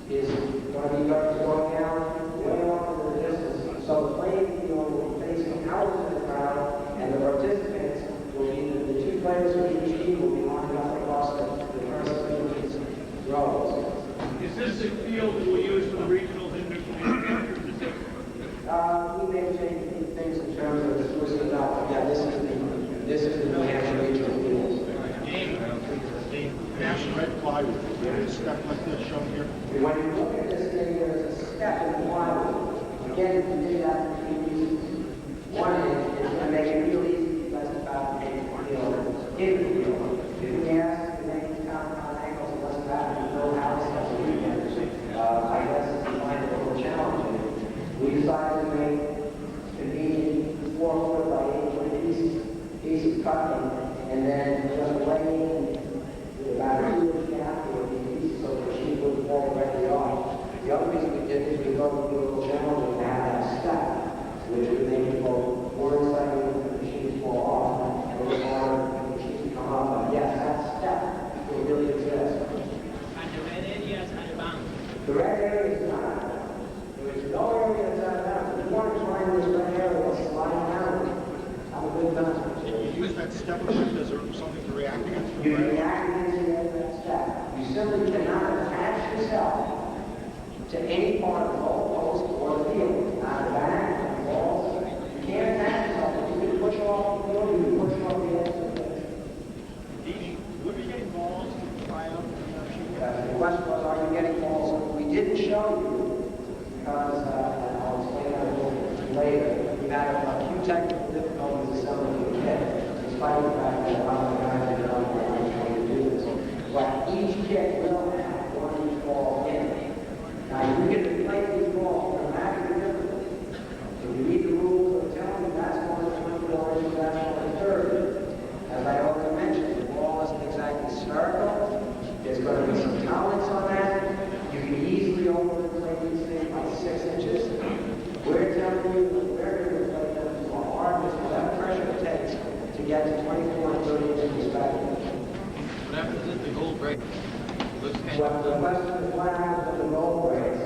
is going to be going down way off in the distance. So the playing field will be facing out to the crowd, and the participants will be the 2 players from each team will be lined up across the first 3 rows. Is this the field that we use for the regionals in We may change things in terms of the switching it up. Yeah, this is the New Hampshire regional field. National red plywood. There's a step like this shown here. When you look at this thing, there's a step in the plywood. Again, if you did that for 2 reasons. One is it's going to make it real easy because it's about to take the field in the field. If we ask to make it count on angles, it doesn't matter. You know how it's going to be. I guess it's find it a little challenging. We decided to make convenient 4 foot by 8 foot piece of cutting, and then just lay in about a 2 inch gap for the pieces so the machine wouldn't fall directly off. The other reason we did is we thought it would be a little challenging to have that step, which would make it go more exciting when the machines fall off, and a little harder when the machines come up. But yes, that step will really exist. And the red area is out of bounds. The red area is not. There is no area that's out of bounds. If you want to find this red area, slide down. Have a good time. You use that step effect as something to react against? You react against that step. You simply cannot attach yourself to any part of the goalpost or the field. Not the back, the walls. You can't attach yourself. You can push off the field, you can push off the edge of the field. Would you getting balls to try out? The question was, are you getting balls? We didn't show you because, and I'll explain that a little later, we had a few technical difficulties assembling the kit, despite the fact that Well, the question is what happens with the roll rates.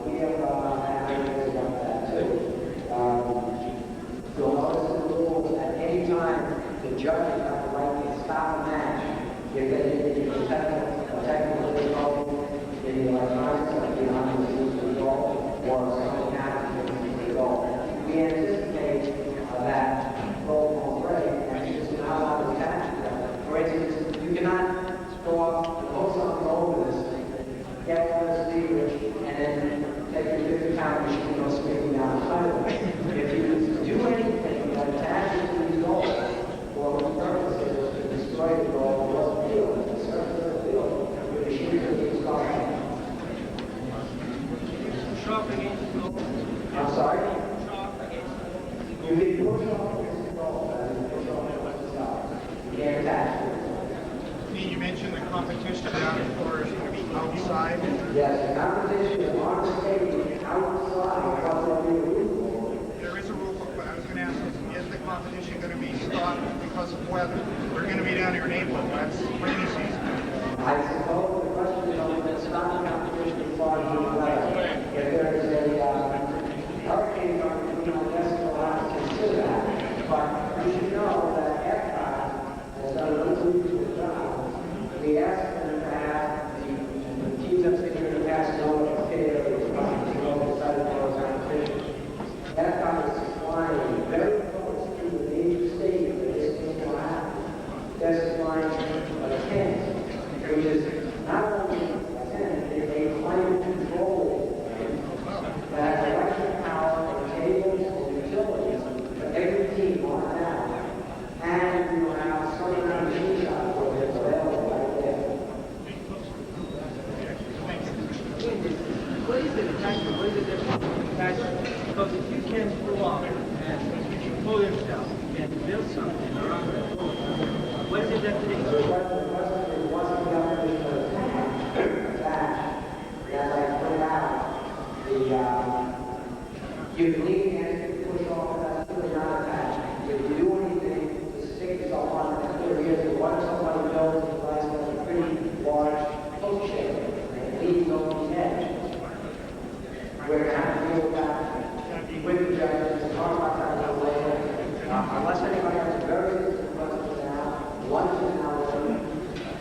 We have ideas about that too. You'll notice in the rules at any time the judges have the right to stop a match if they technical difficulty in the electronics of the on-the-scene result or something happens in the result. We anticipate that roll call break and it's not allowed to catch that. For instance, you cannot go off and post something over this, get one of the speakers, and then take your 50-pound machine and go swinging down the highway. If you do anything that attaches to the goal, or the purpose is to destroy the goal or the field, the surface of the field, your machine will be stopped. I'm sorry? You can push off against the goal, and push off against the stop. You can't attach to it. You mentioned the competition down in Florida is going to be outside. Yes, the competition is on the stage outside. There is a rule book, but I was going to ask, is the competition going to be stopped because of weather? We're going to be down here in April. That's rainy season. I suppose the question is only to stop the competition as far as the weather. If there is a hurricane going to be on West, we'll have to consider that. But you should know that FCOT has done an unbelievable job. We asked them to have the teams up here in the past know what the scale is to go inside of those competitions. FCOT is supplying very close to the major stadium that this thing will happen. They're supplying a tent, which is not only a tent, it's a climate control that has electric power and cables and utilities for every team on that. And you will have some kind of machine shop where it's available right there. What is it exactly? What is it that because if you can pull off and pull yourself and build something around it, what is it that they do? As I put out, you can lean and you push off, that's really not attached. If you do anything, the stick is up on it. There is a what somebody builds a device with a pretty large hook shape and it leads over the edge. We're going to have to deal with that with the judges and talk about that a little later. Unless anybody has a very specific question now, lunch is now over.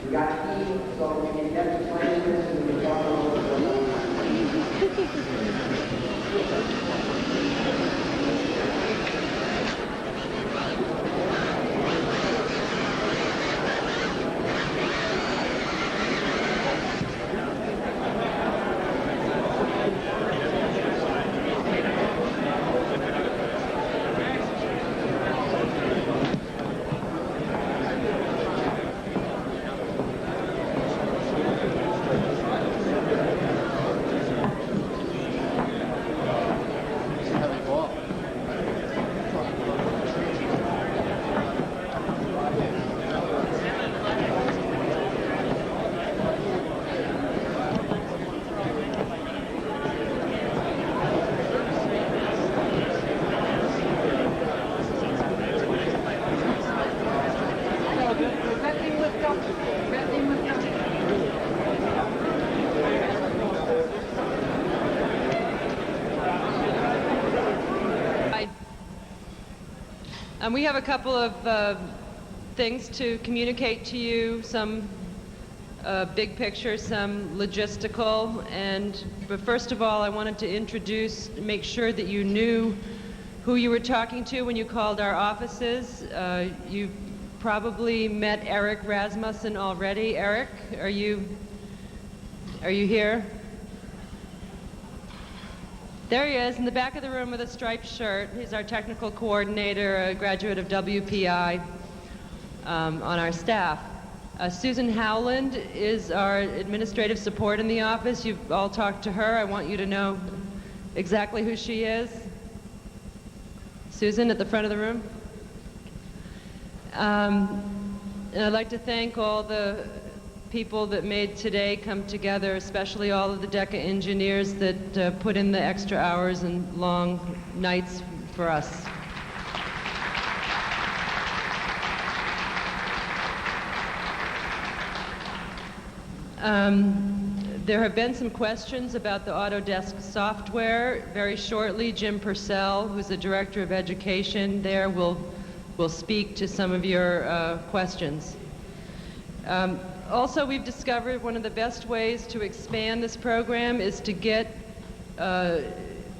We got to eat, so we can get to playing this and we talk a little bit. We have a couple of things to communicate to you, some big picture, some logistical, but first of all, I wanted to make sure that you knew who you were talking to when you called our offices. You probably met Eric Rasmussen already. Eric, are you here? There he is in the back of the room with a striped shirt. He's our technical coordinator, a graduate of WPI on our staff. Susan Howland is our administrative support in the office. You've all talked to her. I want you to know exactly who she is. Susan at the front of the room. And I'd like to thank all the people that made today come together, especially all of the DECA engineers that put in the extra hours and long nights for us. There have been some questions about the Autodesk software. Very shortly, Jim Purcell, who's the Director of Education there, will speak to some of your questions. Also, we've discovered one of the best ways to expand this program is to get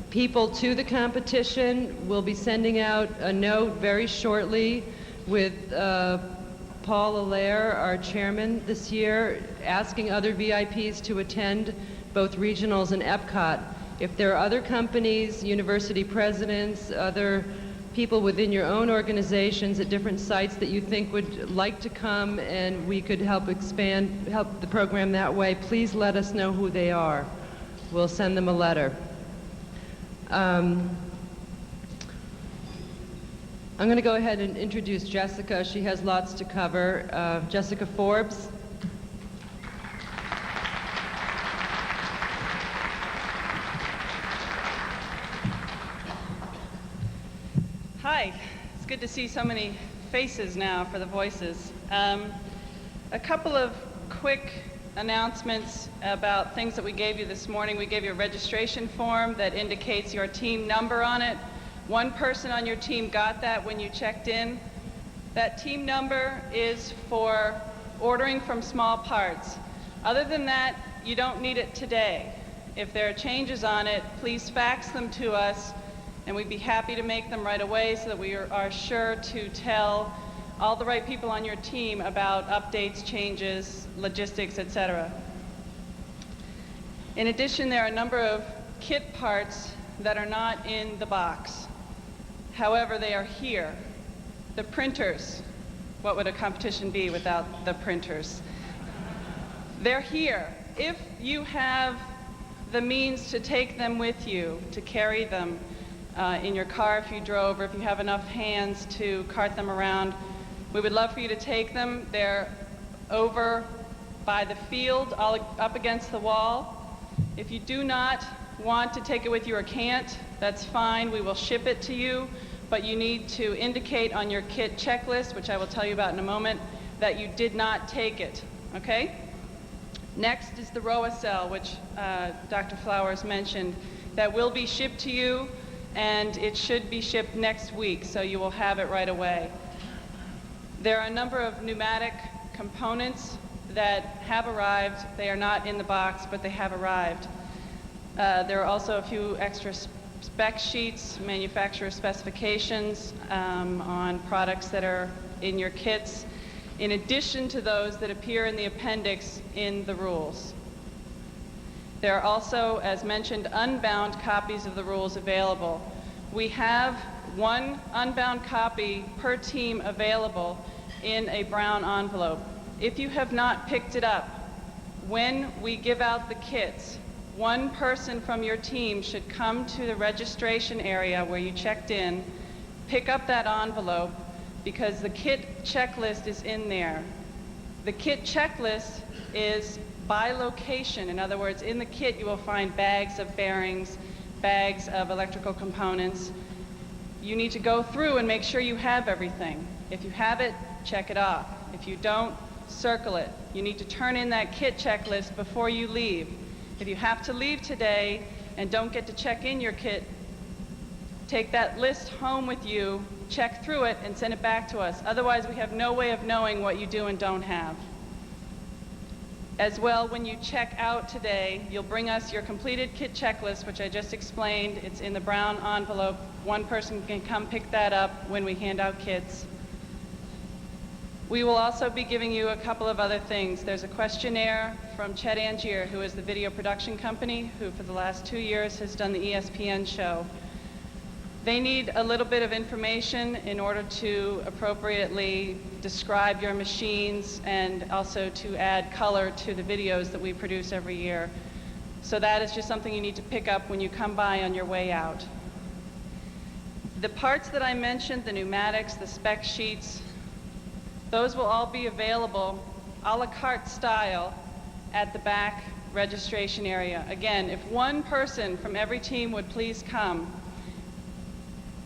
people to the competition. We'll be sending out a note very shortly with Paul Allaire, our chairman this year, asking other VIPs to attend both regionals and Epcot. If there are other companies, university presidents, other people within your own organizations at different sites that you think would like to come and we could help the program that way, please let us know who they are. We'll send them a letter. I'm going to go ahead and introduce Jessica. She has lots to cover. Jessica Forbes. Hi. It's good to see so many faces now for the voices. A couple of quick announcements about things that we gave you this morning. We gave you a registration form that indicates your team number on it. One person on your team got that when you checked in. That team number is for ordering from small parts. Other than that, you don't need it today. If there are changes on it, please fax them to us, and we'd be happy to make them right away so that we are sure to tell all the right people on your team about updates, changes, logistics, etc. In addition, there are a number of kit parts that are not in the box. However, they are here. The printers, what would a competition be without the printers? They're here. If you have the means to take them with you, to carry them in your car if you drove, or if you have enough hands to cart them around, we would love for you to take them. They're over by the field, all up against the wall. If you do not want to take it with you or can't, that's fine. We will ship it to you, but you need to indicate on your kit checklist, which I will tell you about in a moment, that you did not take it, okay? Next is the ROA cell, which Dr. Flowers mentioned, that will be shipped to you, and it should be shipped next week, so you will have it right away. There are a number of pneumatic components that have arrived. They are not in the box, but they have arrived. There are also a few extra spec sheets, manufacturer specifications on products that are in your kits, in addition to those that appear in the appendix in the rules. There are also, as mentioned, unbound copies of the rules available. We have one unbound copy per team available in a brown envelope. If you have not picked it up, when we give out the kits, one person from your team should come to the registration area where you checked in, pick up that envelope, because the kit checklist is in there. The kit checklist is by location. In other words, in the kit you will find bags of bearings, bags of electrical components. You need to go through and make sure you have everything. If you have it, check it off. If you don't, circle it. You need to turn in that kit checklist before you leave. If you have to leave today and don't get to check in your kit, take that list home with you, check through it, and send it back to us. Otherwise, we have no way of knowing what you do and don't have. As well, when you check out today, you'll bring us your completed kit checklist, which I just explained. It's in the brown envelope. One person can come pick that up when we hand out kits. We will also be giving you a couple of other things. There's a questionnaire from Chet Angier, who is the video production company, who for the last 2 years has done the ESPN show. They need a little bit of information in order to appropriately describe your machines and also to add color to the videos that we produce every year. So that is just something you need to pick up when you come by on your way out. The parts that I mentioned, the pneumatics, the spec sheets, those will all be available a la carte style at the back registration area. Again, if one person from every team would please come.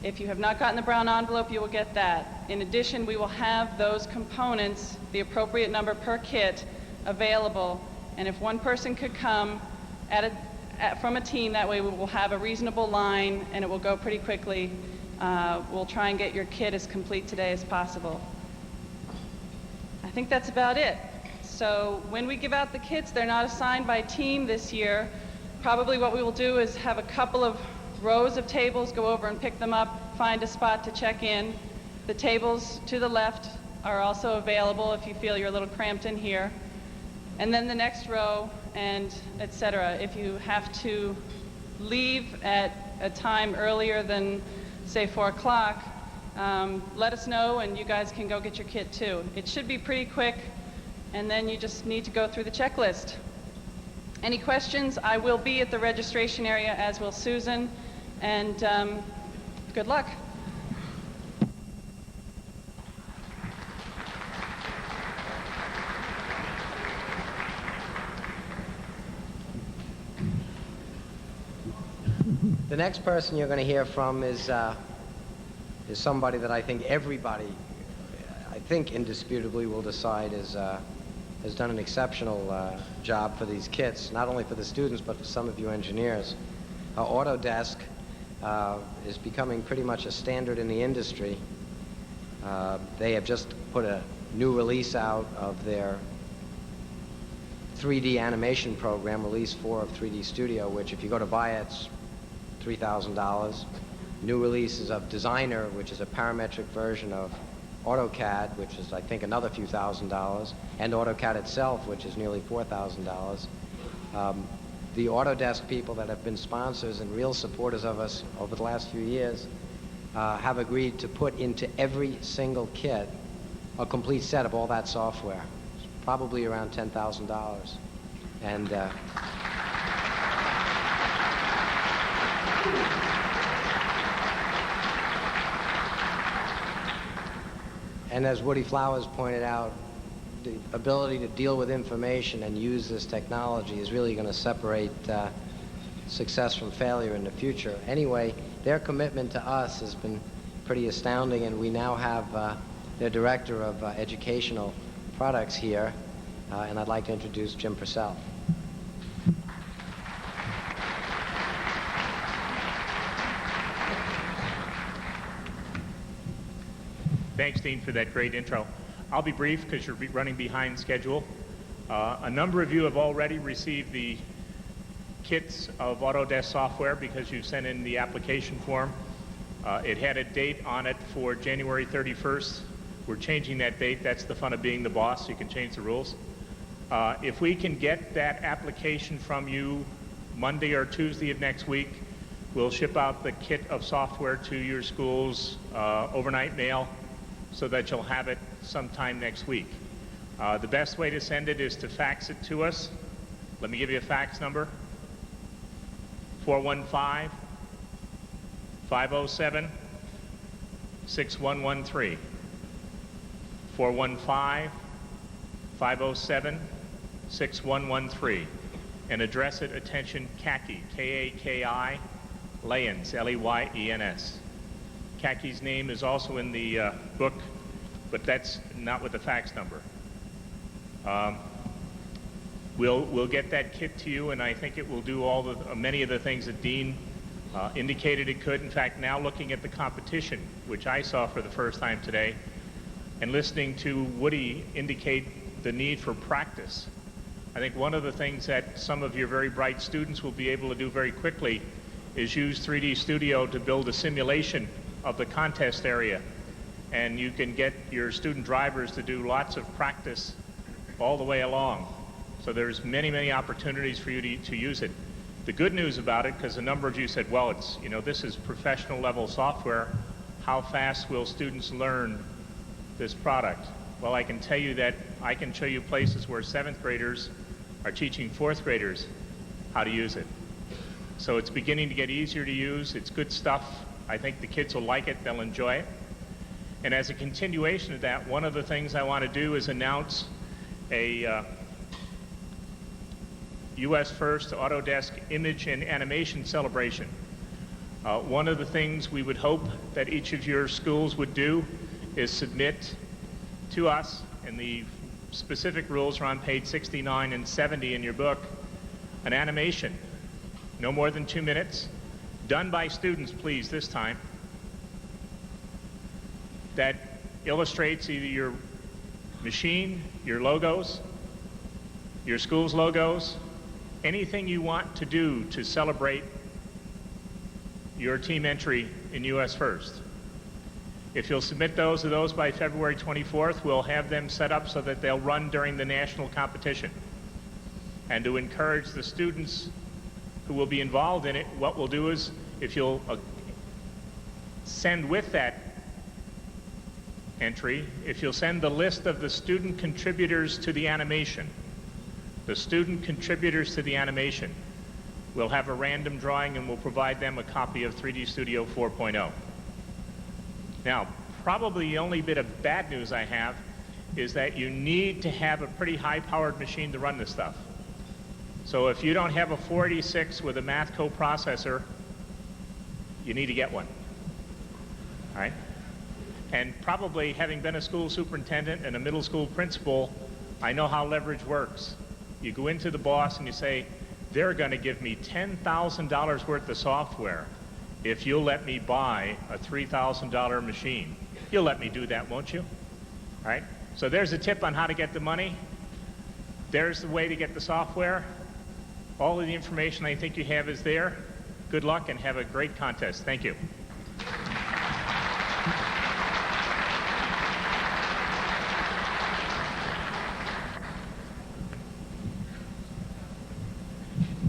If you have not gotten the brown envelope, you will get that. In addition, we will have those components, the appropriate number per kit, available And if one person could come from a team, that way we will have a reasonable line and it will go pretty quickly. We'll try and get your kit as complete today as possible. I think that's about it. So when we give out the kits, they're not assigned by team this year. Probably what we will do is have a couple of rows of tables, go over and pick them up, find a spot to check in. The tables to the left are also available if you feel you're a little cramped in here. And then the next row, and etc. If you have to leave at a time earlier than, say, 4 o'clock, let us know and you guys can go get your kit too. It should be pretty quick, and then you just need to go through the checklist. Any questions? I will be at the registration area, as will Susan, and good luck. The next person you're going to hear from is somebody that I think everybody, indisputably will decide has done an exceptional job for these kits, not only for the students, but for some of you engineers. Autodesk is becoming pretty much a standard in the industry. They have just put a new release out of their 3D animation program, release 4 of 3D Studio, which if you go to buy it, it's $3,000. New releases of Designer, which is a parametric version of AutoCAD, which is, I think, another few $1,000s, and AutoCAD itself, which is nearly $4,000. The Autodesk people that have been sponsors and real supporters of us over the last few years have agreed to put into every single kit a complete set of all that software. It's probably around $10,000. And as Woody Flowers pointed out, the ability to deal with information and use this technology is really going to separate success from failure in the future. Anyway, their commitment to us has been pretty astounding, and we now have their Director of Educational Products here, and I'd like to introduce Jim Purcell. Thanks, Dean, for that great intro. I'll be brief because you're running behind schedule. A number of you have already received the kits of Autodesk software because you sent in the application form. It had a date on it for January 31st. We're changing that date. That's the fun of being the boss. You can change the rules. If we can get that application from you Monday or Tuesday of next week, we'll ship out the kit of software to your school's overnight mail, so that you'll have it sometime next week. The best way to send it is to fax it to us. Let me give you a fax number: 415-507-6113. 415-507-6113. And address it, attention, Kaki, K-A-K-I, Layens, L-E-Y-E-N-S. Kaki's name is also in the book, but that's not with the fax number. We'll get that kit to you, and I think it will do many of the things that Dean indicated it could. In fact, now looking at the competition, which I saw for the first time today, and listening to Woody indicate the need for practice, I think one of the things that some of your very bright students will be able to do very quickly is use 3D Studio to build a simulation of the contest area, and you can get your student drivers to do lots of practice all the way along. So there's many opportunities for you to use it. The good news about it, because a number of you said, well, it's, this is professional level software, how fast will students learn this product? Well, I can tell you that I can show you places where 7th graders are teaching 4th graders how to use it. So it's beginning to get easier to use. It's good stuff. I think the kids will like it, they'll enjoy it. And as a continuation of that, one of the things I want to do is announce a U.S. First Autodesk Image and Animation Celebration. One of the things we would hope that each of your schools would do is submit to us, and the specific rules are on page 69 and 70 in your book. An animation, no more than 2 minutes, done by students, please, this time, that illustrates either your machine, your logos, your school's logos, anything you want to do to celebrate your team entry in US First. If you'll submit those by February 24th, we'll have them set up so that they'll run during the national competition. And to encourage the students who will be involved in it, what we'll do is, if you'll send with that entry, if you'll send the list of the student contributors to the animation, we'll have a random drawing and we'll provide them a copy of 3D Studio 4.0. Now, probably the only bit of bad news I have is that you need to have a pretty high-powered machine to run this stuff. So if you don't have a 486 with a math coprocessor, you need to get one. All right? And probably, having been a school superintendent and a middle school principal, I know how leverage works. You go into the boss and you say, they're going to give me $10,000 worth of software if you'll let me buy a $3,000 machine. You'll let me do that, won't you? All right? So there's a tip on how to get the money. There's the way to get the software. All of the information I think you have is there. Good luck and have a great contest. Thank you.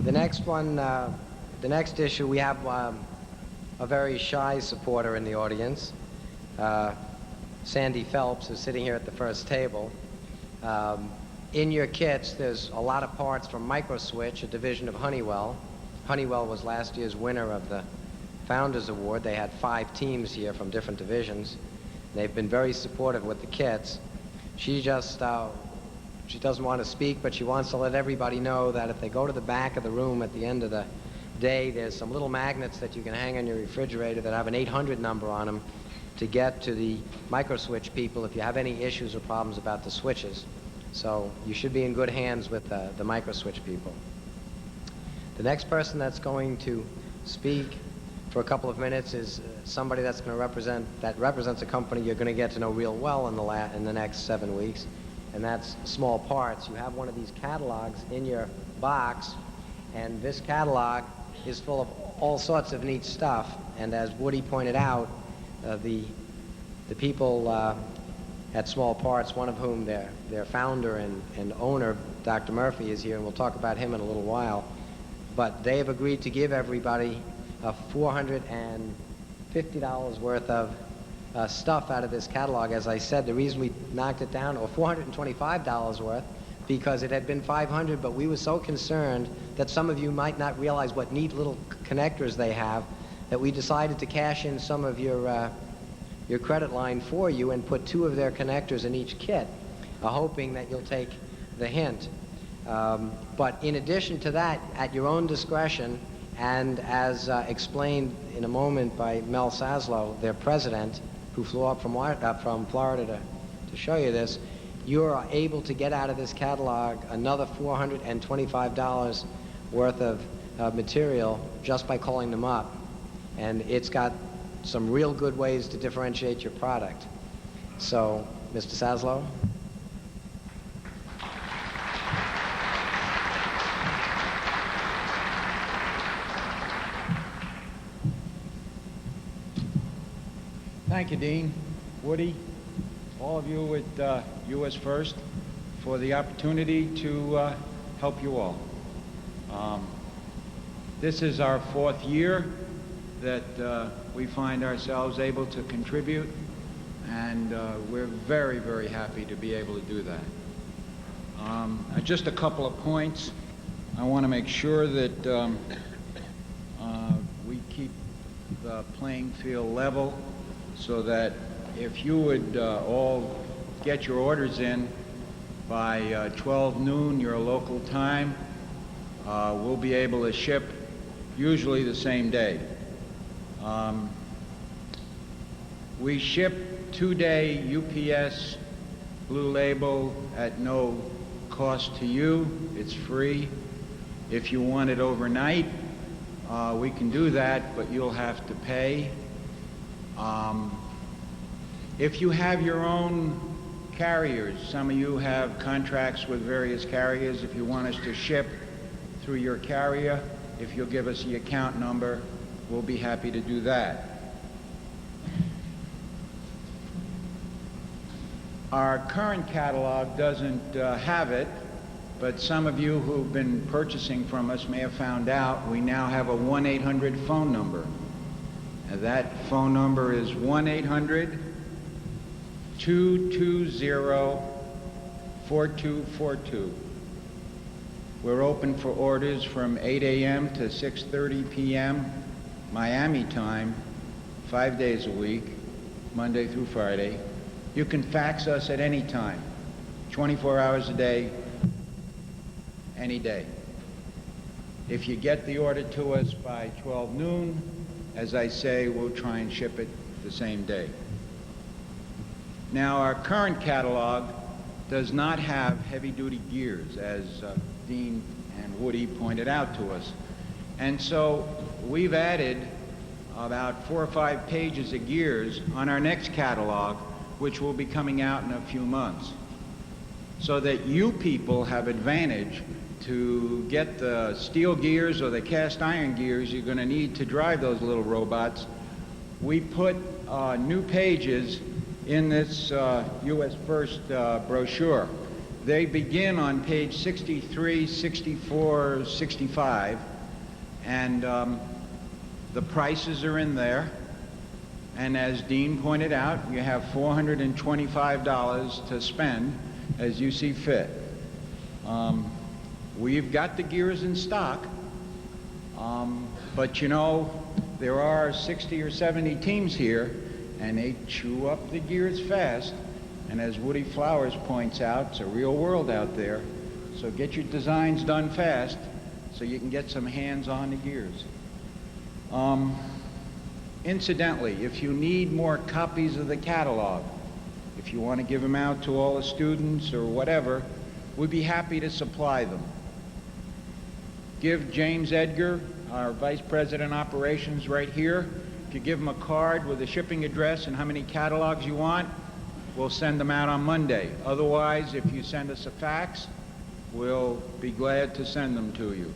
The next one, the next issue, we have a very shy supporter in the audience. Sandy Phelps, who's sitting here at the first table. In your kits, there's a lot of parts from Microswitch, a division of Honeywell. Honeywell was last year's winner of the Founders Award. They had 5 teams here from different divisions. They've been very supportive with the kits. She just, she doesn't want to speak, but she wants to let everybody know that if they go to the back of the room at the end of the day, there's some little magnets that you can hang on your refrigerator that have an 800 number on them to get to the Microswitch people if you have any issues or problems about the switches. So you should be in good hands with the Microswitch people. The next person that's going to speak for a couple of minutes is somebody that's going to represents a company you're going to get to know real well in the next 7 weeks, and that's Small Parts. You have one of these catalogs in your box, and this catalog is full of all sorts of neat stuff. And as Woody pointed out, the people at Small Parts, one of whom their founder and owner, Dr. Murphy, is here, and we'll talk about him in a little while. But they have agreed to give everybody $450 worth of stuff out of this catalog. As I said, the reason we knocked it down, or $425 worth, because it had been $500, but we were so concerned that some of you might not realize what neat little connectors they have, that we decided to cash in some of your credit line for you and put 2 of their connectors in each kit, hoping that you'll take the hint. But in addition to that, at your own discretion, and as explained in a moment by Mel Saslow, their president, who flew up from Florida to show you this, you are able to get out of this catalog another $425 worth of material just by calling them up. And it's got some real good ways to differentiate your product. So, Mr. Saslow? Thank you, Dean, Woody, all of you at US First for the opportunity to help you all. This is our 4th year that we find ourselves able to contribute, and we're very, very happy to be able to do that. Just a couple of points. I want to make sure that we keep the playing field level, so that if you would all get your orders in by 12 noon your local time, we'll be able to ship usually the same day. We ship 2-day UPS Blue Label at no cost to you. It's free. If you want it overnight, we can do that, but you'll have to pay. If you have your own carriers, some of you have contracts with various carriers. If you want us to ship through your carrier, if you'll give us the account number, we'll be happy to do that. Our current catalog doesn't have it, but some of you who've been purchasing from us may have found out we now have a 1-800 phone number. And that phone number is 1-800-220-4242. We're open for orders from 8 a.m. to 6:30 p.m. Miami time, 5 days a week, Monday through Friday. You can fax us at any time, 24 hours a day, any day. If you get the order to us by 12 noon, as I say, we'll try and ship it the same day. Now, our current catalog does not have heavy-duty gears, as Dean and Woody pointed out to us. And so we've added about 4 or 5 pages of gears on our next catalog, which will be coming out in a few months, so that you people have advantage to get the steel gears or the cast iron gears you're going to need to drive those little robots. We put new pages in this U.S. First brochure. They begin on page 63, 64, 65, and the prices are in there. And as Dean pointed out, you have $425 to spend as you see fit. We've got the gears in stock, but you know, there are 60 or 70 teams here, and they chew up the gears fast. And as Woody Flowers points out, it's a real world out there. So get your designs done fast so you can get some hands on the gears. Incidentally, if you need more copies of the catalog, if you want to give them out to all the students or whatever, we'd be happy to supply them. Give James Edgar, our Vice President Operations right here, if you give him a card with a shipping address and how many catalogs you want, we'll send them out on Monday. Otherwise, if you send us a fax, we'll be glad to send them to you.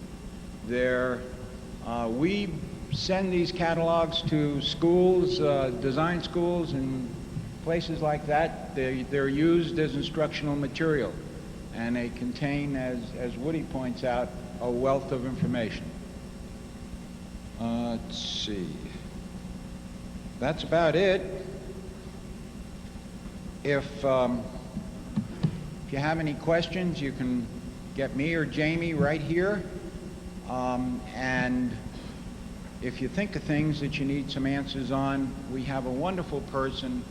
We send these catalogs to schools, design schools and places like that. They're used as instructional material, and they contain, as Woody points out, a wealth of information. Let's see. That's about it. If you have any questions, you can get me or Jamie right here. And if you think of things that you need some answers on, we have a wonderful person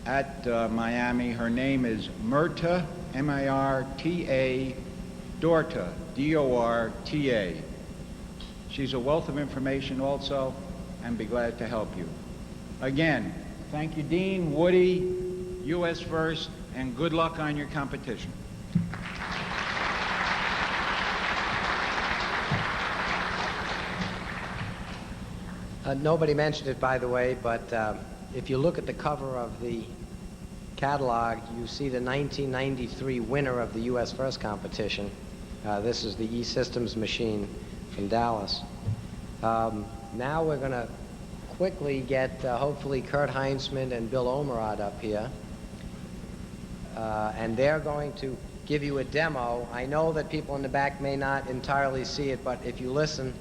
at Miami. Her name is Myrta, M-I-R-T-A, Dorta, D-O-R-T-A. She's a wealth of information also, and be glad to help you. Again, thank you, Dean, Woody, U.S. First, and good luck on your competition. Nobody mentioned it, by the way, but if you look at the cover of the catalog, you see the 1993 winner of the U.S. First competition. This is the E-Systems machine from Dallas. Now we're going to quickly get, hopefully, Kurt Heinzman and Bill Omerod up here. And they're going to give you a demo. I know that people in the back may not entirely see it, but if you listen,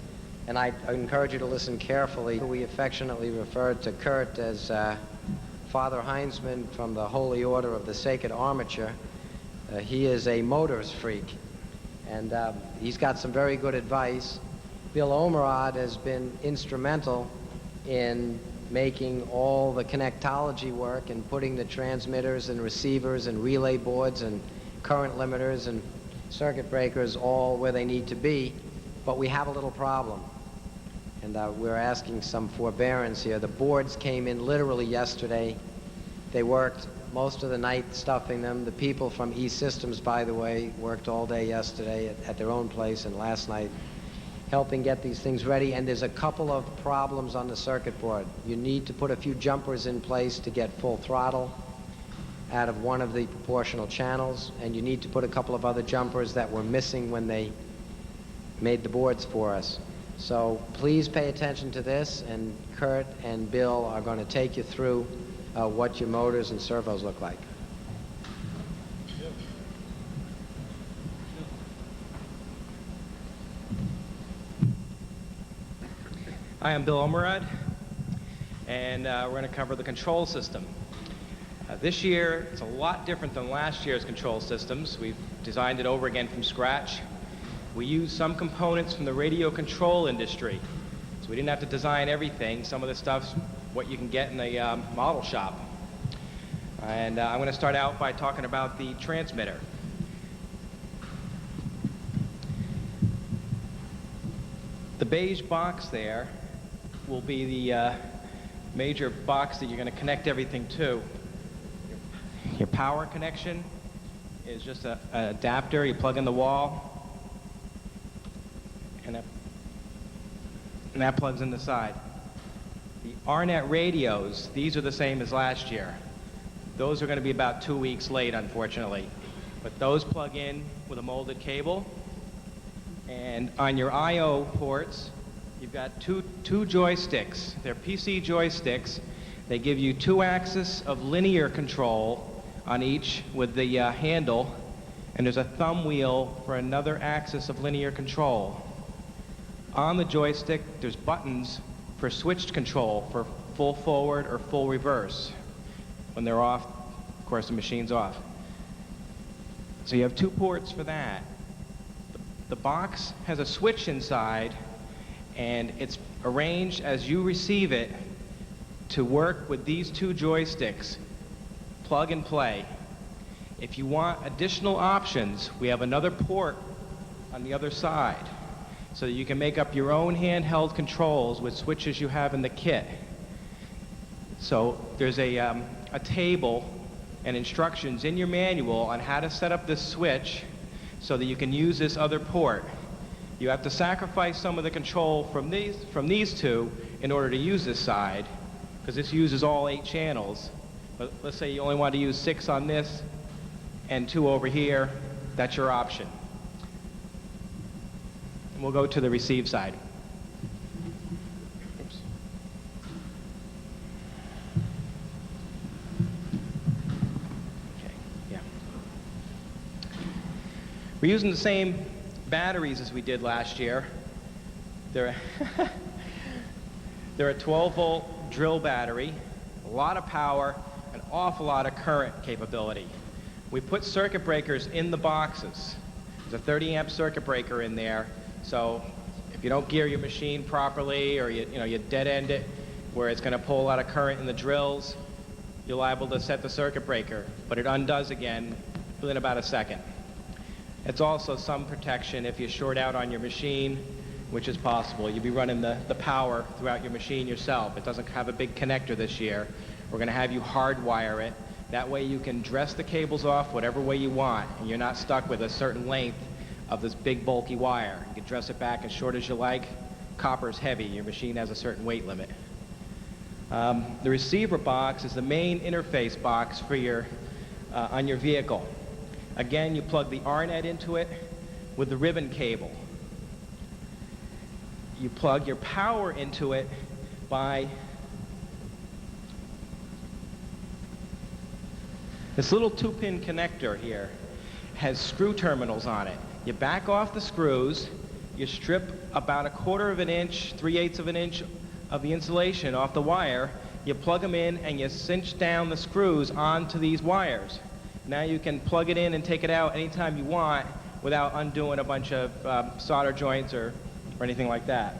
and I encourage you to listen carefully, we affectionately referred to Kurt as Father Heinzman from the Holy Order of the Sacred Armature. He is a motors freak, and he's got some very good advice. Bill Omerod has been instrumental in making all the connectology work and putting the transmitters and receivers and relay boards and current limiters and circuit breakers all where they need to be. But we have a little problem, and we're asking some forbearance here. The boards came in literally yesterday. They worked most of the night stuffing them. The people from E-Systems, by the way, worked all day yesterday at their own place and last night helping get these things ready. And there's a couple of problems on the circuit board. You need to put a few jumpers in place to get full throttle out of one of the proportional channels, and you need to put a couple of other jumpers that were missing when they made the boards for us. So please pay attention to this, and Kurt and Bill are going to take you through what your motors and servos look like. Hi, I'm Bill Omerad, and we're going to cover the control system. This year, it's a lot different than last year's control systems. We've designed it over again from scratch. We used some components from the radio control industry, so we didn't have to design everything. Some of the stuff's what you can get in a model shop. And I'm going to start out by talking about the transmitter. The beige box there will be the major box that you're going to connect everything to. Your power connection is just an adapter you plug in the wall, and that plugs in the side. The RNet radios, these are the same as last year. Those are going to be about 2 weeks late, unfortunately. But those plug in with a molded cable. And on your I/O ports, you've got two joysticks. They're PC joysticks. They give you 2 axes of linear control on each with the handle, and there's a thumb wheel for another axis of linear control. On the joystick, there's buttons for switched control for full forward or full reverse. When they're off, of course, the machine's off. So you have 2 ports for that. The box has a switch inside, and it's arranged as you receive it to work with these 2 joysticks. Plug and play. If you want additional options, we have another port on the other side, so that you can make up your own handheld controls with switches you have in the kit. So there's a table and instructions in your manual on how to set up this switch so that you can use this other port. You have to sacrifice some of the control from these 2 in order to use this side, because this uses all 8 channels. But let's say you only want to use 6 on this and 2 over here. That's your option. And we'll go to the receive side. Oops. Okay, yeah. We're using the same batteries as we did last year. They're a 12-volt drill battery, a lot of power, an awful lot of current capability. We put circuit breakers in the boxes. There's a 30-amp circuit breaker in there, so if you don't gear your machine properly, or you dead end it where it's going to pull a lot of current in the drills, you're liable to set the circuit breaker, but it undoes again within about a second. It's also some protection if you short out on your machine, which is possible. You'll be running the power throughout your machine yourself. It doesn't have a big connector this year. We're going to have you hardwire it. That way you can dress the cables off whatever way you want, and you're not stuck with a certain length of this big bulky wire. You can dress it back as short as you like. Copper's heavy. Your machine has a certain weight limit. The receiver box is the main interface box for your on your vehicle. Again, you plug the RNet into it with the ribbon cable. You plug your power into it by this little 2-pin connector here. Has screw terminals on it. You back off the screws, you strip about 1/4 of an inch, 3/8 of an inch of the insulation off the wire, you plug them in, and you cinch down the screws onto these wires. Now you can plug it in and take it out anytime you want without undoing a bunch of solder joints or anything like that.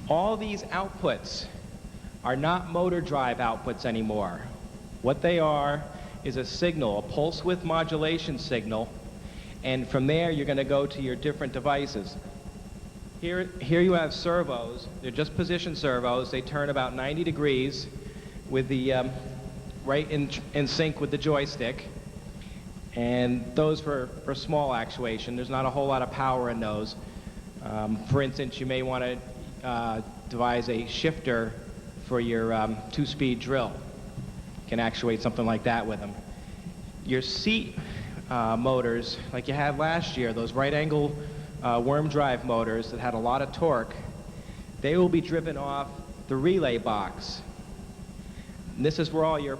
All these outputs are not motor drive outputs anymore. What they are is a signal, a pulse width modulation signal, and from there you're going to go to your different devices. Here you have servos. They're just position servos. They turn about 90 degrees with the right in sync with the joystick. And those for small actuation. There's not a whole lot of power in those. For instance, you may want to devise a shifter for your two-speed drill. You can actuate something like that with them. Your seat motors, like you had last year, those right-angle worm drive motors that had a lot of torque, they will be driven off the relay box. And this is where all your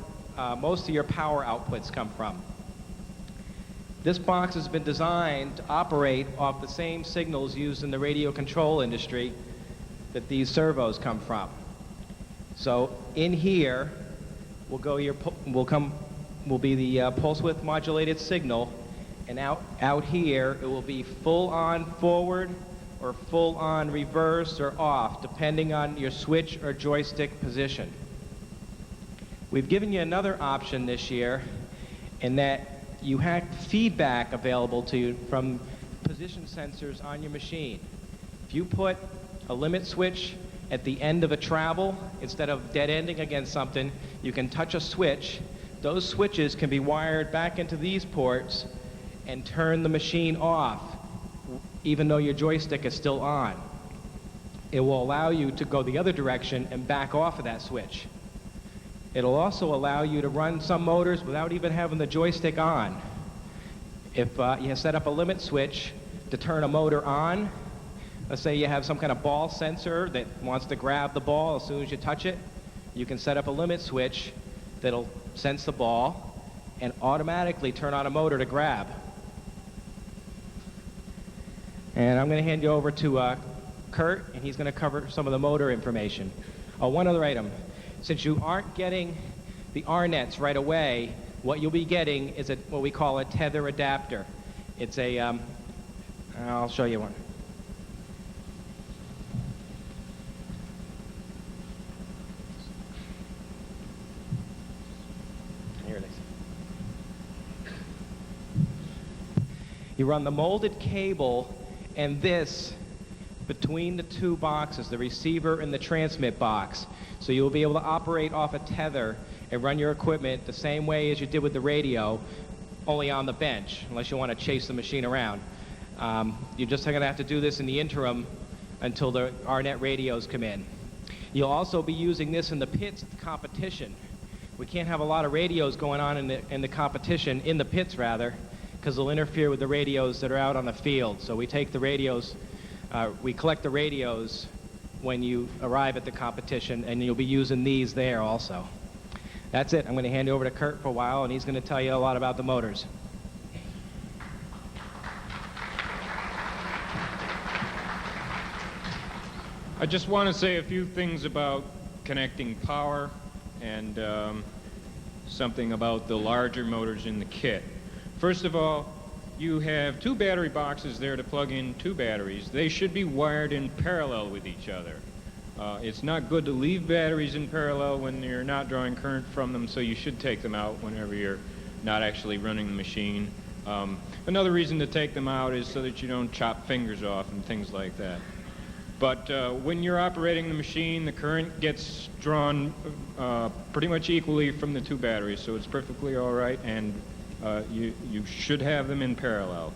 most of your power outputs come from. This box has been designed to operate off the same signals used in the radio control industry that these servos come from. So in here will be the pulse width modulated signal, and out here it will be full on forward or full on reverse or off, depending on your switch or joystick position. We've given you another option this year in that you have feedback available to you from position sensors on your machine. If you put a limit switch at the end of a travel, instead of dead-ending against something, you can touch a switch. Those switches can be wired back into these ports and turn the machine off, even though your joystick is still on. It will allow you to go the other direction and back off of that switch. It'll also allow you to run some motors without even having the joystick on. If you set up a limit switch to turn a motor on, let's say you have some kind of ball sensor that wants to grab the ball as soon as you touch it, you can set up a limit switch that'll sense the ball and automatically turn on a motor to grab. And I'm going to hand you over to Kurt, and he's going to cover some of the motor information. Oh, one other item. Since you aren't getting the R-nets right away, what you'll be getting is what we call a tether adapter. It's a, I'll show you one. Here it is. You run the molded cable and this between the two boxes, the receiver and the transmit box. So you'll be able to operate off a tether and run your equipment the same way as you did with the radio, only on the bench, unless you want to chase the machine around. You're just going to have to do this in the interim until the R-net radios come in. You'll also be using this in the pits at the competition. We can't have a lot of radios going on in the competition, in the pits rather, because they'll interfere with the radios that are out on the field. So we take the radios, we collect the radios when you arrive at the competition, and you'll be using these there also. That's it. I'm going to hand it over to Kurt for a while, and he's going to tell you a lot about the motors. I just want to say a few things about connecting power and something about the larger motors in the kit. First of all, you have two battery boxes there to plug in two batteries. They should be wired in parallel with each other. It's not good to leave batteries in parallel when you're not drawing current from them, so you should take them out whenever you're not actually running the machine. Another reason to take them out is so that you don't chop fingers off and things like that. But when you're operating the machine, the current gets drawn pretty much equally from the two batteries, so it's perfectly all right, and you should have them in parallel.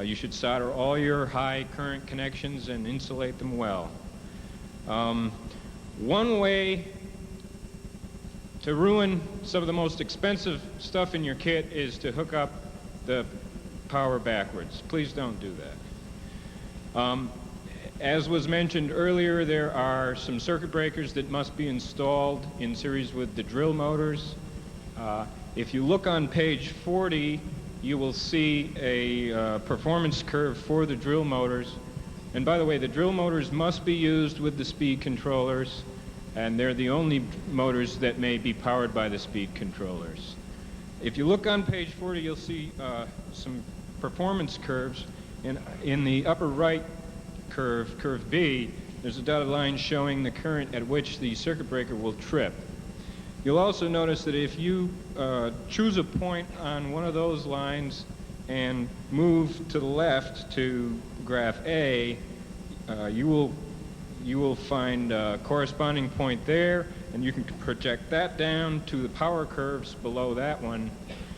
You should solder all your high current connections and insulate them well. One way to ruin some of the most expensive stuff in your kit is to hook up the power backwards. Please don't do that. As was mentioned earlier, there are some circuit breakers that must be installed in series with the drill motors. If you look on page 40, you will see a performance curve for the drill motors. And by the way, the drill motors must be used with the speed controllers, and they're the only motors that may be powered by the speed controllers. If you look on page 40, you'll see some performance curves. In the upper right curve, curve B, there's a dotted line showing the current at which the circuit breaker will trip. You'll also notice that if you choose a point on one of those lines and move to the left to graph A, you will find a corresponding point there, and you can project that down to the power curves below that one,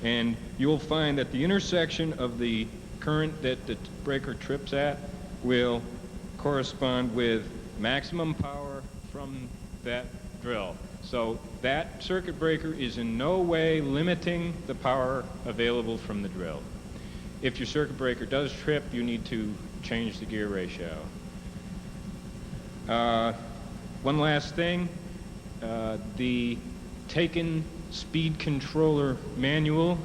and you'll find that the intersection of the current that the breaker trips at will correspond with maximum power from that drill. So that circuit breaker is in no way limiting the power available from the drill. If your circuit breaker does trip, you need to change the gear ratio. One last thing, the Taken speed controller manual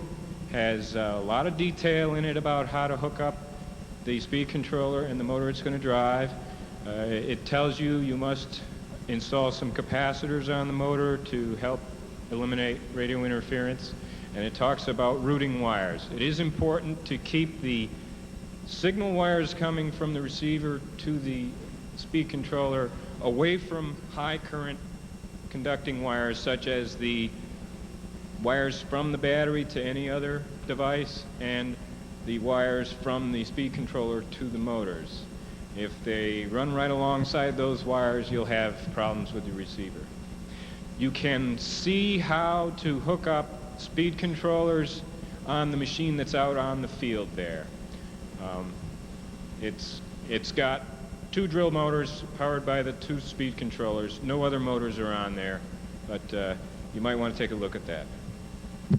has a lot of detail in it about how to hook up the speed controller and the motor it's going to drive. It tells you you must install some capacitors on the motor to help eliminate radio interference, and it talks about routing wires. It is important to keep the signal wires coming from the receiver to the speed controller away from high current conducting wires, such as the wires from the battery to any other device and the wires from the speed controller to the motors. If they run right alongside those wires, you'll have problems with the receiver. You can see how to hook up speed controllers on the machine that's out on the field there. It's got 2 drill motors powered by the 2 speed controllers. No other motors are on there, but you might want to take a look at that.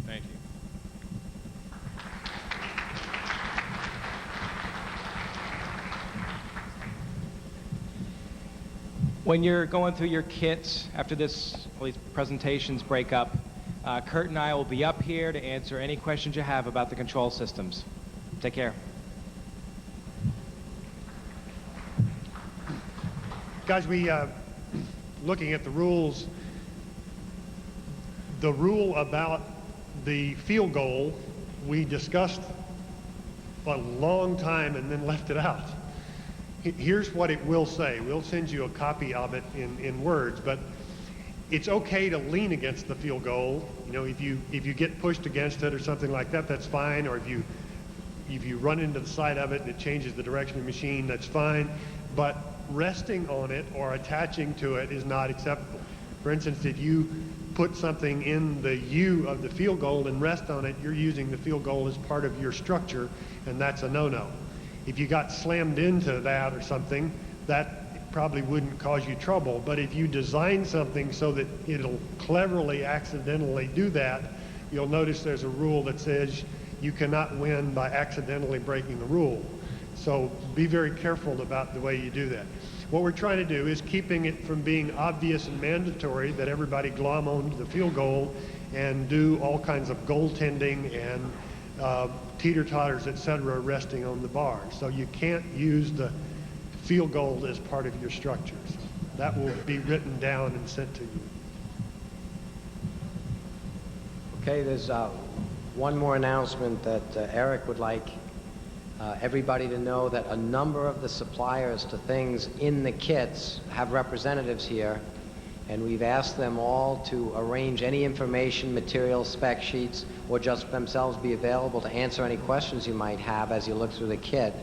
Thank you. When you're going through your kits, after all these presentations break up, Kurt and I will be up here to answer any questions you have about the control systems. Take care. Guys, looking at the rules, the rule about the field goal, we discussed a long time and then left it out. Here's what it will say. We'll send you a copy of it in words, but it's okay to lean against the field goal. You know, if you get pushed against it or something like that, that's fine. Or if you run into the side of it and it changes the direction of the machine, that's fine. But resting on it or attaching to it is not acceptable. For instance, if you put something in the U of the field goal and rest on it, you're using the field goal as part of your structure, and that's a no-no. If you got slammed into that or something, that probably wouldn't cause you trouble. But if you design something so that it'll cleverly, accidentally do that, you'll notice there's a rule that says you cannot win by accidentally breaking the rule. So be very careful about the way you do that. What we're trying to do is keeping it from being obvious and mandatory that everybody glom onto the field goal and do all kinds of goaltending and teeter-totters, etc., resting on the bar. So you can't use the field goal as part of your structure. So that will be written down and sent to you. Okay, there's one more announcement that Eric would like everybody to know, that a number of the suppliers to things in the kits have representatives here, and we've asked them all to arrange any information, materials, spec sheets, or just themselves be available to answer any questions you might have as you look through the kit.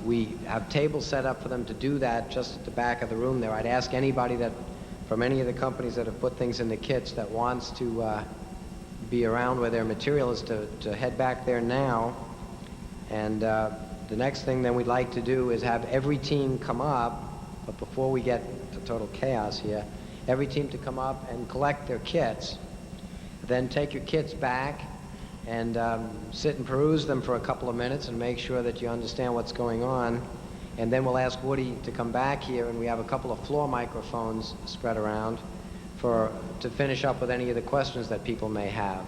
We have tables set up for them to do that just at the back of the room there. I'd ask anybody that, from any of the companies that have put things in the kits, that wants to be around where their material is to head back there now. And the next thing then we'd like to do is have every team come up, but before we get to total chaos here, every team to come up and collect their kits. Then take your kits back and sit and peruse them for a couple of minutes and make sure that you understand what's going on. And then we'll ask Woody to come back here, and we have a couple of floor microphones spread around to finish up with any of the questions that people may have.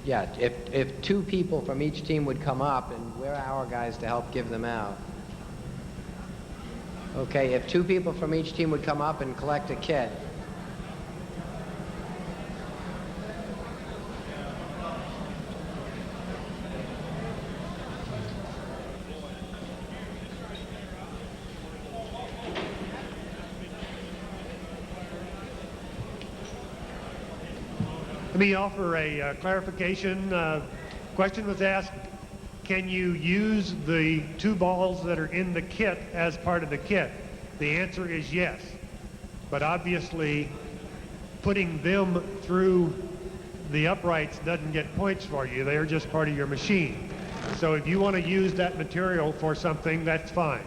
Yeah, if 2 people from each team would come up, and we're our guys to help give them out. Okay, if 2 people from each team would come up and collect a kit. Let me offer a clarification. Question was asked, can you use the 2 balls that are in the kit as part of the kit? The answer is yes. But obviously, putting them through the uprights doesn't get points for you. They're just part of your machine. So if you want to use that material for something, that's fine.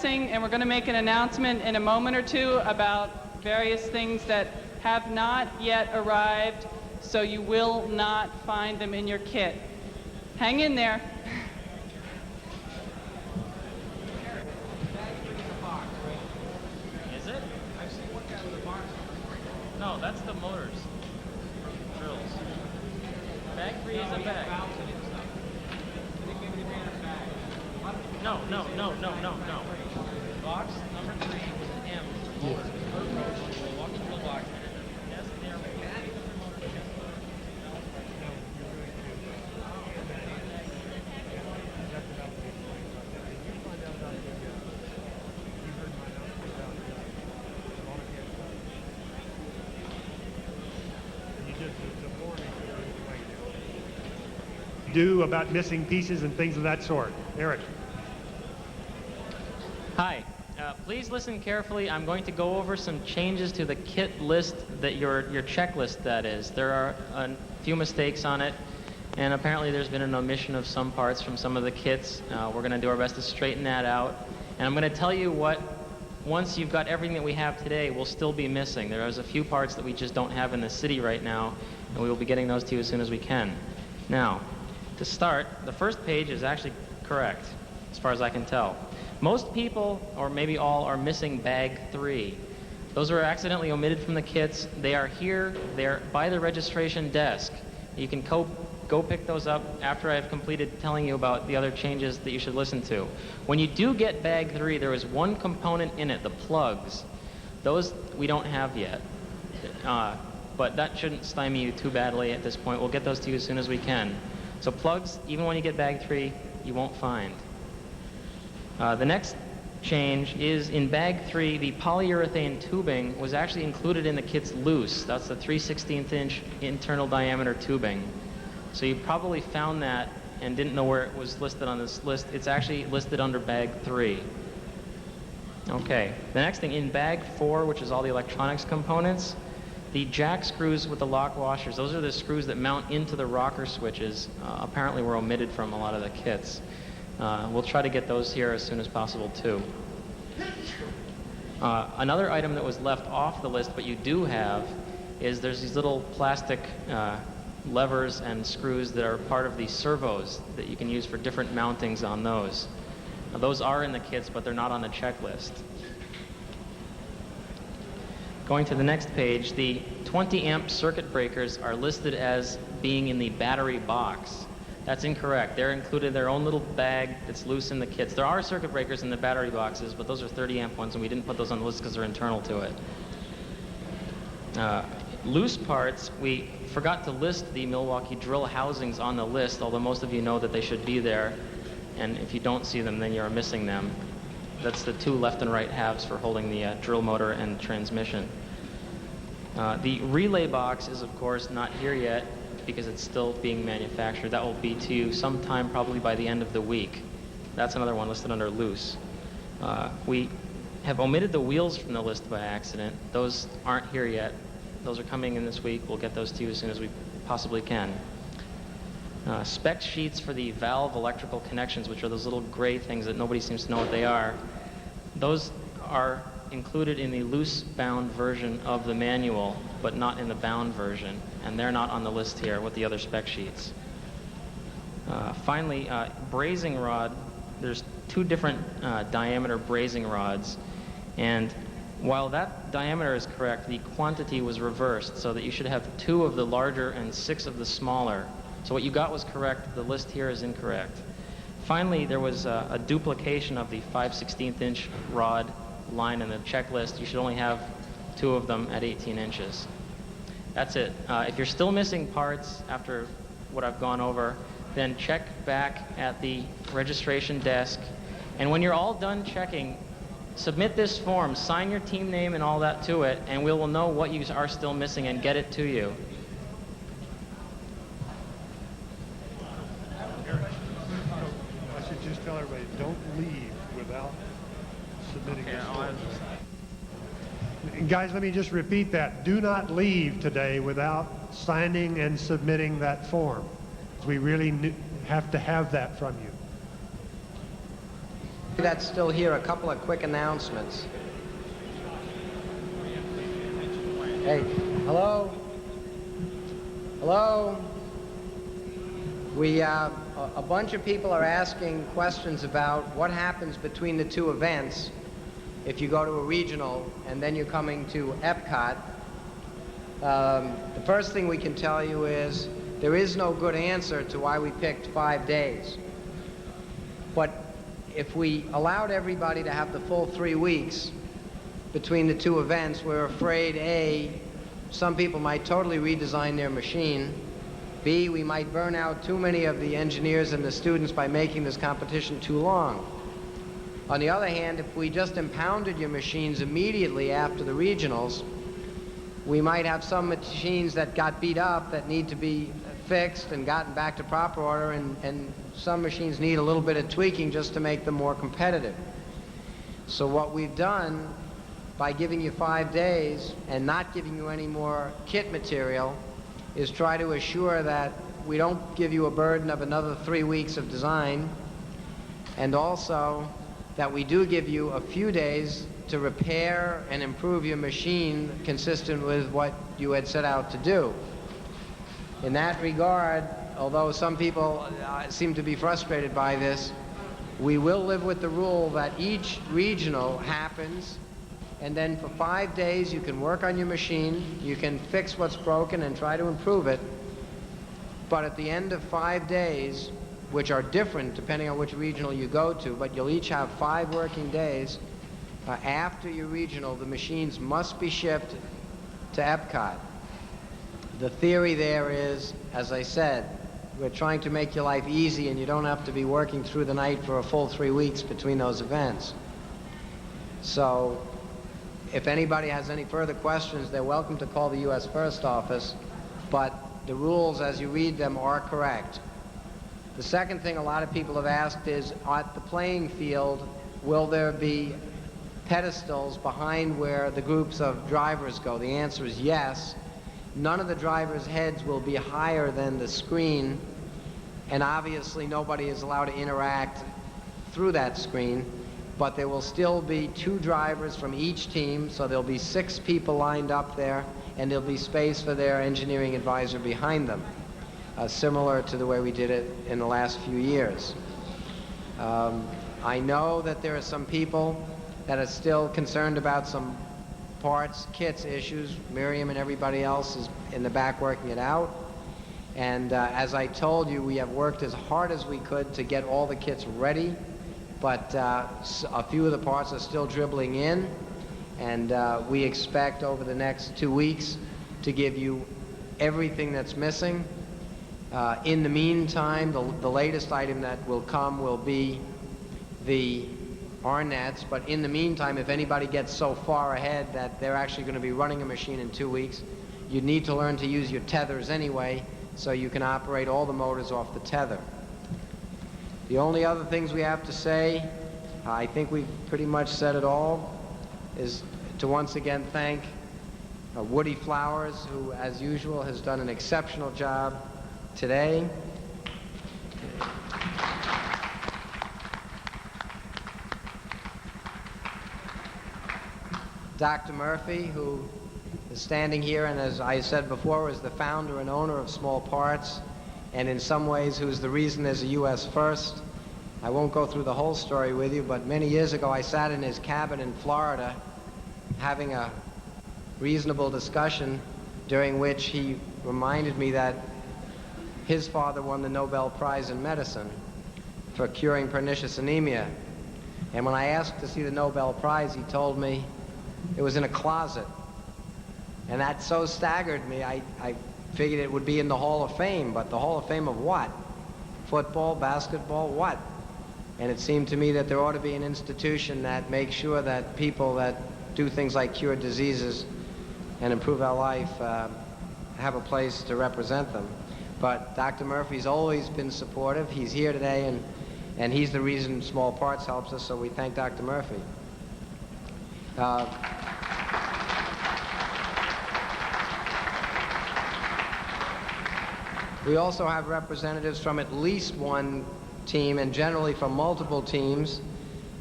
And we're going to make an announcement in a moment or two about various things that have not yet arrived, so you will not find them in your kit. Hang in there. Is it? I've seen one guy with a box. No, that's the motors. Drills. Bag 3 is a bag. No. Box number 3 was an M. Motors. Walking drill box. Yes, there. Do about missing pieces and things of that sort. Eric. Hi. Please listen carefully. I'm going to go over some changes to the kit list, that your checklist, that is. There are a few mistakes on it, and apparently there's been an omission of some parts from some of the kits. We're going to do our best to straighten that out. And I'm going to tell you what, once you've got everything that we have today, will still be missing. There's a few parts that we just don't have in the city right now, and we will be getting those to you as soon as we can. Now, to start, the first page is actually correct, as far as I can tell. Most people, or maybe all, are missing bag 3. Those were accidentally omitted from the kits. They are here. They're by the registration desk. You can go pick those up after I've completed telling you about the other changes that you should listen to. When you do get bag 3, there is one component in it, the plugs. Those we don't have yet. But that shouldn't stymie you too badly at this point. We'll get those to you as soon as we can. So plugs, even when you get bag 3, you won't find. The next change is in bag 3, the polyurethane tubing was actually included in the kit's loose. That's the 3/16 inch internal diameter tubing. So you probably found that and didn't know where it was listed on this list. It's actually listed under bag 3. Okay, the next thing, in bag 4, which is all the electronics components, the jack screws with the lock washers, those are the screws that mount into the rocker switches, apparently were omitted from a lot of the kits. We'll try to get those here as soon as possible, too. Another item that was left off the list, but you do have, is there's these little plastic levers and screws that are part of the servos that you can use for different mountings on those. Those are in the kits, but they're not on the checklist. Going to the next page, the 20 amp circuit breakers are listed as being in the battery box. That's incorrect. They're included in their own little bag that's loose in the kits. There are circuit breakers in the battery boxes, but those are 30 amp ones, and we didn't put those on the list because they're internal to it. Loose parts, we forgot to list the Milwaukee drill housings on the list, although most of you know that they should be there. And if you don't see them, then you're missing them. That's the 2 left and right halves for holding the drill motor and transmission. The relay box is, of course, not here yet because it's still being manufactured. That will be to you sometime probably by the end of the week. That's another one listed under loose. We have omitted the wheels from the list by accident. Those aren't here yet. Those are coming in this week. We'll get those to you as soon as we possibly can. Spec sheets for the valve electrical connections, which are those little gray things that nobody seems to know what they are. Those are included in the loose-bound version of the manual, but not in the bound version, and they're not on the list here with the other spec sheets. Finally, brazing rod. There's 2 different diameter brazing rods, and while that diameter is correct, the quantity was reversed, so that you should have 2 of the larger and 6 of the smaller. So what you got was correct. The list here is incorrect. Finally, there was a duplication of the 5/16 inch rod line in the checklist. You should only have 2 of them at 18 inches. That's it. If you're still missing parts after what I've gone over, then check back at the registration desk. And when you're all done checking, submit this form, sign your team name and all that to it, and we will know what you are still missing and get it to you. Guys, let me just repeat that. Do not leave today without signing and submitting that form. We really have to have that from you. That's still here. A couple of quick announcements. Hey, hello? Hello? A bunch of people are asking questions about what happens between the two events if you go to a regional and then you're coming to Epcot. The first thing we can tell you is there is no good answer to why we picked 5 days. But if we allowed everybody to have the full 3 weeks between the two events, we're afraid, A, some people might totally redesign their machine. B, we might burn out too many of the engineers and the students by making this competition too long. On the other hand, if we just impounded your machines immediately after the regionals, we might have some machines that got beat up that need to be fixed and gotten back to proper order, and some machines need a little bit of tweaking just to make them more competitive. So what we've done by giving you 5 days and not giving you any more kit material is try to assure that we don't give you a burden of another 3 weeks of design, and also that we do give you a few days to repair and improve your machine consistent with what you had set out to do. In that regard, although some people seem to be frustrated by this, we will live with the rule that each regional happens, and then for 5 days you can work on your machine, you can fix what's broken and try to improve it, but at the end of 5 days, which are different depending on which regional you go to, but you'll each have 5 working days, after your regional, the machines must be shipped to Epcot. The theory there is, as I said, we're trying to make your life easy and you don't have to be working through the night for a full 3 weeks between those events. So if anybody has any further questions, they're welcome to call the U.S. First Office, but the rules as you read them are correct. The second thing a lot of people have asked is, at the playing field, will there be pedestals behind where the groups of drivers go? The answer is yes. None of the drivers' heads will be higher than the screen, and obviously nobody is allowed to interact through that screen, but there will still be 2 drivers from each team, so there'll be 6 people lined up there, and there'll be space for their engineering advisor behind them, similar to the way we did it in the last few years. I know that there are some people that are still concerned about some parts, kits issues. Miriam and everybody else is in the back working it out. And as I told you, we have worked as hard as we could to get all the kits ready, but a few of the parts are still dribbling in, and we expect over the next 2 weeks to give you everything that's missing. In the meantime, the latest item that will come will be the RNets, but in the meantime, if anybody gets so far ahead that they're actually going to be running a machine in 2 weeks, you need to learn to use your tethers anyway, so you can operate all the motors off the tether. The only other things we have to say, I think we've pretty much said it all, is to once again thank Woody Flowers, who, as usual, has done an exceptional job today. Dr. Murphy, who is standing here and, as I said before, is the founder and owner of Small Parts, and in some ways who's the reason there's a U.S. First. I won't go through the whole story with you, but many years ago I sat in his cabin in Florida having a reasonable discussion during which he reminded me that his father won the Nobel Prize in Medicine for curing pernicious anemia. And when I asked to see the Nobel Prize, he told me it was in a closet. And that so staggered me, I figured it would be in the Hall of Fame, but the Hall of Fame of what? Football, basketball, what? And it seemed to me that there ought to be an institution that makes sure that people that do things like cure diseases and improve our life have a place to represent them. But Dr. Murphy's always been supportive. He's here today, and he's the reason Small Parts helps us, so we thank Dr. Murphy. We also have representatives from at least one team and generally from multiple teams,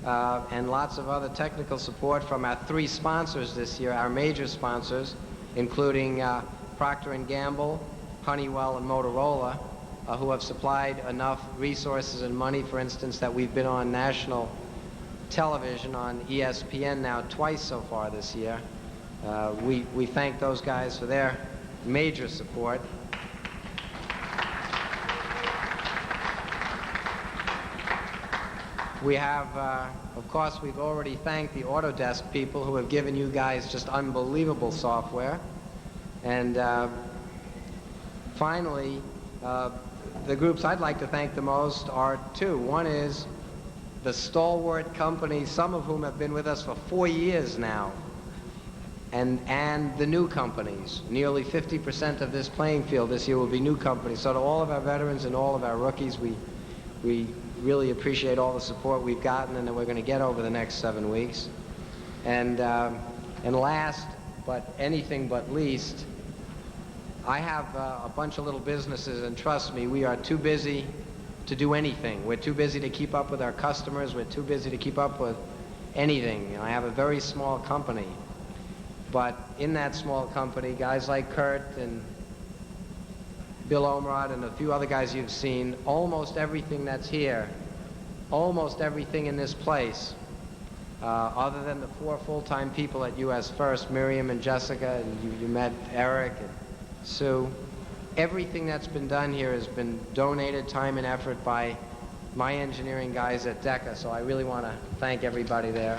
and lots of other technical support from our 3 sponsors this year, our major sponsors, including Procter & Gamble, Honeywell, and Motorola, who have supplied enough resources and money, for instance, that we've been on national television on ESPN now twice so far this year. We thank those guys for their major support. We have, of course, we've already thanked the Autodesk people who have given you guys just unbelievable software. And finally, the groups I'd like to thank the most are 2. One is the stalwart companies, some of whom have been with us for 4 years now, and the new companies. Nearly 50% of this playing field this year will be new companies. So to all of our veterans and all of our rookies, we really appreciate all the support we've gotten and that we're going to get over the next 7 weeks. And last, but anything but least, I have a bunch of little businesses, and trust me, we are too busy to do anything. We're too busy to keep up with our customers. We're too busy to keep up with anything. And I have a very small company. But in that small company, guys like Kurt and Bill Omrod and a few other guys you've seen, almost everything that's here, almost everything in this place, other than the 4 full-time people at US First, Miriam and Jessica, and you met Eric and Sue, everything that's been done here has been donated time and effort by my engineering guys at DECA, so I really want to thank everybody there.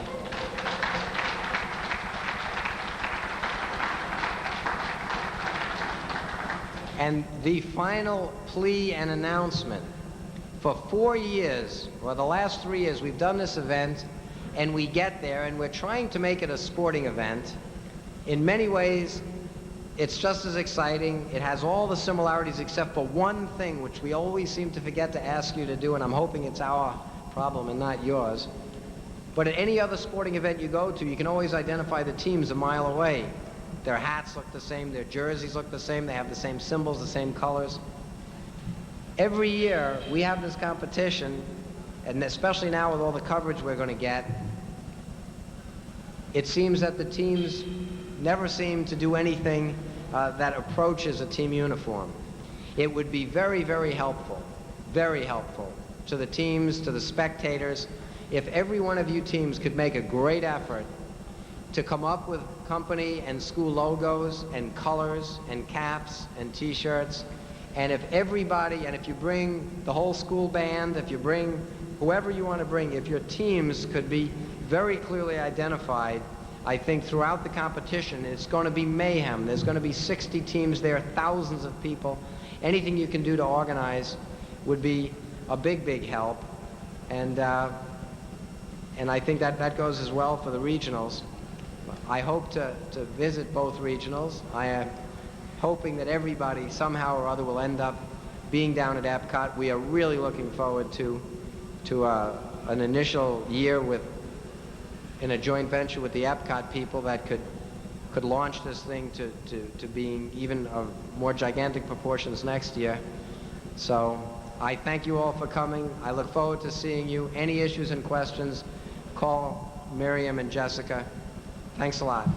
And the final plea and announcement. For 4 years, or the last 3 years, we've done this event, and we get there, and we're trying to make it a sporting event. In many ways, it's just as exciting. It has all the similarities except for one thing, which we always seem to forget to ask you to do, and I'm hoping it's our problem and not yours. But at any other sporting event you go to, you can always identify the teams a mile away. Their hats look the same, their jerseys look the same, they have the same symbols, the same colors. Every year we have this competition, and especially now with all the coverage we're going to get, it seems that the teams never seem to do anything that approaches a team uniform. It would be very, very helpful to the teams, to the spectators, if every one of you teams could make a great effort to come up with company and school logos and colors and caps and t-shirts. And if everybody, and if you bring the whole school band, if you bring whoever you want to bring, if your teams could be very clearly identified, I think throughout the competition, it's going to be mayhem. There's going to be 60 teams there, thousands of people. Anything you can do to organize would be a big, big help. And I think that goes as well for the regionals. I hope to visit both regionals. I am hoping that everybody somehow or other will end up being down at Epcot. We are really looking forward to an initial year in a joint venture with the Epcot people that could launch this thing to being even of more gigantic proportions next year. So I thank you all for coming. I look forward to seeing you. Any issues and questions, call Miriam and Jessica. Thanks a lot.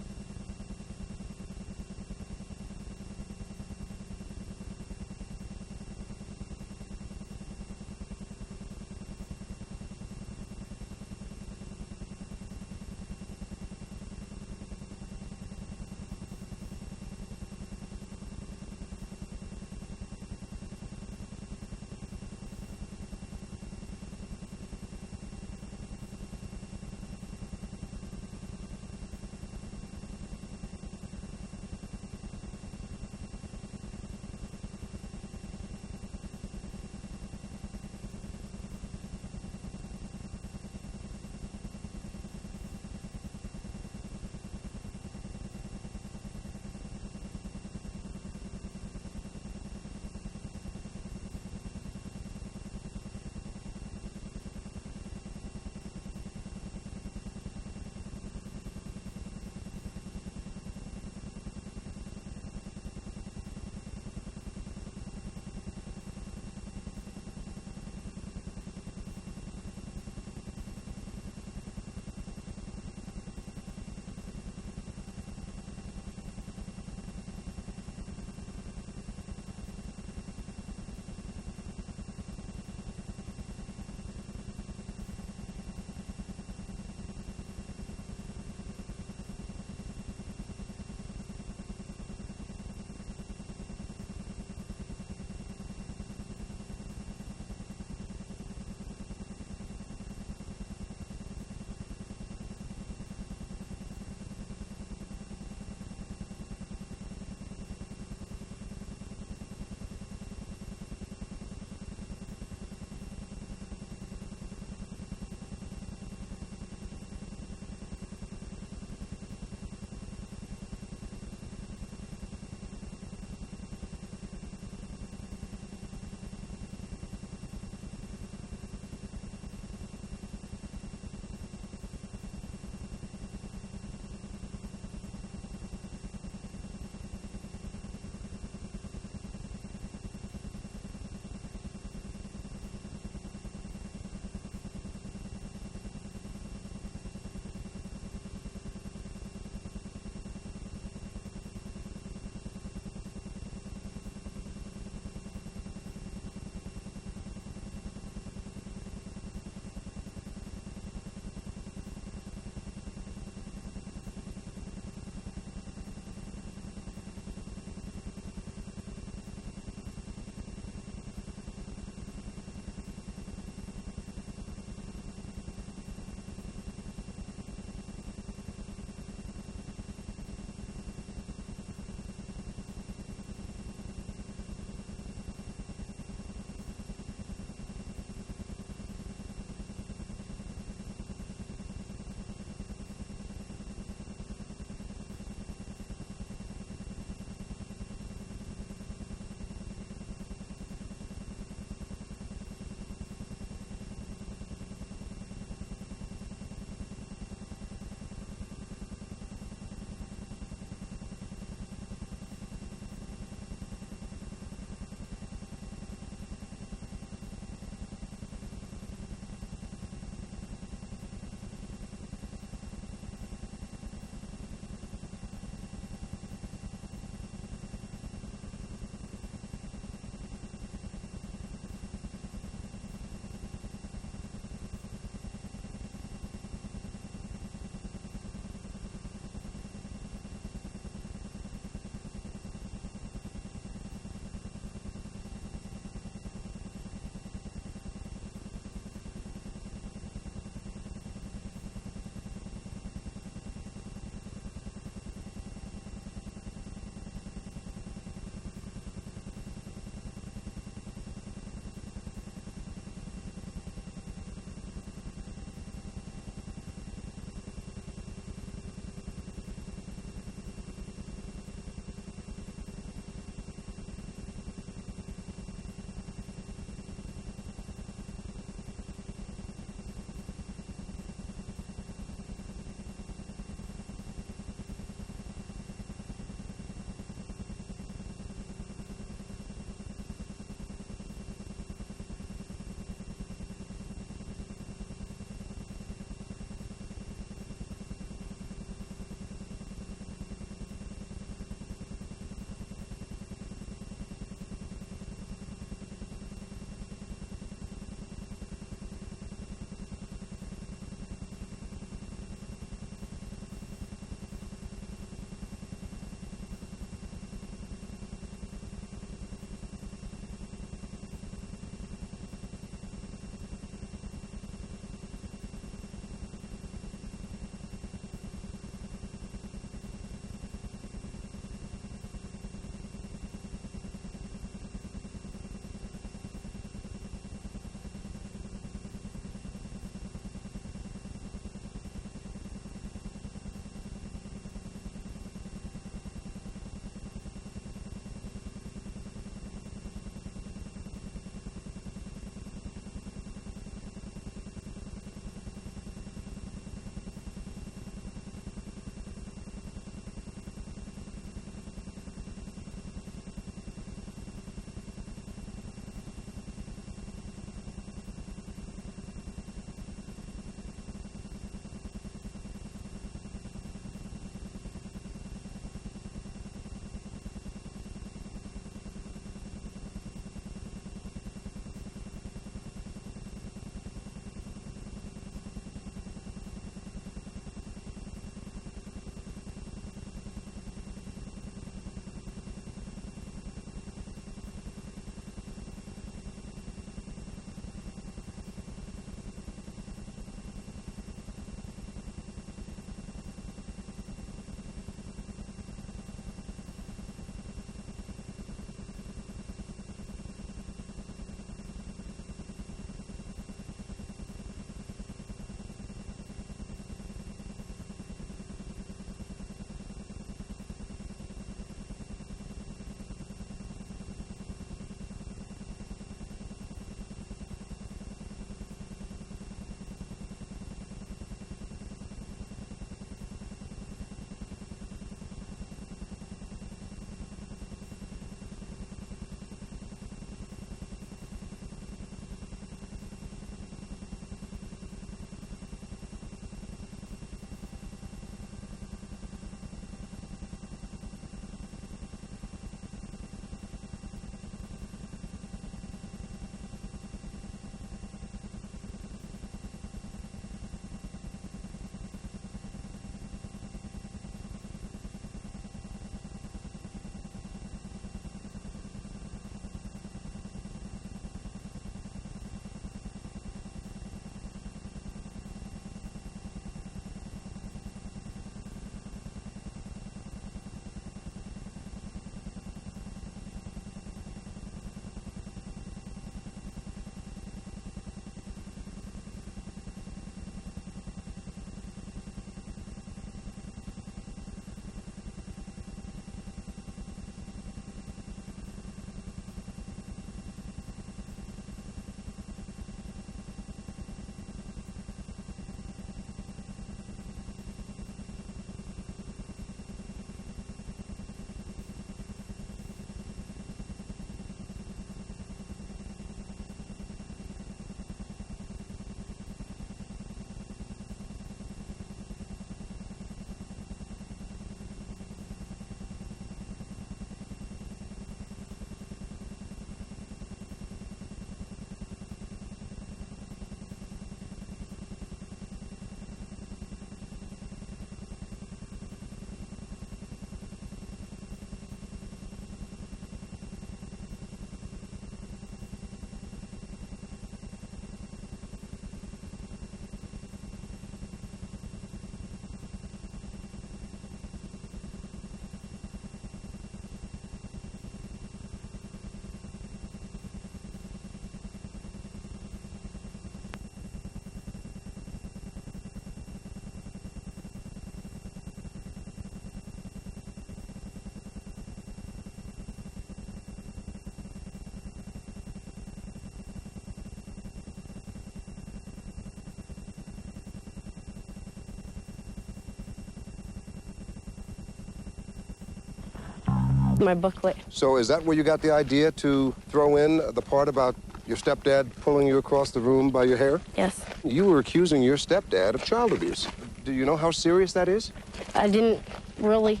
my booklet. So is that where you got the idea to throw in the part about your stepdad pulling you across the room by your hair? Yes. You were accusing your stepdad of child abuse. Do you know how serious that is? I didn't really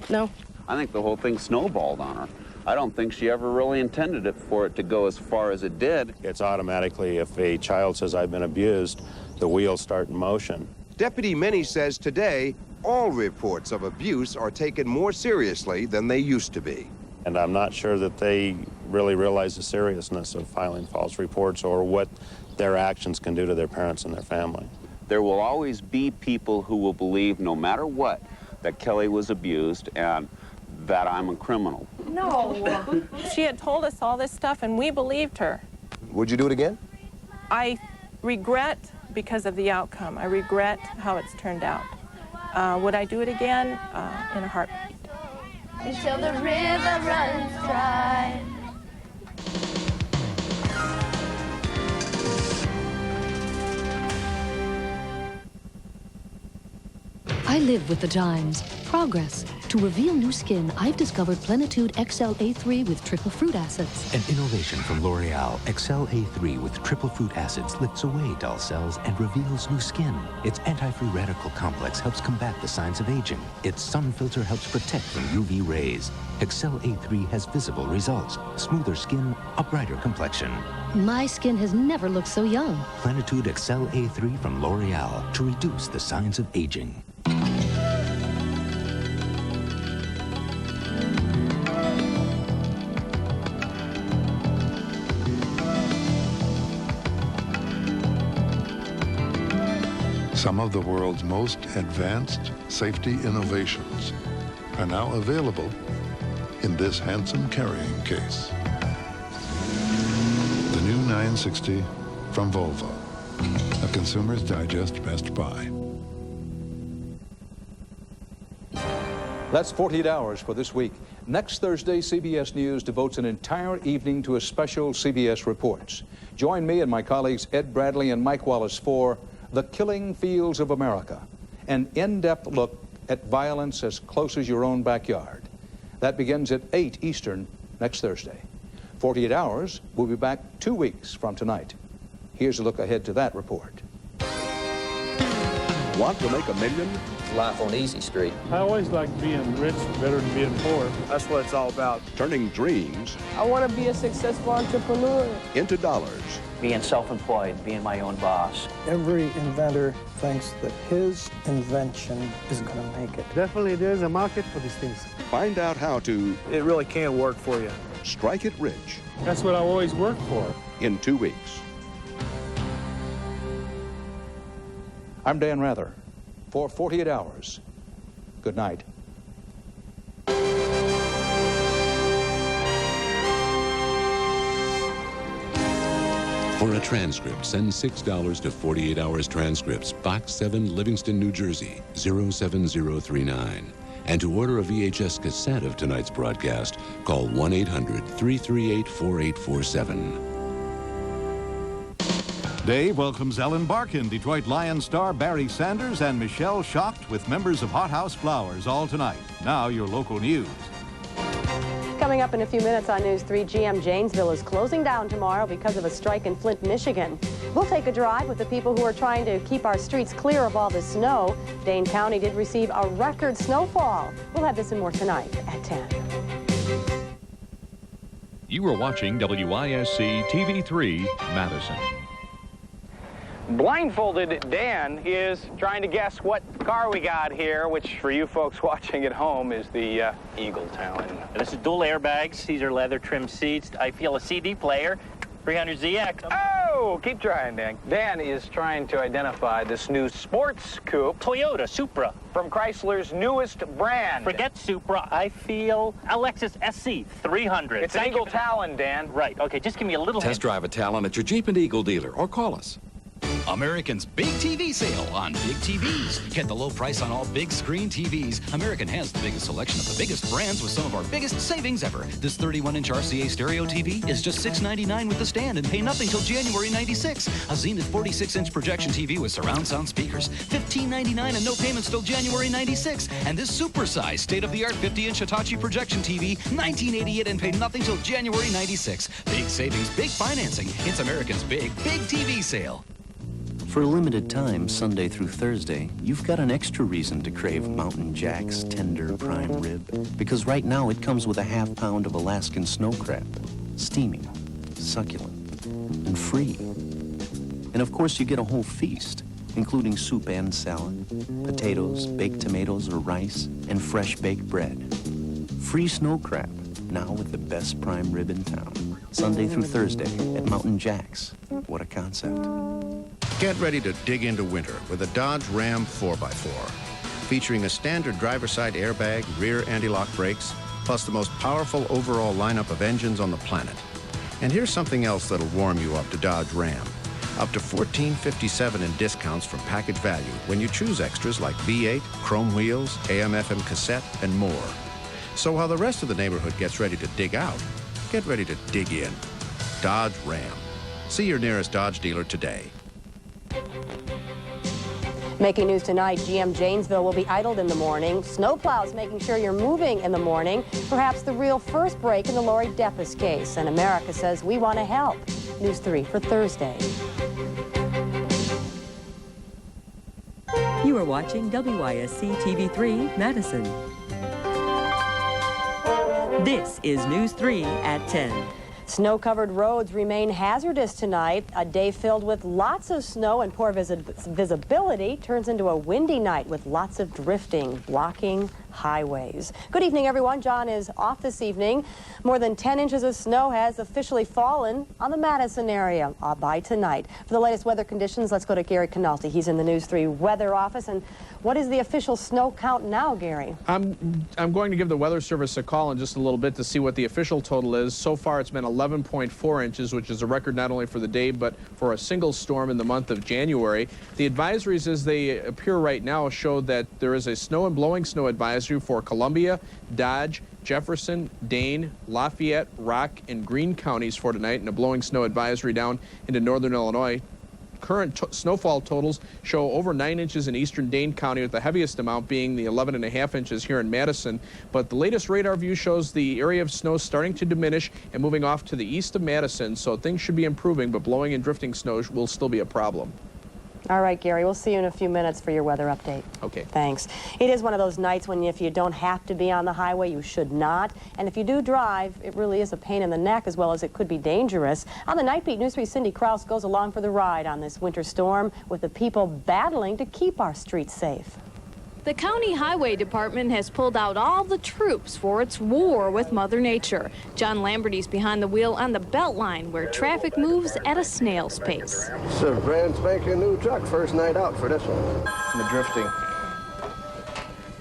know. I think the whole thing snowballed on her. I don't think she ever really intended it for it to go as far as it did. It's automatically, if a child says, I've been abused, the wheels start in motion. Deputy Minnie says today, all reports of abuse are taken more seriously than they used to be. And I'm not sure that they really realize the seriousness of filing false reports or what their actions can do to their parents and their family. There will always be people who will believe, no matter what, that Kelly was abused and that I'm a criminal. No. She had told us all this stuff, and we believed her. Would you do it again? I regret because of the outcome. I regret how it's turned out. Would I do it again? In a heartbeat. Until the river runs dry. I live with the times. Progress. To reveal new skin, I've discovered Plenitude XL A3 with triple fruit acids. An innovation from L'Oreal, XL A3 with triple fruit acids lifts away dull cells and reveals new skin. Its anti-free radical complex helps combat the signs of aging. Its sun filter helps protect from UV rays. XL A3 has visible results. Smoother skin, a brighter complexion. My skin has never looked so young. Plenitude XL A3 from L'Oreal to reduce the signs of aging. Some of the world's most advanced safety innovations are now available in this handsome carrying case. The new 960 from Volvo, a Consumer's Digest Best Buy. That's 48 hours for this week. Next Thursday, CBS News devotes an entire evening to a special CBS Reports. Join me and my colleagues Ed Bradley and Mike Wallace for The Killing Fields of America, an in-depth look at violence as close as your own backyard. That begins at 8 Eastern next Thursday. 48 hours, we'll be back 2 weeks from tonight. Here's a look ahead to that report. Want to make $1 million? Life on Easy Street. I always like being rich better than being poor. That's what it's all about. Turning dreams I want to be a successful entrepreneur. into dollars. Being self-employed, being my own boss. Every inventor thinks that his invention is going to make it. Definitely there's a market for these things. Find out how to... It really can work for you. Strike it rich. That's what I always work for. In 2 weeks. I'm Dan Rather. For 48 hours, good night. For a transcript, send $6 to 48 Hours Transcripts, Box 7, Livingston, New Jersey, 07039. And to order a VHS cassette of tonight's broadcast, call 1-800-338-4847. Dave welcomes Ellen Barkin, Detroit Lions star Barry Sanders, and Michelle Shocked with members of Hot House Flowers all tonight. Now your local news. Coming up in a few minutes on News 3, GM Janesville is closing down tomorrow because of a strike in Flint, Michigan. We'll take a drive with the people who are trying to keep our streets clear of all the snow. Dane County did receive a record snowfall. We'll have this and more tonight at 10. You are watching WISC TV3 Madison. Blindfolded Dan is trying to guess what car we got here, which for you folks watching at home is the Eagle Talon. This is dual airbags. These are leather trimmed seats. I feel a CD player, 300ZX. Oh, keep trying, Dan. Dan is trying to identify this new sports coupe. Toyota Supra. From Chrysler's newest brand. Forget Supra. I feel a Lexus SC 300. It's an Eagle Talon, Dan. Right. Okay, just give me a little Test drive a Talon at your Jeep and Eagle dealer or call us. American's Big TV Sale on big TVs. Get the low price on all big screen TVs. American has the biggest selection of the biggest brands with some of our biggest savings ever. This 31-inch RCA stereo TV is just $6.99 with the stand and pay nothing till January 96. A Zenith 46-inch projection TV with surround sound speakers, $15.99 and no payments till January 96. And this super-sized, state-of-the-art 50-inch Hitachi projection TV, $19.88 and pay nothing till January 96. Big savings, big financing. It's American's big TV sale. For a limited time, Sunday through Thursday, you've got an extra reason to crave Mountain Jack's tender prime rib. Because right now it comes with a ½ pound of Alaskan snow crab. Steaming, succulent, and free. And of course you get a whole feast, including soup and salad, potatoes, baked tomatoes or rice, and fresh baked bread. Free snow crab, now with the best prime rib in town. Sunday through Thursday at Mountain Jack's. What a concept. Get ready to dig into winter with a Dodge Ram 4x4. Featuring a standard driver's side airbag, rear anti-lock brakes, plus the most powerful overall lineup of engines on the planet. And here's something else that'll warm you up to Dodge Ram. Up to $14.57 in discounts from package value when you choose extras like V8, chrome wheels, AM/FM cassette, and more. So while the rest of the neighborhood gets ready to dig out, get ready to dig in. Dodge Ram. See your nearest Dodge dealer today. Making news tonight, GM Janesville will be idled in the morning. Snowplows making sure you're moving in the morning. Perhaps the real first break in the Lori Deppis case. And America says we want to help. News 3 for Thursday. You are watching WISC TV3 Madison. This is News 3 at 10. Snow-covered roads remain hazardous tonight. A day filled with lots of snow and poor visibility turns into a windy night with lots of drifting, blocking highways. Good evening, everyone. John is off this evening. More than 10 inches of snow has officially fallen on the Madison area by tonight. For the latest weather conditions, let's go to Gary Canalti. He's in the News 3 weather office. And what is the official snow count now, Gary? I'm going to give the Weather Service a call in just a little bit to see what the official total is. So far, it's been 11.4 inches, which is a record not only for the day, but for a single storm in the month of January. The advisories as they appear right now show that there is a snow and blowing snow advisory for Columbia, Dodge, Jefferson, Dane, Lafayette, Rock, and Greene counties for tonight, and a blowing snow advisory down into northern Illinois. Current snowfall totals show over 9 inches in eastern Dane County, with the heaviest amount being the 11.5 inches here in Madison. But the latest radar view shows the area of snow starting to diminish and moving off to the east of Madison, so things should be improving, but blowing and drifting snow will still be a problem. All right, Gary, we'll see you in a few minutes for your weather update. Okay. Thanks. It is one of those nights when if you don't have to be on the highway, you should not. And if you do drive, it really is a pain in the neck as well as it could be dangerous. On the Night Beat, News 3's Cindy Krause goes along for the ride on this winter storm with the people battling to keep our streets safe. The County Highway Department has pulled out all the troops for its war with Mother Nature. John Lamberty's behind the wheel on the Beltline, where traffic moves at a snail's pace. It's a brand spanking new truck, first night out for this one. The drifting.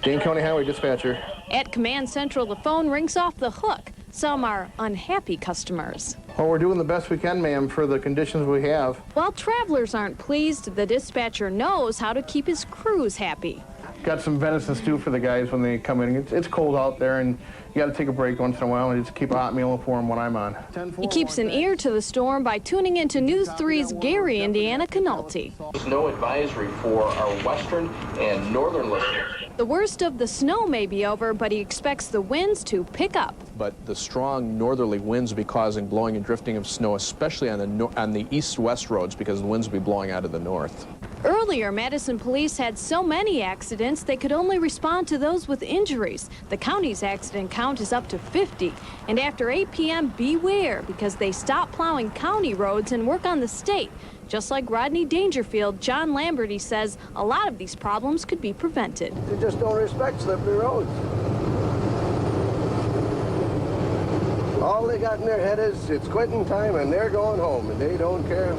Dane County Highway Dispatcher. At Command Central, the phone rings off the hook. Some are unhappy customers. Well, we're doing the best we can, ma'am, for the conditions we have. While travelers aren't pleased, the dispatcher knows how to keep his crews happy. Got some venison stew for the guys when they come in. It's cold out there, and you got to take a break once in a while and just keep a hot meal for them when I'm on. He keeps an ear to the storm by tuning into News 3's Gary, Indiana Canalti. Snow advisory for our western and northern listeners. The worst of the snow may be over, but he expects the winds to pick up. But the strong northerly winds will be causing blowing and drifting of snow, especially on the east-west roads, because the winds will be blowing out of the north. Earlier, Madison police had so many accidents they could only respond to those with injuries. The county's accident count is up to 50. And after 8 p.m., beware, because they stop plowing county roads and work on the state. Just like Rodney Dangerfield, John Lamberty says a lot of these problems could be prevented. They just don't respect slippery roads. All they got in their head is it's quitting time and they're going home, and they don't care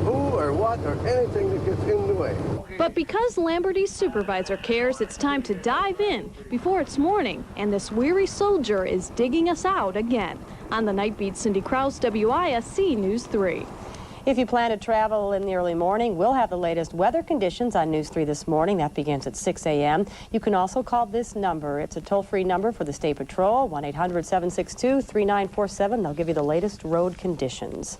who or what or anything that gets in the way. But because Lamberty's supervisor cares, it's time to dive in before it's morning, and this weary soldier is digging us out again. On the Night Beat, Cindy Krause, WISC News 3. If you plan to travel in the early morning, we'll have the latest weather conditions on News 3 this morning. That begins at 6 a.m. You can also call this number. It's a toll-free number for the State Patrol, 1-800-762-3947. They'll give you the latest road conditions.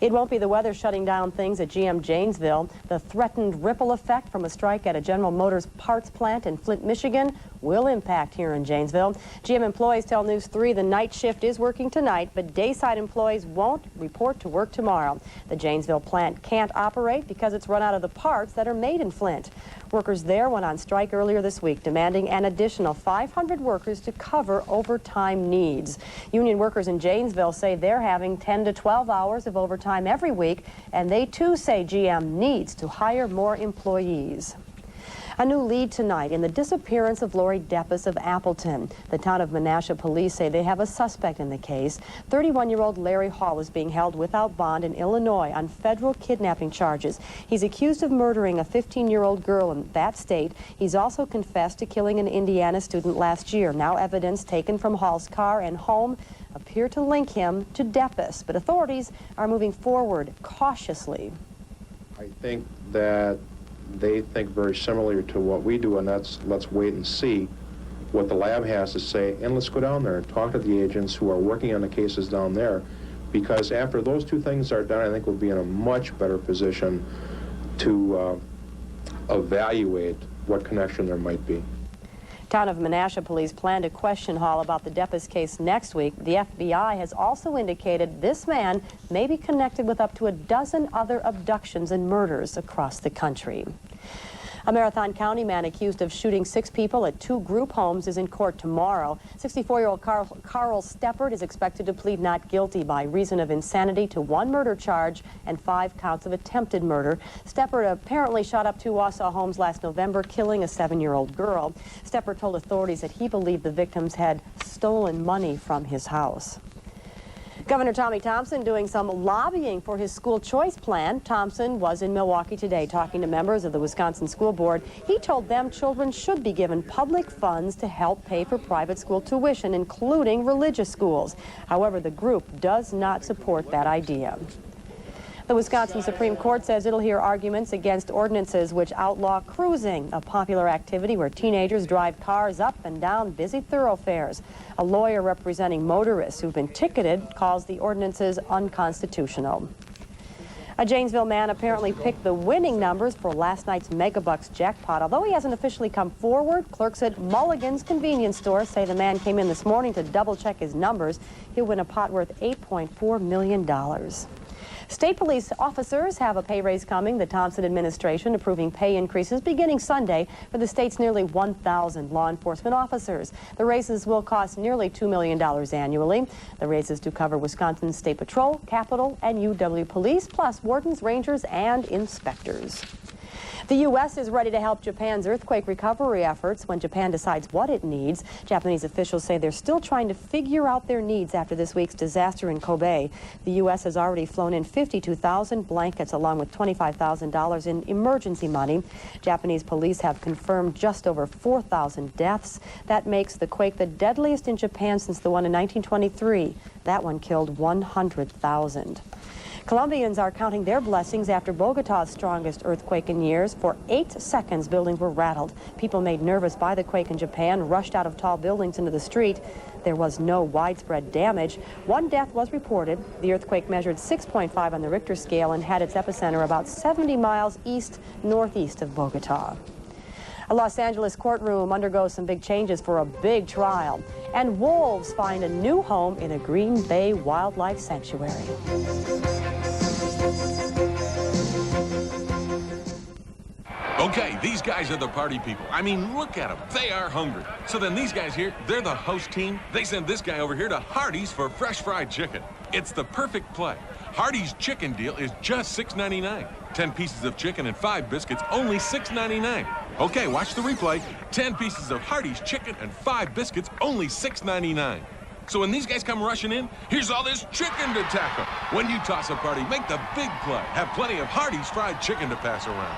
It won't be the weather shutting down things at GM Janesville. The threatened ripple effect from a strike at a General Motors parts plant in Flint, Michigan will impact here in Janesville. GM employees tell News 3 the night shift is working tonight, but dayside employees won't report to work tomorrow. The Janesville plant can't operate because it's run out of the parts that are made in Flint. Workers there went on strike earlier this week, demanding an additional 500 workers to cover overtime needs. Union workers in Janesville say they're having 10 to 12 hours of overtime every week, and they too say GM needs to hire more employees. A new lead tonight in the disappearance of Lori Deppis of Appleton. The town of Menasha police say they have a suspect in the case. 31-year-old Larry Hall is being held without bond in Illinois on federal kidnapping charges. He's accused of murdering a 15-year-old girl in that state. He's also confessed to killing an Indiana student last year. Now evidence taken from Hall's car and home appear to link him to Deppis, but authorities are moving forward cautiously. I think that they think very similarly to what we do, and that's let's wait and see what the lab has to say, and let's go down there and talk to the agents who are working on the cases down there, because after those two things are done, I think we'll be in a much better position to evaluate what connection there might be. Town of Menasha police plan to question Hall about the Deppis case next week. The FBI has also indicated this man may be connected with up to a dozen other abductions and murders across the country. A Marathon County man accused of shooting 6 people at 2 group homes is in court tomorrow. 64-year-old Carl Steppert is expected to plead not guilty by reason of insanity to 1 murder charge and 5 counts of attempted murder. Steppert apparently shot up 2 Wausau homes last November, killing a 7-year-old girl. Steppert told authorities that he believed the victims had stolen money from his house. Governor Tommy Thompson doing some lobbying for his school choice plan. Thompson was in Milwaukee today talking to members of the Wisconsin School Board. He told them children should be given public funds to help pay for private school tuition, including religious schools. However, the group does not support that idea. The Wisconsin Supreme Court says it'll hear arguments against ordinances which outlaw cruising, a popular activity where teenagers drive cars up and down busy thoroughfares. A lawyer representing motorists who've been ticketed calls the ordinances unconstitutional. A Janesville man apparently picked the winning numbers for last night's Megabucks jackpot. Although he hasn't officially come forward, clerks at Mulligan's convenience store say the man came in this morning to double-check his numbers. He'll win a pot worth $8.4 million. State police officers have a pay raise coming. The Thompson administration approving pay increases beginning Sunday for the state's nearly 1,000 law enforcement officers. The raises will cost nearly $2 million annually. The raises do cover Wisconsin State Patrol, Capitol, and UW Police, plus wardens, rangers, and inspectors. The U.S. is ready to help Japan's earthquake recovery efforts when Japan decides what it needs. Japanese officials say they're still trying to figure out their needs after this week's disaster in Kobe. The U.S. has already flown in 52,000 blankets along with $25,000 in emergency money. Japanese police have confirmed just over 4,000 deaths. That makes the quake the deadliest in Japan since the one in 1923. That one killed 100,000. Colombians are counting their blessings after Bogota's strongest earthquake in years. For 8 seconds, buildings were rattled. People made nervous by the quake in Japan rushed out of tall buildings into the street. There was no widespread damage. 1 death was reported. The earthquake measured 6.5 on the Richter scale and had its epicenter about 70 miles east-northeast of Bogota. A Los Angeles courtroom undergoes some big changes for a big trial. And wolves find a new home in a Green Bay wildlife sanctuary. Okay, these guys are the party people. I mean, look at them. They are hungry. So then these guys here, they're the host team. They send this guy over here to Hardee's for fresh fried chicken. It's the perfect play. Hardee's chicken deal is just $6.99. 10 pieces of chicken and 5 biscuits, only $6.99. Okay, watch the replay. 10 pieces of Hardee's chicken and 5 biscuits, only $6.99. So when these guys come rushing in, here's all this chicken to tackle. When you toss a party, make the big play. Have plenty of Hardee's fried chicken to pass around.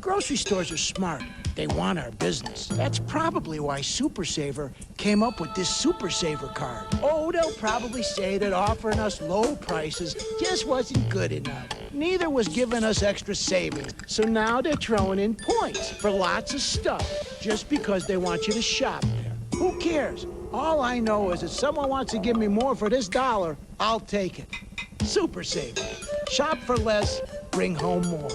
Grocery stores are smart. They want our business. That's probably why Super Saver came up with this Super Saver card. Oh, they'll probably say that offering us low prices just wasn't good enough. Neither was giving us extra savings. So now they're throwing in points for lots of stuff just because they want you to shop there. Who cares? All I know is if someone wants to give me more for this dollar, I'll take it. Super Saver. Shop for less, bring home more.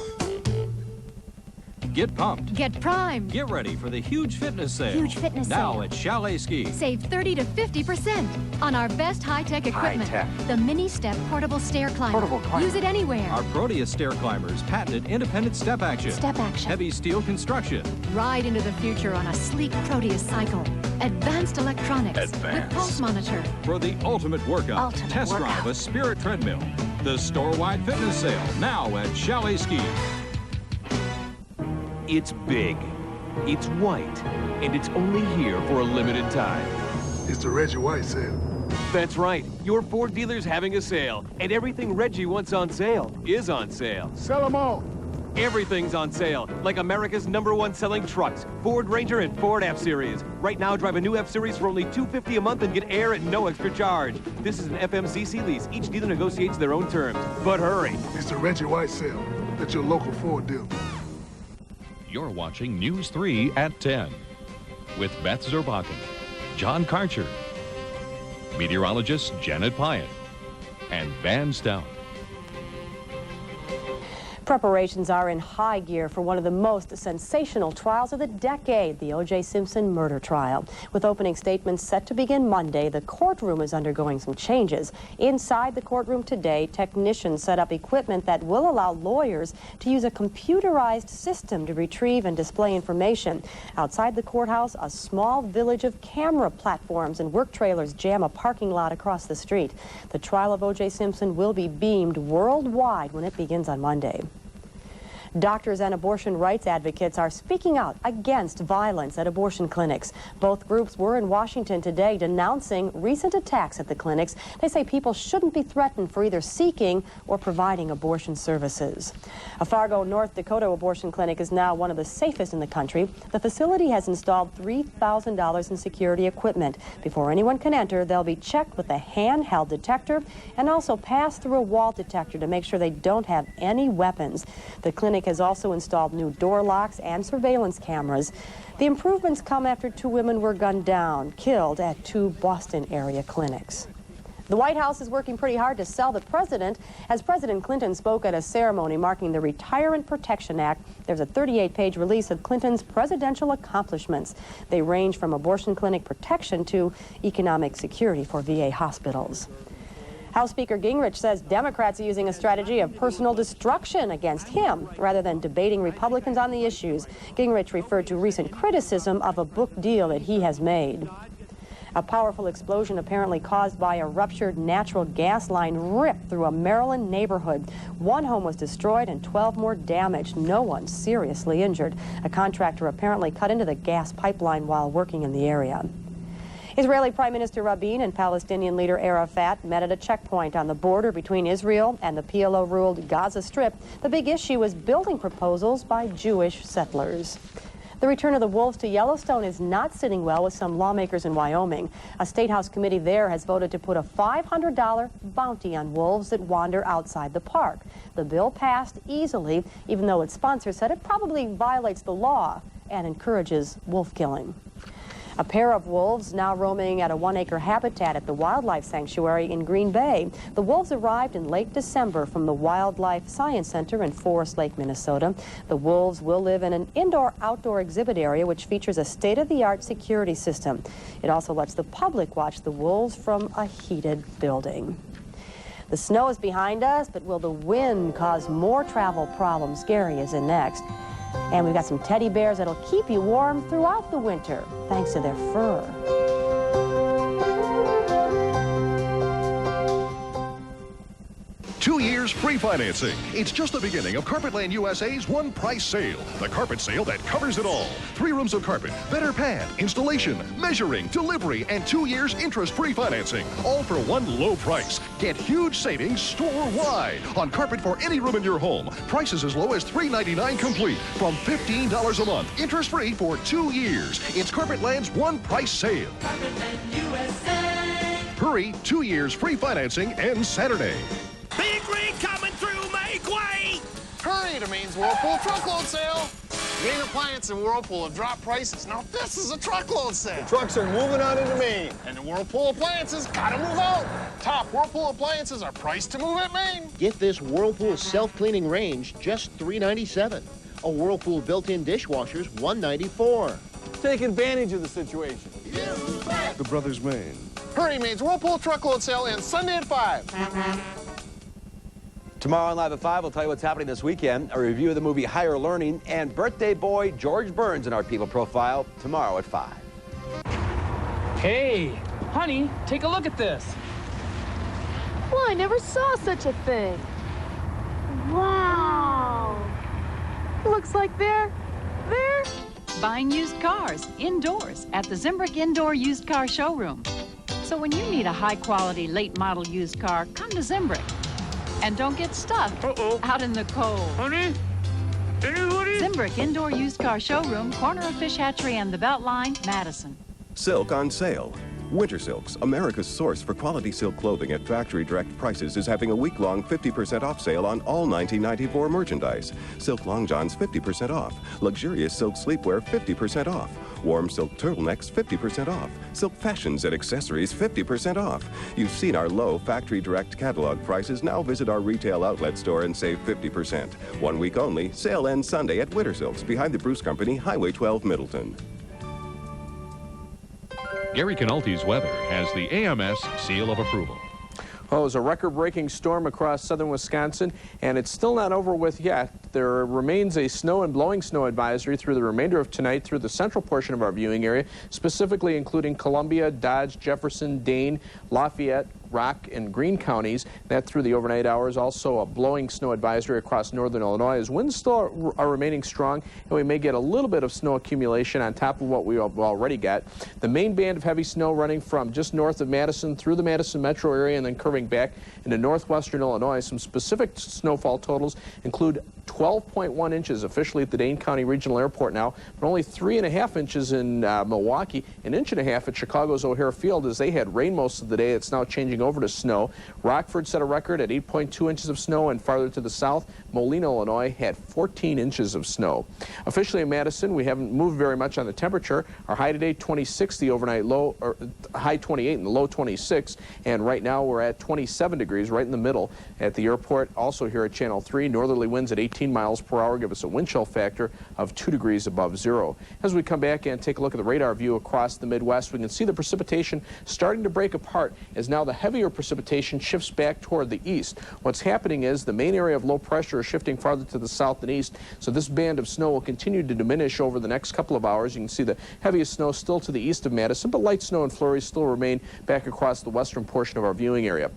Get pumped. Get primed. Get ready for the huge fitness sale. Huge fitness now sale. At Chalet Ski. Save 30 to 50% on our best high-tech equipment. High-tech. The Mini Step Portable Stair Climber. Use it anywhere. Our Proteus stair climbers, patented independent step action. Step action. Heavy steel construction. Ride into the future on a sleek Proteus cycle. Advanced electronics. Advanced. With pulse monitor. For the ultimate workout. Test drive a Spirit treadmill. The store-wide fitness sale, now at Chalet Ski. It's big, it's white, and it's only here for a limited time. It's the Reggie White sale. That's right. Your Ford dealer's having a sale, and everything Reggie wants on sale is on sale. Sell them all. Everything's on sale, like America's #1 selling trucks, Ford Ranger and Ford F-Series. Right now, drive a new F-Series for only $250 a month and get air at no extra charge. This is an FMCC lease. Each dealer negotiates their own terms. But hurry. It's the Reggie White sale at your local Ford dealer. You're watching News 3 at 10 with Beth Zerbakken, John Karcher, meteorologist Janet Pyatt, and Van Stout. Preparations are in high gear for one of the most sensational trials of the decade, the O.J. Simpson murder trial. With opening statements set to begin Monday, the courtroom is undergoing some changes. Inside the courtroom today, technicians set up equipment that will allow lawyers to use a computerized system to retrieve and display information. Outside the courthouse, a small village of camera platforms and work trailers jam a parking lot across the street. The trial of O.J. Simpson will be beamed worldwide when it begins on Monday. Doctors and abortion rights advocates are speaking out against violence at abortion clinics. Both groups were in Washington today denouncing recent attacks at the clinics. They say people shouldn't be threatened for either seeking or providing abortion services. A Fargo, North Dakota abortion clinic is now one of the safest in the country. The facility has installed $3,000 in security equipment. Before anyone can enter, they'll be checked with a handheld detector and also pass through a wall detector to make sure they don't have any weapons. The clinic has also installed new door locks and surveillance cameras. The improvements come after 2 women were gunned down, killed at 2 Boston area clinics. The White House is working pretty hard to sell the president. As President Clinton spoke at a ceremony marking the Retirement Protection Act, there's a 38-page release of Clinton's presidential accomplishments. They range from abortion clinic protection to economic security for VA hospitals. House Speaker Gingrich says Democrats are using a strategy of personal destruction against him rather than debating Republicans on the issues. Gingrich referred to recent criticism of a book deal that he has made. A powerful explosion apparently caused by a ruptured natural gas line ripped through a Maryland neighborhood. 1 home was destroyed and 12 more damaged. No one seriously injured. A contractor apparently cut into the gas pipeline while working in the area. Israeli Prime Minister Rabin and Palestinian leader Arafat met at a checkpoint on the border between Israel and the PLO-ruled Gaza Strip. The big issue was building proposals by Jewish settlers. The return of the wolves to Yellowstone is not sitting well with some lawmakers in Wyoming. A State House committee there has voted to put a $500 bounty on wolves that wander outside the park. The bill passed easily, even though its sponsor said it probably violates the law and encourages wolf killing. A pair of wolves now roaming at a 1-acre habitat at the Wildlife Sanctuary in Green Bay. The wolves arrived in late December from the Wildlife Science Center in Forest Lake, Minnesota. The wolves will live in an indoor-outdoor exhibit area which features a state-of-the-art security system. It also lets the public watch the wolves from a heated building. The snow is behind us, but will the wind cause more travel problems? Gary is in next. And we've got some teddy bears that'll keep you warm throughout the winter, thanks to their fur. Two years years free financing. It's just the beginning of Carpetland USA's one price sale. The carpet sale that covers it all. 3 rooms of carpet, better pad, installation, measuring, delivery, and 2 years interest-free financing. All for one low price. Get huge savings store-wide on carpet for any room in your home. Prices as low as $3.99 complete from $15 a month. Interest-free for 2 years. It's Carpetland's one price sale. Carpetland USA. Hurry, 2 years free financing ends Saturday. Big rig coming through, make way! Hurry, it means Whirlpool truckload sale. Main Appliance and Whirlpool have dropped prices. Now this is a truckload sale. The trucks are moving out into Maine. And the Whirlpool appliances gotta move out. Top Whirlpool appliances are priced to move at Maine. Get this Whirlpool self-cleaning range, just $3.97. A Whirlpool built-in dishwasher's $1.94. Take advantage of the situation. The Brothers Maine. Hurry means Whirlpool truckload sale ends Sunday at 5. Tomorrow on Live at 5, we'll tell you what's happening this weekend, a review of the movie Higher Learning, and birthday boy George Burns in our People Profile tomorrow at 5. Hey, honey, take a look at this. Well, I never saw such a thing. Wow. Looks like they're there. Buying used cars indoors at the Zimbrick Indoor Used Car Showroom. So when you need a high-quality late model used car, come to Zimbrick. And don't get stuck out in the cold. Honey? Anybody? Zimbrick Indoor Used Car Showroom, corner of Fish Hatchery and the Beltline, Madison. Silk on sale. Winter Silks, America's source for quality silk clothing at factory direct prices, is having a week-long 50% off sale on all 1994 merchandise. Silk long johns 50% off. Luxurious silk sleepwear 50% off. Warm silk turtlenecks 50% off. Silk fashions and accessories 50% off. You've seen our low factory direct catalog prices. Now visit our retail outlet store and save 50%. 1 week only. Sale ends Sunday at Winter Silks behind the Bruce Company, Highway 12, Middleton. Gary Canalte's weather has the AMS seal of approval. Well, it was a record-breaking storm across southern Wisconsin, and it's still not over with yet. There remains a snow and blowing snow advisory through the remainder of tonight through the central portion of our viewing area, specifically including Columbia, Dodge, Jefferson, Dane, Lafayette, Rock, and Greene counties. That through the overnight hours. Also a blowing snow advisory across northern Illinois as winds still are remaining strong, and we may get a little bit of snow accumulation on top of what we have already got. The main band of heavy snow running from just north of Madison through the Madison metro area and then curving back into northwestern Illinois. Some specific snowfall totals include 12.1 inches officially at the Dane County Regional Airport now, but only 3.5 inches in Milwaukee, 1.5 inches at Chicago's O'Hare Field as they had rain most of the day. It's now changing over to snow. Rockford set a record at 8.2 inches of snow, and farther to the south, Moline, Illinois had 14 inches of snow. Officially in Madison, we haven't moved very much on the temperature. Our high today, 26, the overnight low, or high 28 and the low 26, and right now we're at 27 degrees, right in the middle at the airport. Also here at Channel 3, northerly winds at 18 miles per hour give us a wind chill factor of 2 degrees above zero. As we come back and take a look at the radar view across the Midwest, we can see the precipitation starting to break apart as now the heavier precipitation shifts back toward the east. What's happening is the main area of low pressure is shifting farther to the south and east, so this band of snow will continue to diminish over the next couple of hours. You can see the heaviest snow still to the east of Madison, but light snow and flurries still remain back across the western portion of our viewing area.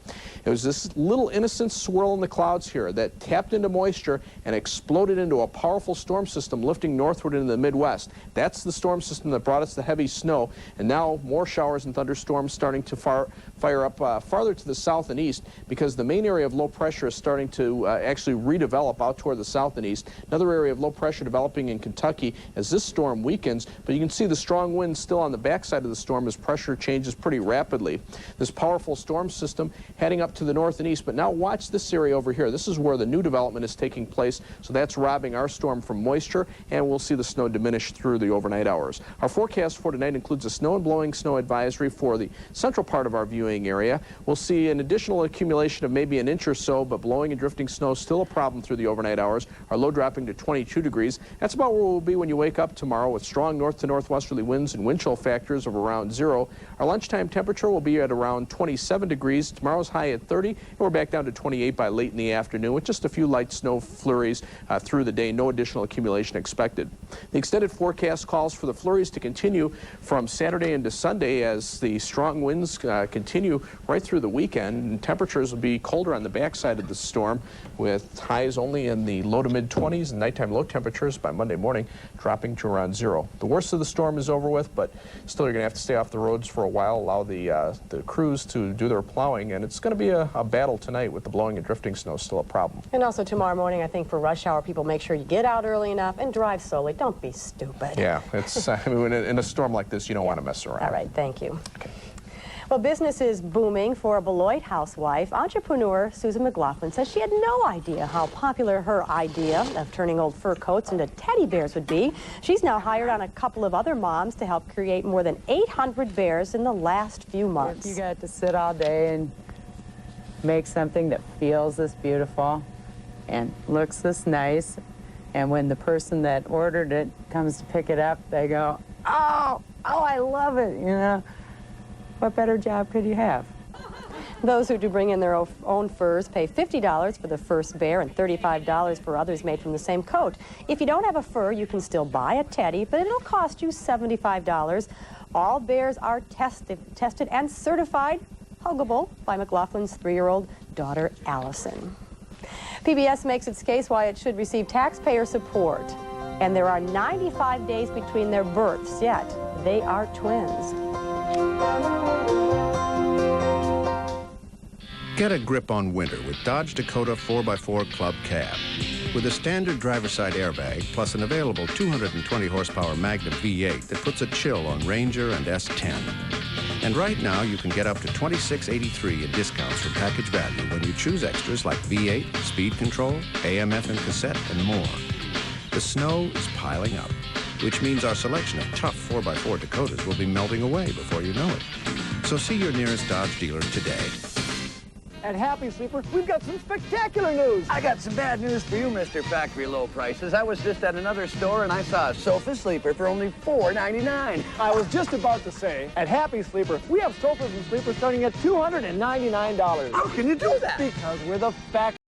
It was this little innocent swirl in the clouds here that tapped into moisture and exploded into a powerful storm system lifting northward into the Midwest. That's the storm system that brought us the heavy snow, and now more showers and thunderstorms starting to fire up farther to the south and east because the main area of low pressure is starting to actually redevelop out toward the south and east. Another area of low pressure developing in Kentucky as this storm weakens, but you can see the strong winds still on the backside of the storm as pressure changes pretty rapidly. This powerful storm system heading up to the north and east, but now watch this area over here. This is where the new development is taking place, so that's robbing our storm from moisture, and we'll see the snow diminish through the overnight hours. Our forecast for tonight includes a snow and blowing snow advisory for the central part of our viewing area. We'll see an additional accumulation of maybe an inch or so, but blowing and drifting snow still a problem through the overnight hours. Our low dropping to 22 degrees. That's about where we'll be when you wake up tomorrow with strong north to northwesterly winds and wind chill factors of around 0. Our lunchtime temperature will be at around 27 degrees. Tomorrow's high at 30, and we're back down to 28 by late in the afternoon with just a few light snow flurries flurries through the day. No additional accumulation expected. The extended forecast calls for the flurries to continue from Saturday into Sunday as the strong winds continue right through the weekend. And temperatures will be colder on the backside of the storm, with highs only in the low to mid-20s and nighttime low temperatures by Monday morning dropping to around 0. The worst of the storm is over with, but still you're going to have to stay off the roads for a while, allow the crews to do their plowing, and it's going to be a battle tonight with the blowing and drifting snow still a problem. And also tomorrow morning, I think for rush hour, people make sure you get out early enough and drive slowly. Don't be stupid. Yeah, it's I mean, in a storm like this, you don't want to mess around. All right, thank you. Okay. Well, business is booming for a Beloit housewife. Entrepreneur Susan McLaughlin says she had no idea how popular her idea of turning old fur coats into teddy bears would be. She's now hired on a couple of other moms to help create more than 800 bears in the last few months. You got to sit all day and make something that feels this beautiful and looks this nice, and when the person that ordered it comes to pick it up, they go, oh, I love it, you know. What better job could you have? Those who do bring in their own furs pay $50 for the first bear and $35 for others made from the same coat. If you don't have a fur, you can still buy a teddy, but it'll cost you $75. All bears are tested and certified huggable by McLaughlin's 3-year-old daughter, Allison. PBS makes its case why it should receive taxpayer support. And there are 95 days between their births, yet they are twins. Get a grip on winter with Dodge Dakota 4x4 Club Cab. With a standard driver's side airbag, plus an available 220 horsepower Magnum V8 that puts a chill on Ranger and S10. And right now, you can get up to $26.83 in discounts for package value when you choose extras like V8, speed control, AM/FM cassette, and more. The snow is piling up, which means our selection of tough 4x4 Dakotas will be melting away before you know it. So see your nearest Dodge dealer today. At Happy Sleeper, we've got some spectacular news. I got some bad news for you, Mr. Factory Low Prices. I was just at another store and I saw a sofa sleeper for only $4.99. I was just about to say, at Happy Sleeper, we have sofas and sleepers starting at $299. How can you do that? Because we're the factory.